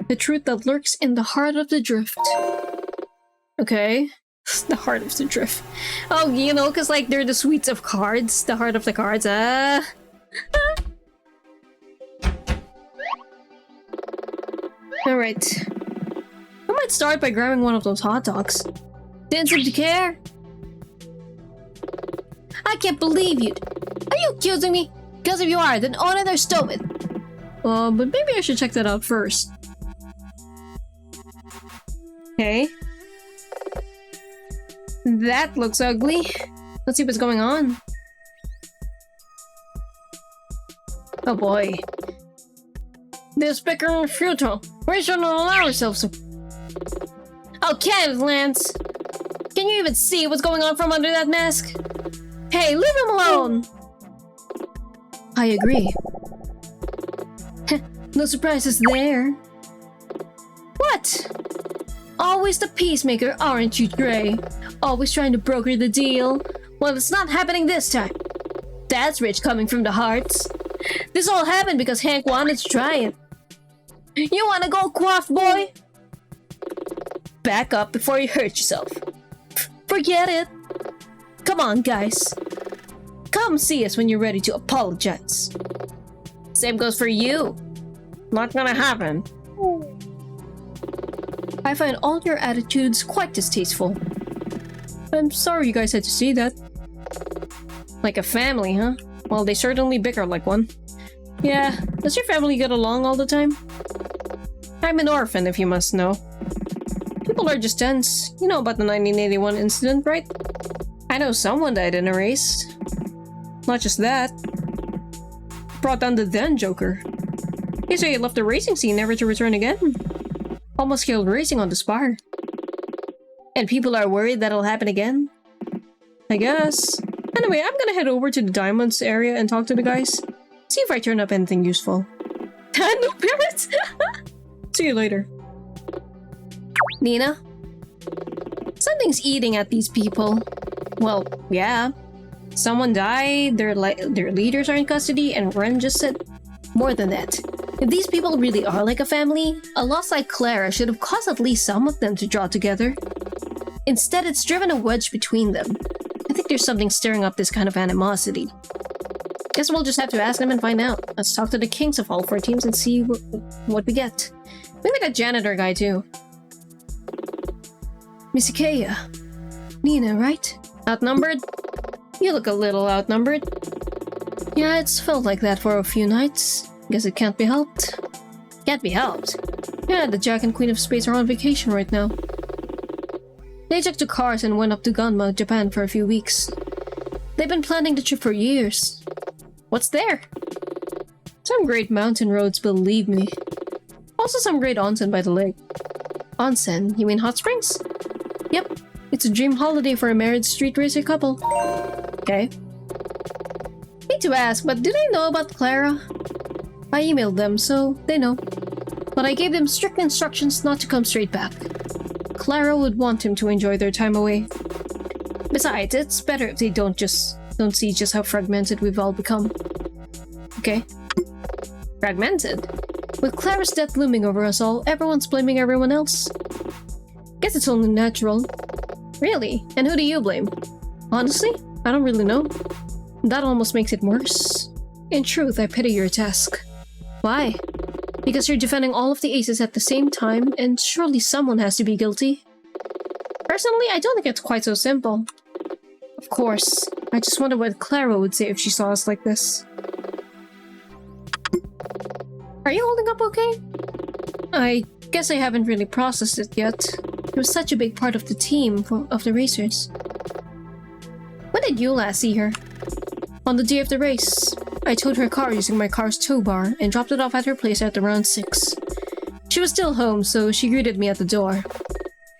The truth that lurks in the heart of the drift. Okay. The heart of the drift. Oh, you know, because like they're the sweets of cards. The heart of the cards. Alright. I might start by grabbing one of those hot dogs. Didn't seem to care. I can't believe you. Are you accusing me? Because if you are, then own it or stow it. But maybe I should check that out first. Okay. That looks ugly. Let's see what's going on. Oh boy. This bicker and futile. We shouldn't allow ourselves to. Oh, Kenneth Lance! Can you even see what's going on from under that mask? Hey, leave him alone! I agree. No surprises there. What? Always the peacemaker, aren't you, Gray? Always trying to broker the deal. Well, it's not happening this time. That's rich coming from the hearts. This all happened because Hank wanted to try it. You wanna go quaff, boy? Back up before you hurt yourself. For Forget it! Come on, guys. Come see us when you're ready to apologize. Same goes for you. Not gonna happen. I find all your attitudes quite distasteful. I'm sorry you guys had to see that. Like a family, huh? Well, they certainly bicker like one. Yeah, does your family get along all the time? I'm an orphan, if you must know. People are just tense. You know about the 1981 incident, right? I know someone died in a race. Not just that. Brought down the then Joker. He said he left the racing scene never to return again. Almost killed racing on the spar. And people are worried that'll happen again? I guess. Anyway, I'm gonna head over to the Diamonds area and talk to the guys. See if I turn up anything useful. No parrots! See you later. Nina? Something's eating at these people. Well, yeah. Someone died, their leaders are in custody, and Ren just said... More than that. If these people really are like a family, a loss like Clara should have caused at least some of them to draw together. Instead, it's driven a wedge between them. I think there's something stirring up this kind of animosity. Guess we'll just have to ask them and find out. Let's talk to the kings of all 4 teams and see what we get. Maybe that janitor guy too. Miss Ikeya. Nina, right? Outnumbered? You look a little outnumbered. Yeah, it's felt like that for a few nights. Guess it can't be helped. Can't be helped? Yeah, the Jack and Queen of Spades are on vacation right now. They took the cars and went up to Gunma, Japan for a few weeks. They've been planning the trip for years. What's there? Some great mountain roads, believe me. Also some great onsen by the lake. Onsen? You mean hot springs? Yep, it's a dream holiday for a married street racer couple. Okay. Hate to ask, but do they know about Clara? I emailed them, so they know. But I gave them strict instructions not to come straight back. Clara would want him to enjoy their time away. Besides, it's better if they don't see just how fragmented we've all become. Okay. Fragmented? With Clara's death looming over us all, everyone's blaming everyone else. Guess it's only natural. Really? And who do you blame? Honestly, I don't really know. That almost makes it worse. In truth, I pity your task. Why? Because you're defending all of the aces at the same time, and surely someone has to be guilty. Personally, I don't think it's quite so simple. Of course. I just wonder what Clara would say if she saw us like this. Are you holding up okay? I guess I haven't really processed it yet. It was such a big part of the team, of the racers. When did you last see her? On the day of the race. I towed her car using my car's tow bar and dropped it off at her place at around 6. She was still home, so she greeted me at the door.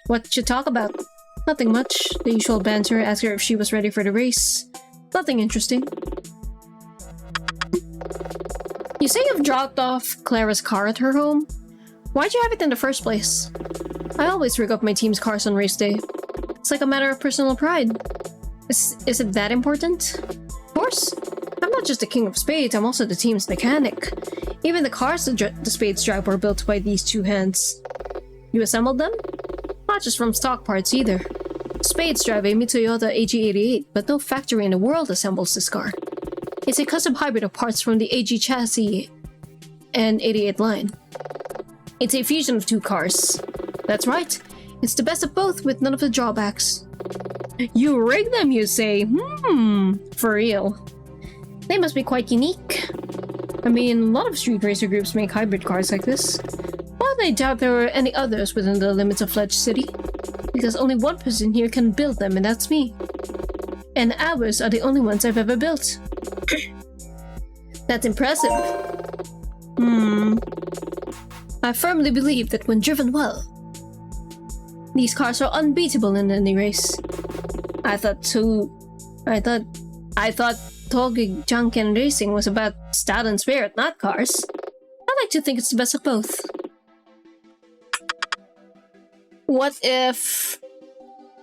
What did you talk about? Nothing much. The usual banter, asked her if she was ready for the race. Nothing interesting. You say you've dropped off Clara's car at her home? Why'd you have it in the first place? I always rig up my team's cars on race day. It's like a matter of personal pride. Is it that important? Of course. I'm not just the king of spades, I'm also the team's mechanic. Even the cars the spades drive were built by these 2 hands. You assembled them? Not just from stock parts either. Spades drive a Toyota AG88, but no factory in the world assembles this car. It's a custom hybrid of parts from the AG chassis and 88 line. It's a fusion of 2 cars. That's right. It's the best of both with none of the drawbacks. You rig them, you say? For real. They must be quite unique. I mean, a lot of street racer groups make hybrid cars like this. But I doubt there are any others within the limits of Fledge City. Because only one person here can build them, and that's me. And ours are the only ones I've ever built. That's impressive. I firmly believe that when driven well, these cars are unbeatable in any race. I thought Togi Junkin Racing was about style and spirit, not cars. I like to think it's the best of both. What if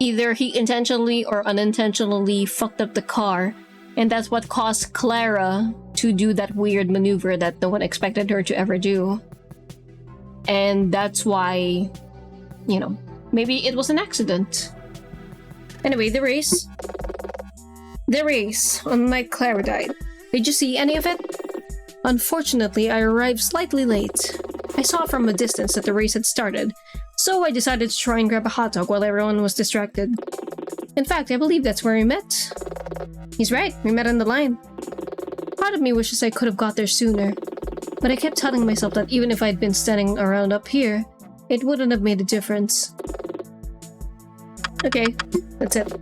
either he intentionally or unintentionally fucked up the car, and that's what caused Clara to do that weird maneuver that no one expected her to ever do? And that's why, maybe it was an accident. Anyway, the race. The race on the night Clara died. Did you see any of it? Unfortunately, I arrived slightly late. I saw from a distance that the race had started, so I decided to try and grab a hot dog while everyone was distracted. In fact, I believe that's where we met. He's right, we met on the line. Part of me wishes I could have got there sooner, but I kept telling myself that even if I'd been standing around up here, it wouldn't have made a difference. Okay, that's it.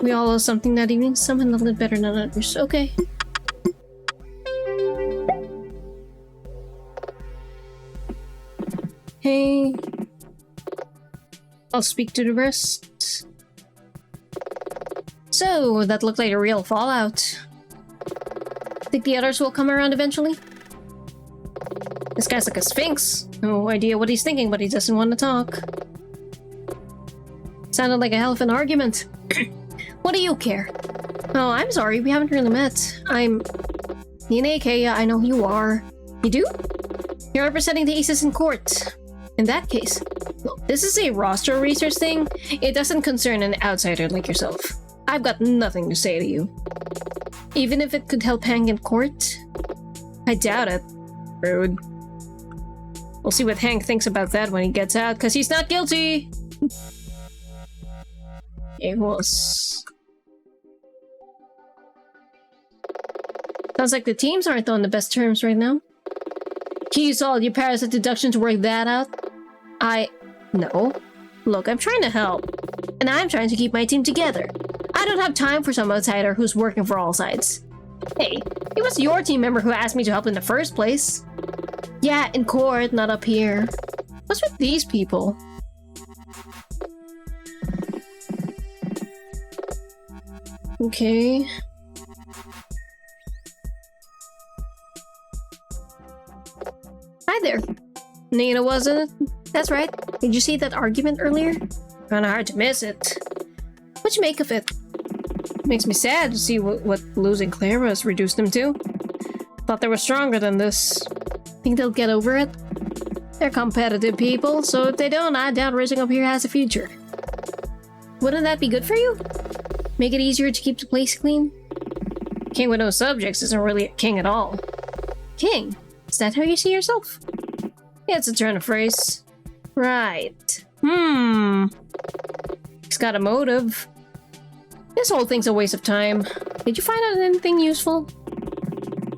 We all lost something that evening, some a little bit better than others. Okay. Hey. I'll speak to the rest. So, that looked like a real fallout. Think the others will come around eventually? This guy's like a sphinx. No idea what he's thinking, but he doesn't want to talk. Sounded like a hell of an argument. What do you care? Oh, I'm sorry, we haven't really met. I'm Nina Aquila, I know who you are. You do? You're representing the Aces in court. In that case, look, this is a roster research thing. It doesn't concern an outsider like yourself. I've got nothing to say to you. Even if it could help Hank in court? I doubt it. Rude. We'll see what Hank thinks about that when he gets out, because he's not guilty! It was... Sounds like the teams aren't on the best terms right now. Can you use all your parasite deduction to work that out? No. Look, I'm trying to help. And I'm trying to keep my team together. I don't have time for some outsider who's working for all sides. Hey, it was your team member who asked me to help in the first place. Yeah, in court, not up here. What's with these people? Okay. Hi there. Nina, wasn't it? That's right. Did you see that argument earlier? Kinda hard to miss it. What'd you make of it? Makes me sad to see what losing Clara has reduced them to. Thought they were stronger than this. Think they'll get over it? They're competitive people, so if they don't, I doubt racing up here has a future. Wouldn't that be good for you? Make it easier to keep the place clean? King with no subjects isn't really a king at all. King? Is that how you see yourself? Yeah, it's a turn of phrase. Right. He's got a motive. This whole thing's a waste of time. Did you find out anything useful?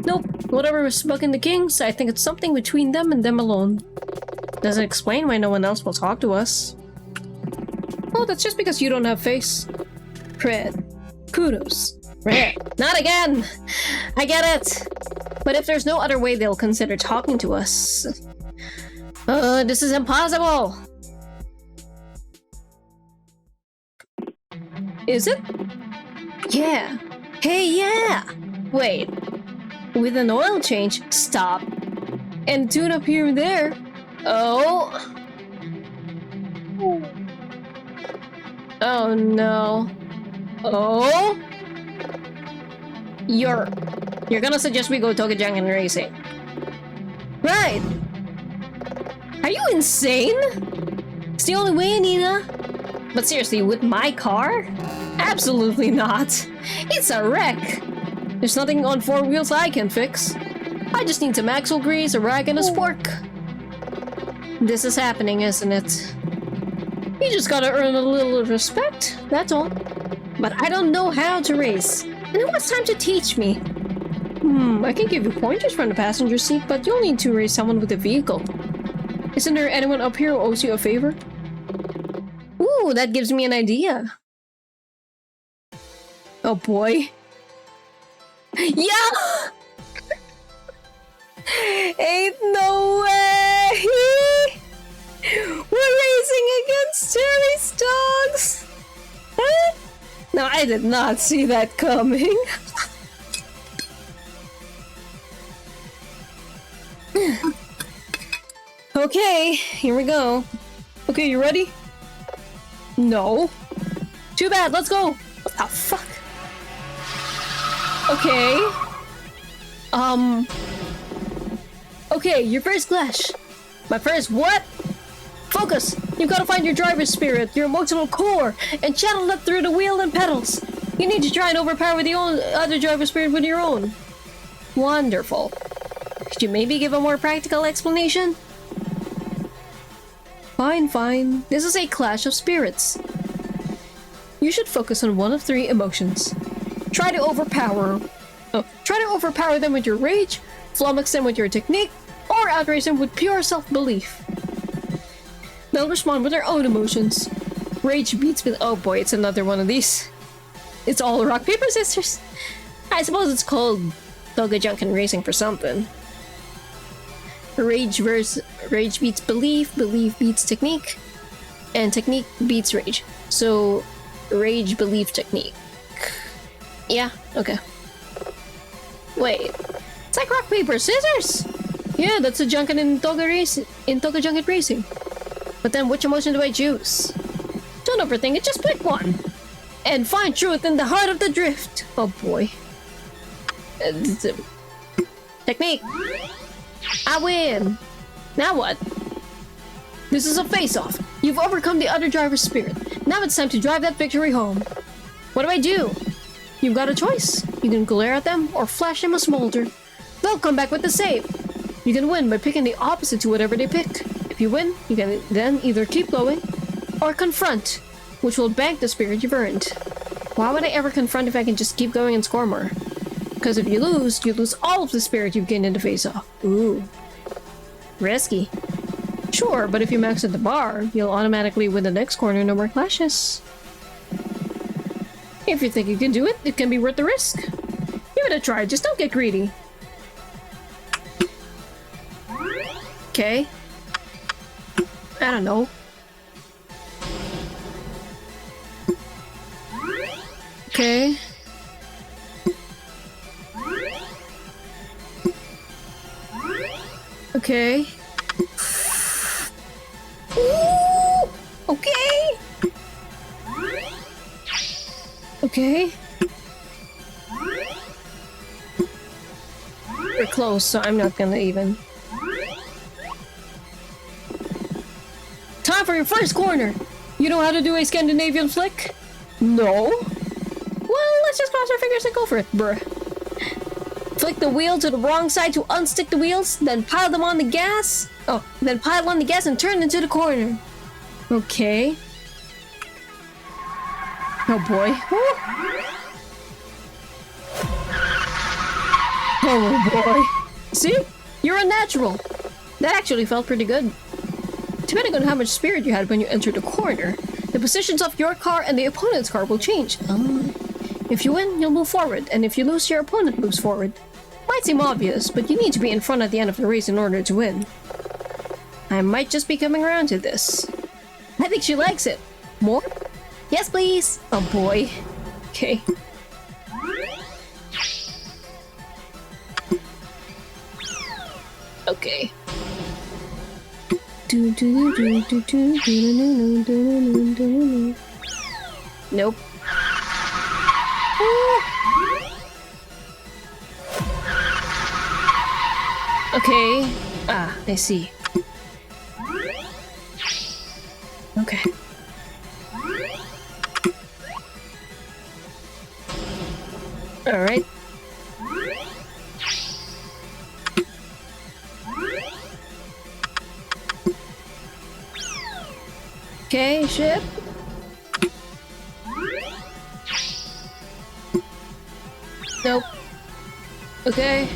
Nope. Whatever was bugging the kings, I think it's something between them and them alone. Doesn't explain why no one else will talk to us. Oh, that's just because you don't have face. Cred. Kudos. Rare. Not again! I get it! But if there's no other way, they'll consider talking to us. This is impossible! Is it? Yeah. Hey, yeah! Wait. With an oil change, stop. And tune up here and there. Oh. Oh no. Oh? You're gonna suggest we go Tokajang and racing. Right! Are you insane? It's the only way, Nina. But seriously, with my car? Absolutely not. It's a wreck. There's nothing on four wheels I can fix. I just need some axle grease, a rag, and a spork. This is happening, isn't it? You just gotta earn a little respect, that's all. But I don't know how to race. And who has time to teach me? I can give you pointers from the passenger seat, but you'll need to race someone with a vehicle. Isn't there anyone up here who owes you a favor? Ooh, that gives me an idea. Oh boy. Yeah! Ain't no way! We're racing against Terry's dogs! Huh? No, I did not see that coming. Okay, here we go. Okay, you ready? No. Too bad, let's go! What the fuck? Okay. Okay, your first clash. My first what? Focus! You've got to find your driver's spirit, your emotional core, and channel it through the wheel and pedals. You need to try and overpower the other driver's spirit with your own. Wonderful. Could you maybe give a more practical explanation? Fine, fine. This is a clash of spirits. You should focus on one of 3 emotions. Try to overpower them with your rage, flummox them with your technique, or outrage them with pure self-belief. They'll respond with their own emotions. Rage beats with— oh boy, it's another one of these. It's all rock, paper, scissors. I suppose it's called Toga Junkin Racing for something. Rage beats belief, belief beats technique, and technique beats rage. So, rage, belief, technique. Yeah, okay. Wait, it's like rock, paper, scissors! Yeah, that's a Junkin in Toga Junkin Racing. But then which emotion do I choose? Don't overthink it, just pick one! And find truth in the heart of the drift! Oh boy. Technique! I win! Now what? This is a face-off. You've overcome the other driver's spirit. Now it's time to drive that victory home. What do? You've got a choice. You can glare at them or flash them a smolder. They'll come back with the same. You can win by picking the opposite to whatever they pick. If you win, you can then either keep going or confront, which will bank the spirit you've earned. Why would I ever confront if I can just keep going and score more? Because if you lose all of the spirit you've gained in the face-off. Ooh. Risky. Sure, but if you max at the bar, you'll automatically win the next corner, no more clashes. If you think you can do it, it can be worth the risk. Give it a try, just don't get greedy. Okay. I don't know. Okay. Okay. Ooh! Okay. Okay. We're close, so I'm not gonna even. Time for your first corner! You know how to do a Scandinavian flick? No? Well, let's just cross our fingers and go for it, bruh. Flick the wheel to the wrong side to unstick the wheels, then pile them on the gas. Oh, then pile on the gas and turn into the corner. Okay. Oh boy. Oh boy. See? You're a natural. That actually felt pretty good. Depending on how much spirit you had when you entered the corner, the positions of your car and the opponent's car will change. If you win, you'll move forward, and if you lose, your opponent moves forward. Might seem obvious, but you need to be in front at the end of the race in order to win. I might just be coming around to this. I think she likes it. More? Yes, please! Oh boy. Okay. Okay. Nope. Okay. Ah, I see. Okay. Alright. Okay, ship. Nope. Okay.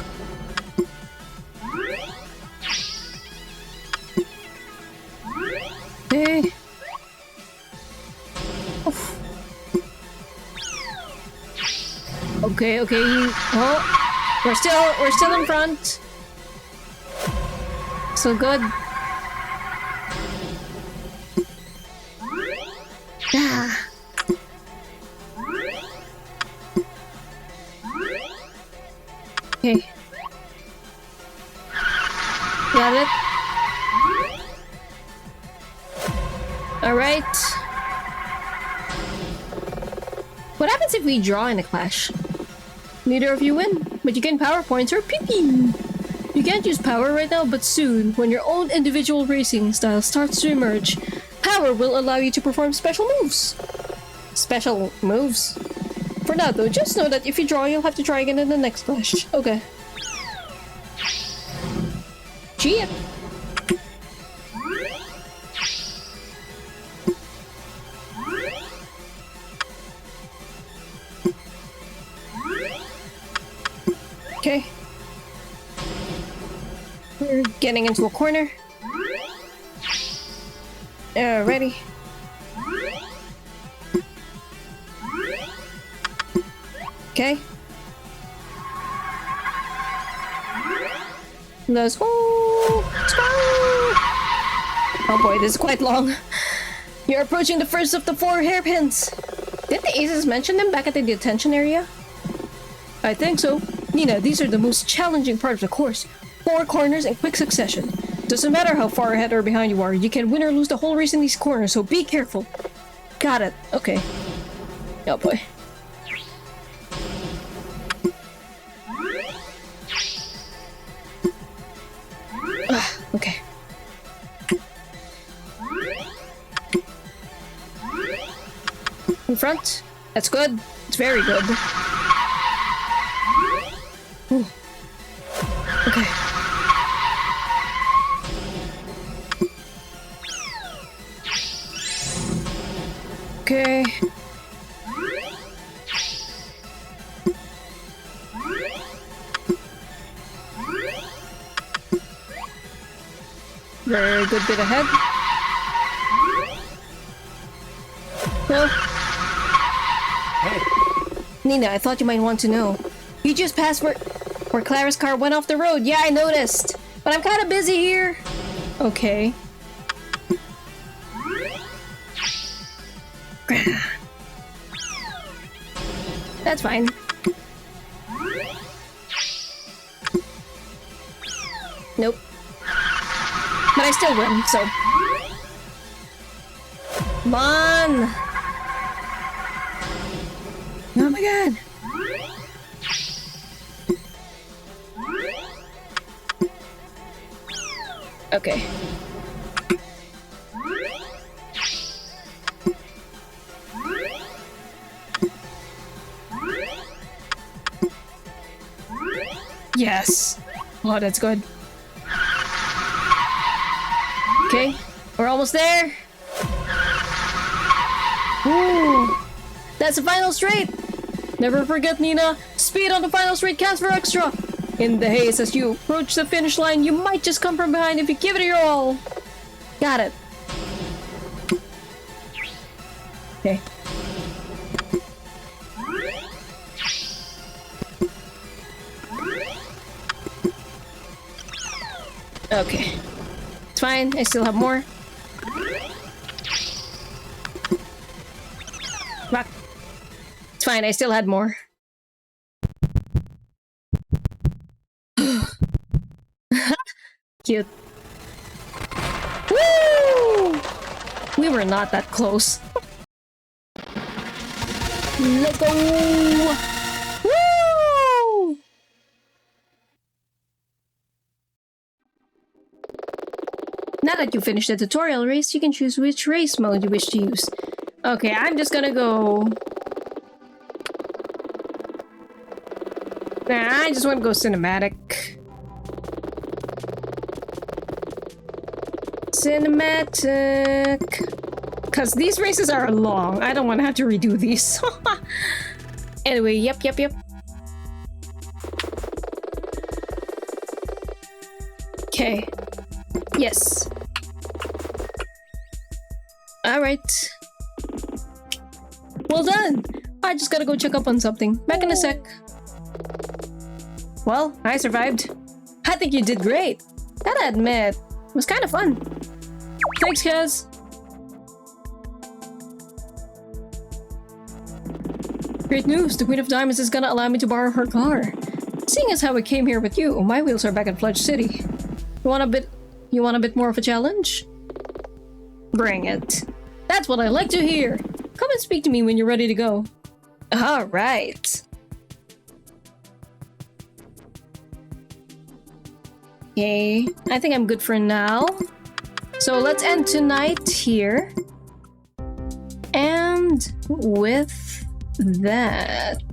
Okay. Oof. Okay, okay. Oh, we're still in front. So good. Ah. Okay. Got it. Alright. What happens if we draw in a clash? Neither of you win, but you gain power points or pew-pew. You can't use power right now, but soon, when your own individual racing style starts to emerge, power will allow you to perform special moves. Special moves? For now though, just know that if you draw, you'll have to try again in the next flash. Okay. Gee. Okay. We're getting into a corner. Ready. Okay. Let's go! Let's go! Oh boy, this is quite long. You're approaching the first of the 4 hairpins. Did the aces mention them back at the detention area? I think so. Nina, these are the most challenging part of the course. 4 corners in quick succession. Doesn't matter how far ahead or behind you are, you can win or lose the whole race in these corners, so be careful. Got it. Okay. Oh boy. Okay. In front. That's good. It's very good. Ooh. Okay. Okay. Very good bit ahead. Well, Hey, Nina, I thought you might want to know. You just passed where Clara's car went off the road. Yeah, I noticed. But I'm kind of busy here. Okay. That's fine. Nope. But I still win, so... Come on! Oh my god! Okay. Yes! Oh, that's good. Okay, we're almost there. Ooh, that's the final straight. Never forget, Nina. Speed on the final straight counts for extra. In the haze, as you approach the finish line, you might just come from behind if you give it your all. Got it. Okay. Okay. It's fine, I still have more. Fuck. It's fine, I still had more. Cute. Woo! We were not that close. Let's go! Woo! Now that you finished the tutorial race, you can choose which race mode you wish to use. Okay, I'm just gonna go... Nah, I just want to go cinematic. Cinematic. Because these races are long. I don't want to have to redo these. Anyway, yep. Okay. Yes. Alright. Well done! I just gotta go check up on something. Back in a sec. Well, I survived. I think you did great. Gotta admit, it was kind of fun. Thanks, Kaz. Great news! The Queen of Diamonds is gonna allow me to borrow her car. Seeing as how I came here with you, my wheels are back in Fudge City. You want a bit more of a challenge? Bring it. That's what I like to hear. Come and speak to me when you're ready to go. Alright. Okay, I think I'm good for now. So let's end tonight here. And with that...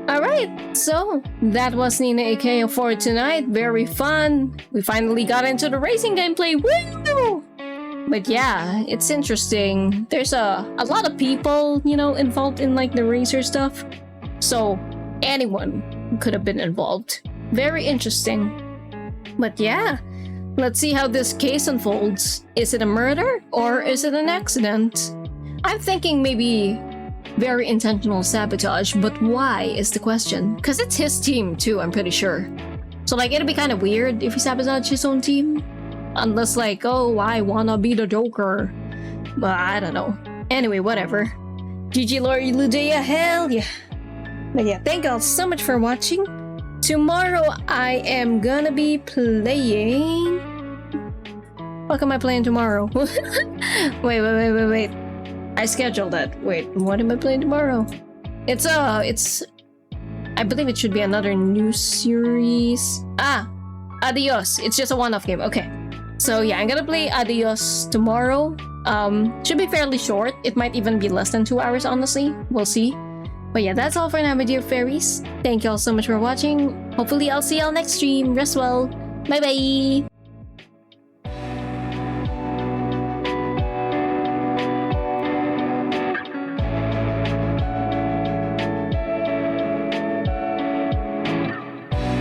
Alright, so that was Nina Aquila for tonight. Very fun. We finally got into the racing gameplay. Woo! But yeah, it's interesting. There's a lot of people, you know, involved in like the racer stuff. So anyone could have been involved. Very interesting. But yeah, let's see how this case unfolds. Is it a murder or is it an accident? I'm thinking maybe very intentional sabotage, but why is the question? Because it's his team too, I'm pretty sure. So like it'd be kind of weird if he sabotaged his own team. Unless like, oh, I wanna be the Joker. But I don't know. Anyway, whatever. GG Lori Luudeia, hell yeah. But yeah, thank you all so much for watching. Tomorrow I am gonna be playing... What am I playing tomorrow? wait. I scheduled that. Wait, what am I playing tomorrow? It's I believe it should be another new series. Adios. It's just a one-off game. Okay. So yeah, I'm gonna play Adios tomorrow. Should be fairly short. It might even be less than 2 hours, honestly. We'll see. But yeah, that's all for now, my dear fairies. Thank you all so much for watching. Hopefully I'll see y'all next stream. Rest well. Bye bye.